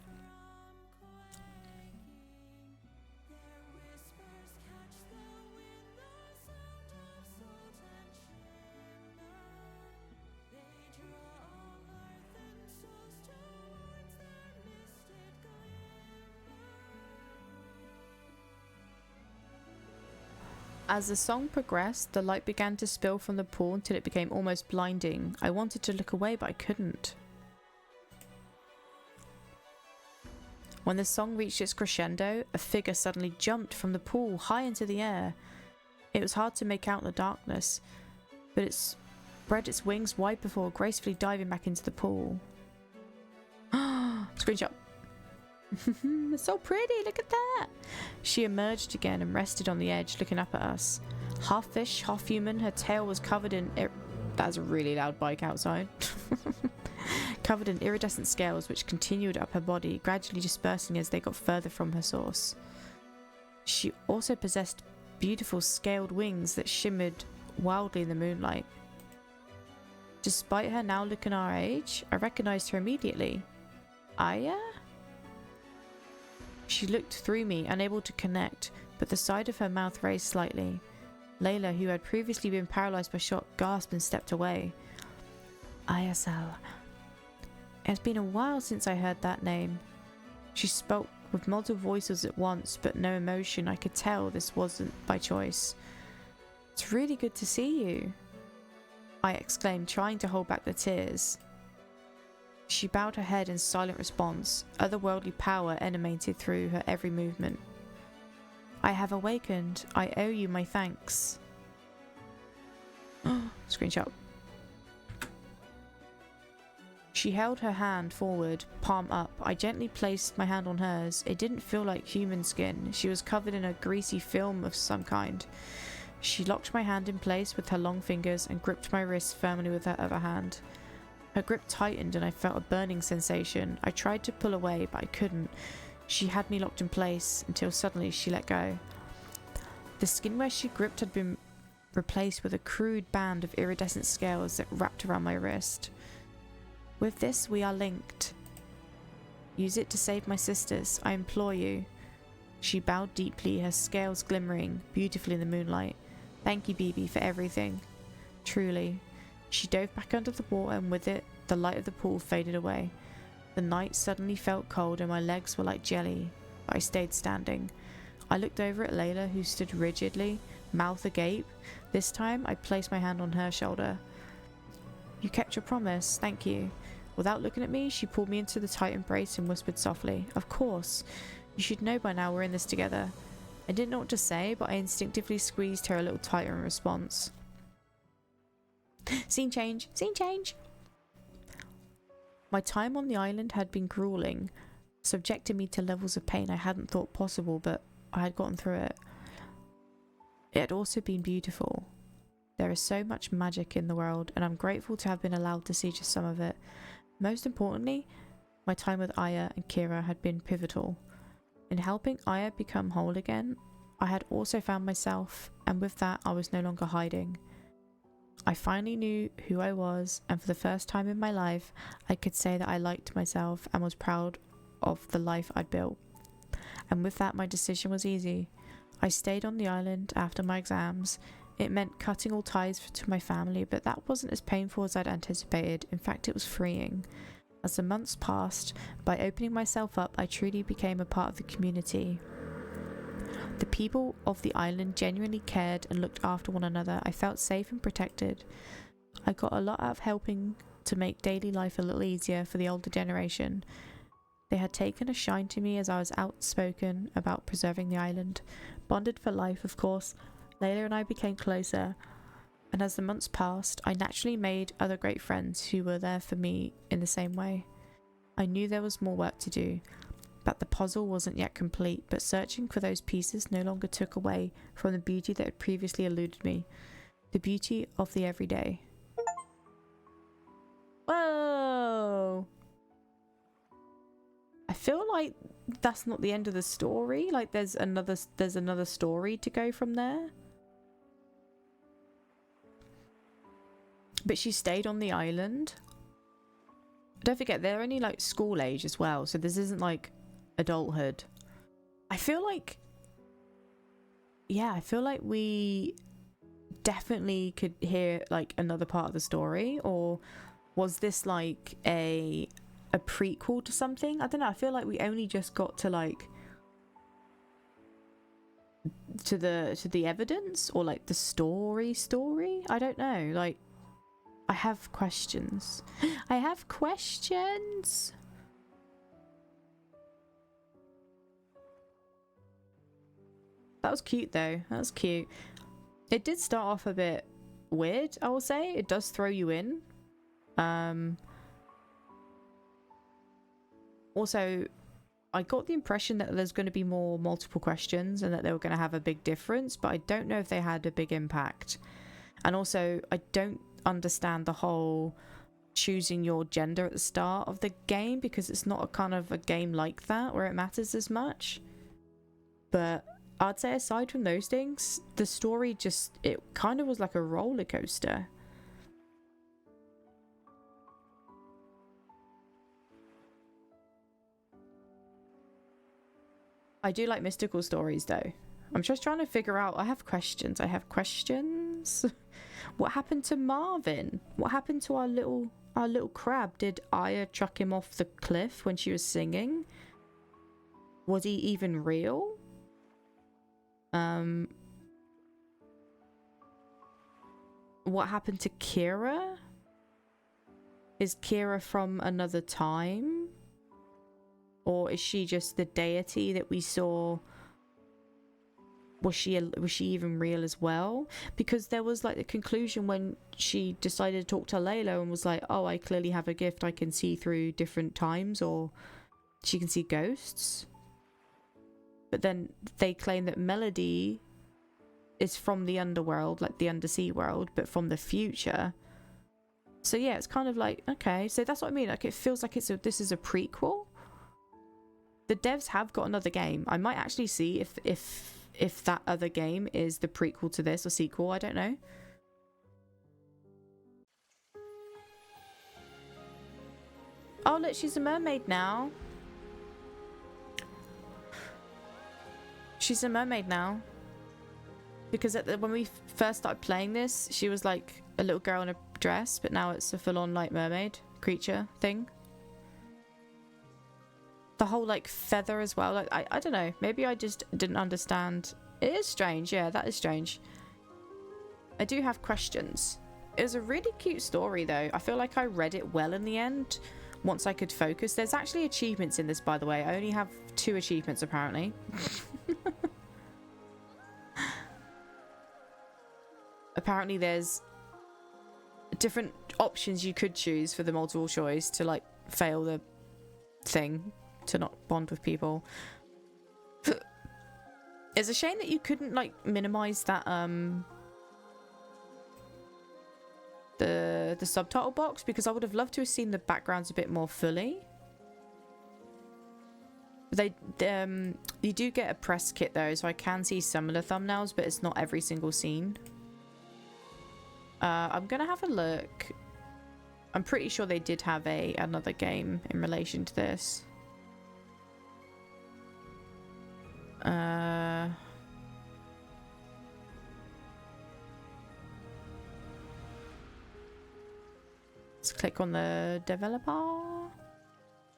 As the song progressed, the light began to spill from the pool until it became almost blinding. I wanted to look away, but I couldn't. When the song reached its crescendo, a figure suddenly jumped from the pool high into the air. It was hard to make out in the darkness, but it spread its wings wide before gracefully diving back into the pool. Screenshot. It's so pretty, look at that! She emerged again and rested on the edge, looking up at us. Half fish, half human, her tail was covered in... That's a really loud bike outside. Covered in iridescent scales which continued up her body, gradually dispersing as they got further from her source. She also possessed beautiful scaled wings that shimmered wildly in the moonlight. Despite her now looking our age, I recognized her immediately. Aya? She looked through me, unable to connect, but the side of her mouth raised slightly. Layla, who had previously been paralyzed by shock, gasped and stepped away. Ayasal. It has been a while since I heard that name. She spoke with multiple voices at once, but no emotion. I could tell this wasn't by choice. It's really good to see you, I exclaimed, trying to hold back the tears. She bowed her head in silent response. Otherworldly power emanated through her every movement. I have awakened. I owe you my thanks. Screenshot. She held her hand forward, palm up. I gently placed my hand on hers. It didn't feel like human skin. She was covered in a greasy film of some kind. She locked my hand in place with her long fingers and gripped my wrist firmly with her other hand. Her grip tightened and I felt a burning sensation. I tried to pull away, but I couldn't. She had me locked in place until suddenly she let go. The skin where she gripped had been replaced with a crude band of iridescent scales that wrapped around my wrist. With this, we are linked. Use it to save my sisters, I implore you. She bowed deeply, her scales glimmering beautifully in the moonlight. Thank you, Bibi, for everything. Truly. She dove back under the water, and with it, the light of the pool faded away. The night suddenly felt cold and my legs were like jelly, but I stayed standing. I looked over at Layla, who stood rigidly, mouth agape. This time, I placed my hand on her shoulder. You kept your promise, thank you. Without looking at me, she pulled me into the tight embrace and whispered softly, Of course. You should know by now we're in this together. I didn't know what to say, but I instinctively squeezed her a little tighter in response. Scene change! Scene change! My time on the island had been grueling, subjecting me to levels of pain I hadn't thought possible, but I had gotten through it. It had also been beautiful. There is so much magic in the world, and I'm grateful to have been allowed to see just some of it. Most importantly, my time with Aya and Kira had been pivotal. In helping Aya become whole again, I had also found myself, and with that I was no longer hiding. I finally knew who I was, and for the first time in my life, I could say that I liked myself and was proud of the life I'd built. And with that, my decision was easy. I stayed on the island after my exams. It meant cutting all ties to my family, but that wasn't as painful as I'd anticipated. In fact, it was freeing. As the months passed, by opening myself up, I truly became a part of the community. The people of the island genuinely cared and looked after one another. I felt safe and protected. I got a lot out of helping to make daily life a little easier for the older generation. They had taken a shine to me as I was outspoken about preserving the island. Bonded for life, of course, Layla and I became closer, and as the months passed, I naturally made other great friends who were there for me in the same way. I knew there was more work to do, that the puzzle wasn't yet complete, but searching for those pieces no longer took away from the beauty that had previously eluded me. The beauty of the everyday. Whoa! I feel like that's not the end of the story. Like there's another story to go from there. But she stayed on the island. Don't forget, they're only like school age as well, so this isn't like adulthood. I feel like we definitely could hear like another part of the story, or was this like a prequel to something? I don't know. I feel like we only just got to like to the evidence, or like the story. I don't know. Like I have questions. I have questions. That was cute though. That was cute. It did start off a bit weird, I will say. It does throw you in. Also, I got the impression that there's going to be more multiple questions and that they were going to have a big difference, but I don't know if they had a big impact. And also, I don't understand the whole choosing your gender at the start of the game, because it's not a kind of a game like that where it matters as much. But I'd say aside from those things, the story just, it kind of was like a roller coaster. I do like mystical stories though. I'm just trying to figure out, I have questions. What happened to Marvin? What happened to our little crab? Did Aya chuck him off the cliff when she was singing? Was he even real? What happened to Kira? Is Kira from another time? Or is she just the deity that we saw was she even real as well? Because there was like the conclusion when she decided to talk to Layla and was like, oh, I clearly have a gift, I can see through different times, or she can see ghosts. But then they claim that Melody is from the underworld, like the undersea world, but from the future. So yeah, it's kind of like, okay, so that's what I mean. Like, it feels like this is a prequel. The devs have got another game. I might actually see if that other game is the prequel to this or sequel. I don't know. Oh look, she's a mermaid now. She's a mermaid now. Because when we first started playing this, she was like a little girl in a dress, but now it's a full-on like mermaid creature thing. The whole like feather as well, like I don't know, maybe I just didn't understand. It is strange, yeah, that is strange. I do have questions. It was a really cute story though. I feel like I read it well in the end once I could focus. There's actually achievements in this, by the way. I only have 2 achievements apparently. Apparently there's different options you could choose for the multiple choice to like fail the thing, to not bond with people. It's a shame that you couldn't like minimize that the subtitle box, because I would have loved to have seen the backgrounds a bit more fully. They you do get a press kit though, so I can see some of the thumbnails, but it's not every single scene. I'm gonna have a look. I'm pretty sure they did have another game in relation to this. Let's click on the developer.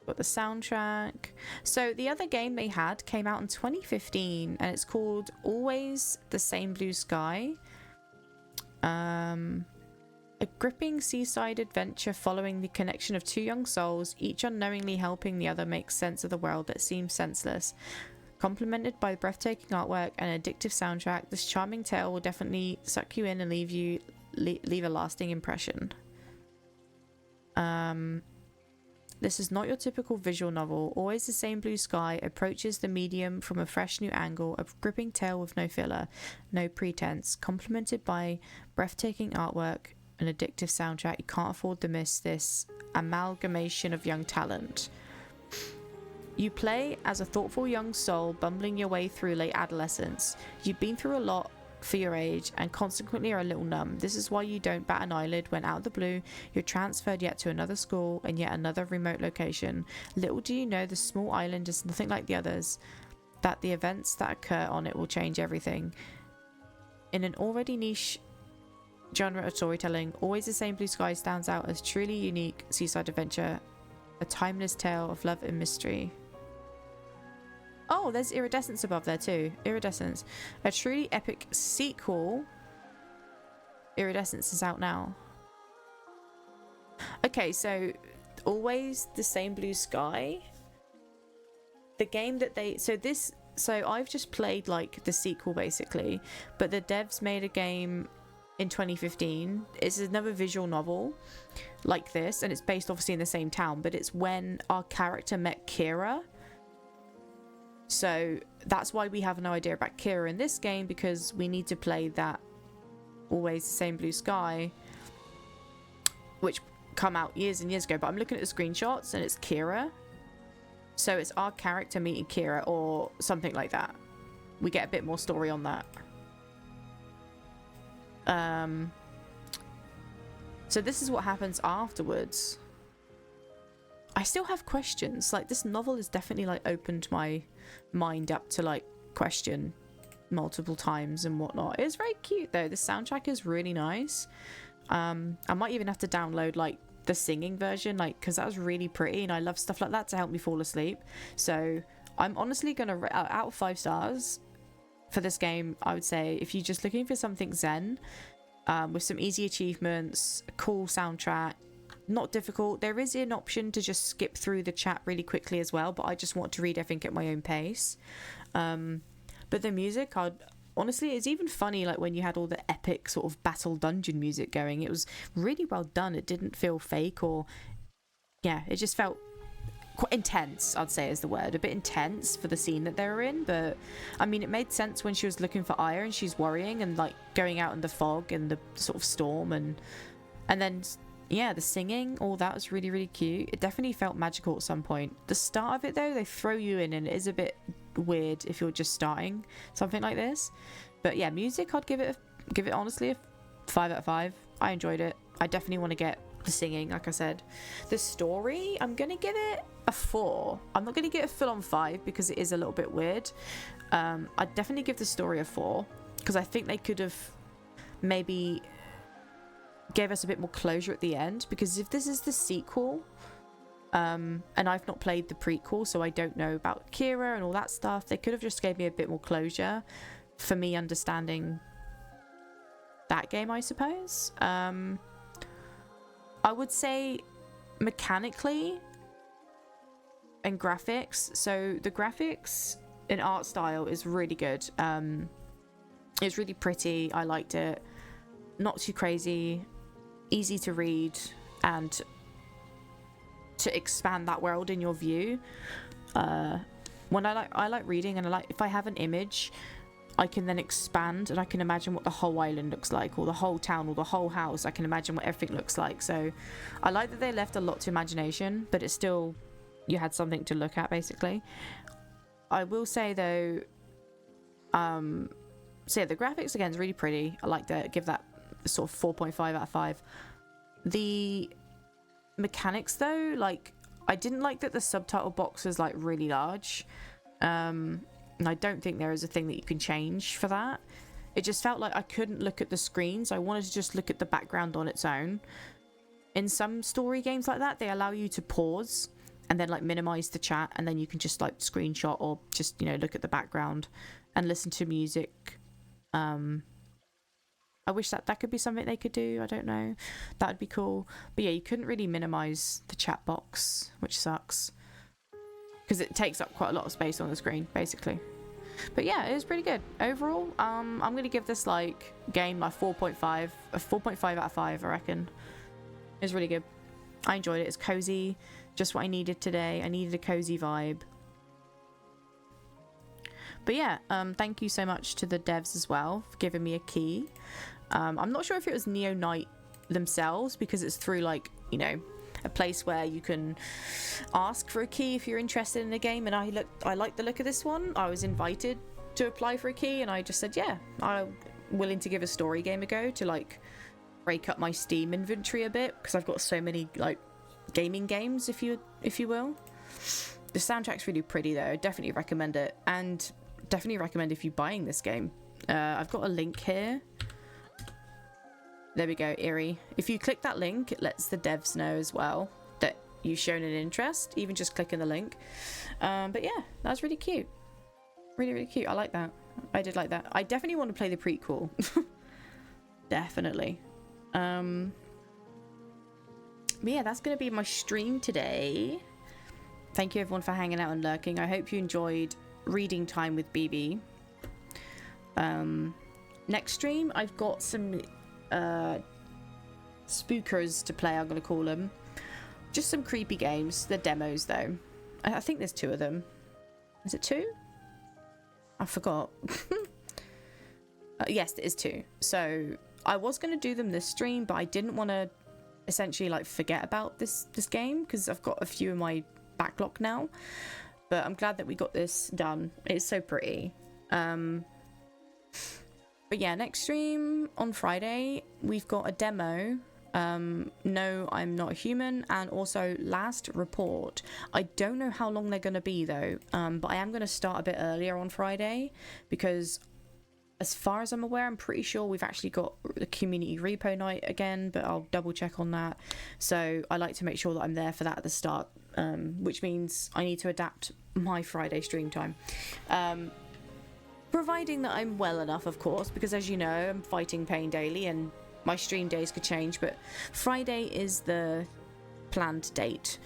Got the soundtrack. So the other game they had came out in 2015 and it's called Always the Same Blue Sky. A gripping seaside adventure following the connection of 2 young souls, each unknowingly helping the other make sense of the world that seems senseless. Complemented by breathtaking artwork and addictive soundtrack, this charming tale will definitely suck you in and leave a lasting impression. This is not your typical visual novel. Always the Same Blue Sky approaches the medium from a fresh new angle, a gripping tale with no filler, no pretense, complemented by breathtaking artwork and addictive soundtrack. You can't afford to miss this amalgamation of young talent. You play as a thoughtful young soul bumbling your way through late adolescence. You've been through a lot for your age and consequently are a little numb. This is why you don't bat an eyelid when out of the blue you're transferred yet to another school and yet another remote location. Little do you know the small island is nothing like the others, that the events that occur on it will change everything. In an already niche genre of storytelling, Always the Same Blue Sky stands out as truly unique seaside adventure, a timeless tale of love and mystery. Oh, there's Iridescence above there too. Iridescence. A truly epic sequel. Iridescence is out now. Okay, so Always the Same Blue Sky. The game that they... So I've just played like the sequel basically. But the devs made a game in 2015. It's another visual novel like this. And it's based obviously in the same town. But it's when our character met Kira. So that's why we have no idea about Kira in this game, because we need to play that Always the Same Blue Sky, which come out years and years ago. But I'm looking at the screenshots and it's Kira. So it's our character meeting Kira or something like that. We get a bit more story on that. So this is what happens afterwards. I still have questions. Like, this novel has definitely like opened my mind up to like question multiple times and whatnot. It's very cute though. The soundtrack is really nice. I might even have to download like the singing version, like, because that was really pretty and I love stuff like that to help me fall asleep. So I'm honestly gonna out of 5 stars for this game, I would say if you're just looking for something zen, with some easy achievements, a cool soundtrack, not difficult. There is an option to just skip through the chat really quickly as well, but I just want to read everything at my own pace. But the music, honestly, it's even funny, like, when you had all the epic sort of battle dungeon music going. It was really well done. It didn't feel fake or... Yeah, it just felt quite intense, I'd say is the word. A bit intense for the scene that they were in, but I mean, it made sense when she was looking for Aya and she's worrying and like going out in the fog and the sort of storm, and then yeah, the singing, all that was really, really cute. It definitely felt magical at some point. The start of it though, they throw you in and it is a bit weird if you're just starting something like this. But yeah, music, I'd give it honestly a 5 out of 5. I enjoyed it. I definitely want to get the singing, like I said. The story, I'm gonna give it a 4. I'm not gonna get a full-on 5 because it is a little bit weird. I'd definitely give the story a 4 because I think they could have maybe gave us a bit more closure at the end, because if this is the sequel, and I've not played the prequel, so I don't know about Kira and all that stuff, they could have just gave me a bit more closure for me understanding that game, I suppose. I would say mechanically and graphics. So the graphics and art style is really good. It's really pretty. I liked it. Not too crazy, easy to read, and to expand that world in your view. When I like reading, and I like, if I have an image, I can then expand and I can imagine what the whole island looks like, or the whole town, or the whole house. I can imagine what everything looks like. So I like that they left a lot to imagination, but it's still, you had something to look at basically. I will say though, so yeah, the graphics again is really pretty. I like that, give that sort of 4.5 out of 5. The mechanics though, like, I didn't like that the subtitle box was like really large. And I don't think there is a thing that you can change for that. It just felt like I couldn't look at the screens. I wanted to just look at the background on its own. In some story games like that, they allow you to pause and then like minimize the chat, and then you can just like screenshot or just, you know, look at the background and listen to music. I wish that could be something they could do. I don't know. That would be cool. But yeah, you couldn't really minimize the chat box, which sucks, because it takes up quite a lot of space on the screen, basically. But yeah, it was pretty good. Overall, I'm going to give this, like, game, like, 4.5. A 4.5 out of 5, I reckon. It was really good. I enjoyed it. It's cozy. Just what I needed today. I needed a cozy vibe. But yeah, thank you so much to the devs as well for giving me a key. I'm not sure if it was Neo Knight themselves, because it's through, like, you know, a place where you can ask for a key if you're interested in a game, and I like the look of this one. I was invited to apply for a key and I just said yeah, I'm willing to give a story game a go to like break up my Steam inventory a bit, because I've got so many like gaming games, if you will. The soundtrack's really pretty though. Definitely recommend it, and definitely recommend if you're buying this game. I've got a link here. There we go, Eerie. If you click that link, it lets the devs know as well that you've shown an interest, even just clicking the link. But yeah, that's really cute. Really, really cute. I like that. I did like that. I definitely want to play the prequel. Definitely. But yeah, that's going to be my stream today. Thank you everyone for hanging out and lurking. I hope you enjoyed reading time with BB. Next stream, I've got some spookers to play, I'm gonna call them. Just some creepy games. They're demos though. I think there's 2 of them. Is it 2? I forgot. Yes, it is 2. So I was gonna do them this stream, but I didn't want to essentially like forget about this game, because I've got a few in my backlog now. But I'm glad that we got this done. It's so pretty. But yeah, next stream on Friday, we've got a demo. No, I'm Not a Human, and also Last Report. I don't know how long they're going to be though, but I am going to start a bit earlier on Friday, because as far as I'm aware, I'm pretty sure we've actually got the community repo night again, but I'll double check on that. So I like to make sure that I'm there for that at the start, which means I need to adapt my Friday stream time. Providing that I'm well enough, of course, because as you know, I'm fighting pain daily and my stream days could change, but Friday is the planned date.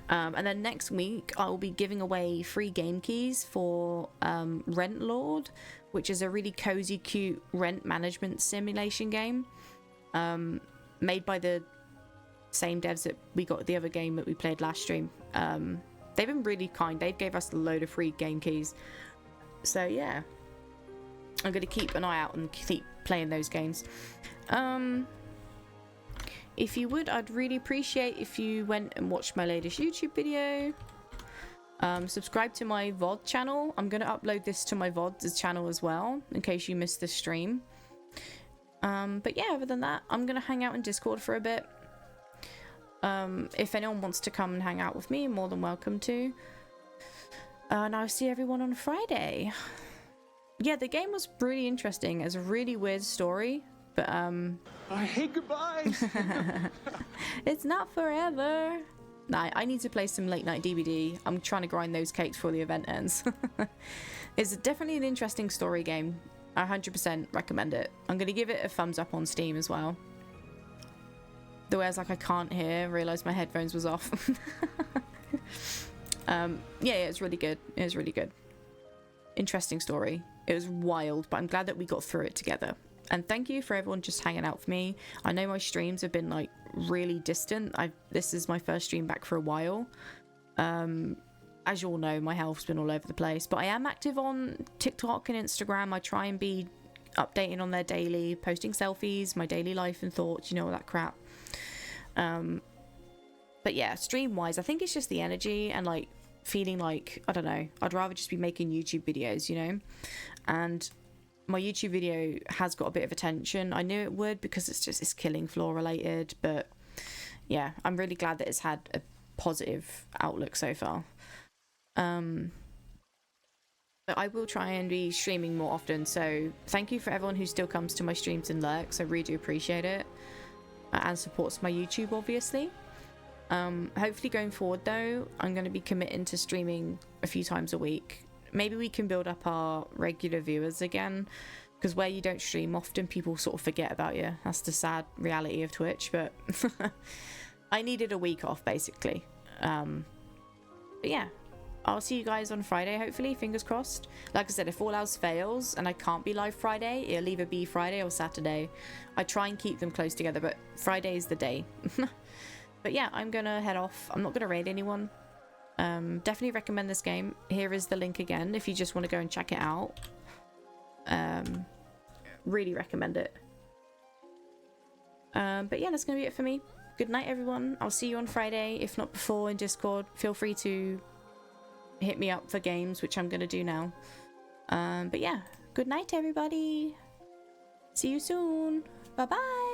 And then next week, I will be giving away free game keys for Rent Lord, which is a really cozy, cute rent management simulation game, made by the same devs that we got the other game that we played last stream. They've been really kind. They gave us a load of free game keys. So yeah, I'm going to keep an eye out and keep playing those games. If you would, I'd really appreciate if you went and watched my latest YouTube video. Subscribe to my VOD channel. I'm going to upload this to my VODs channel as well, in case you missed the stream. But yeah, other than that, I'm going to hang out in Discord for a bit. If anyone wants to come and hang out with me, you're more than welcome to. And I'll see everyone on Friday. Yeah, the game was really interesting. It's a really weird story, but I hate goodbyes. it's not forever. Nah, I need to play some late night DBD. I'm trying to grind those cakes before the event ends. It's definitely an interesting story game. I 100% recommend it. I'm going to give it a thumbs up on Steam as well. The way I was like, I can't hear, realised my headphones was off. Yeah, it's really good. It was really good. Interesting story. It was wild, but I'm glad that we got through it together. And thank you for everyone just hanging out for me. I know my streams have been like really distant. This is my first stream back for a while. As you all know, my health's been all over the place, but I am active on TikTok and Instagram. I try and be updating on there daily, posting selfies, my daily life and thoughts, you know, all that crap. But yeah, stream wise, I think it's just the energy and like feeling like, I don't know, I'd rather just be making YouTube videos, you know. And my YouTube video has got a bit of attention. I knew it would because it's killing floor related, but yeah, I'm really glad that it's had a positive outlook so far. But I will try and be streaming more often, so thank you for everyone who still comes to my streams and lurks. I really do appreciate it, and supports my YouTube, obviously. Hopefully going forward though, I'm going to be committing to streaming a few times a week. Maybe we can build up our regular viewers again, because where you don't stream often, people sort of forget about you. That's the sad reality of Twitch, but I needed a week off basically. But yeah, I'll see you guys on Friday, hopefully, fingers crossed. Like I said, if all else fails and I can't be live Friday, it'll either be Friday or Saturday. I try and keep them close together, but Friday is the day. But yeah, I'm gonna head off. I'm not gonna raid anyone. Definitely recommend this game. Here is the link again if you just want to go and check it out. Really recommend it. But yeah, that's gonna be it for me. Good night, everyone. I'll see you on Friday, if not before, in Discord. Feel free to hit me up for games, which I'm gonna do now. But yeah, good night, everybody. See you soon. Bye bye.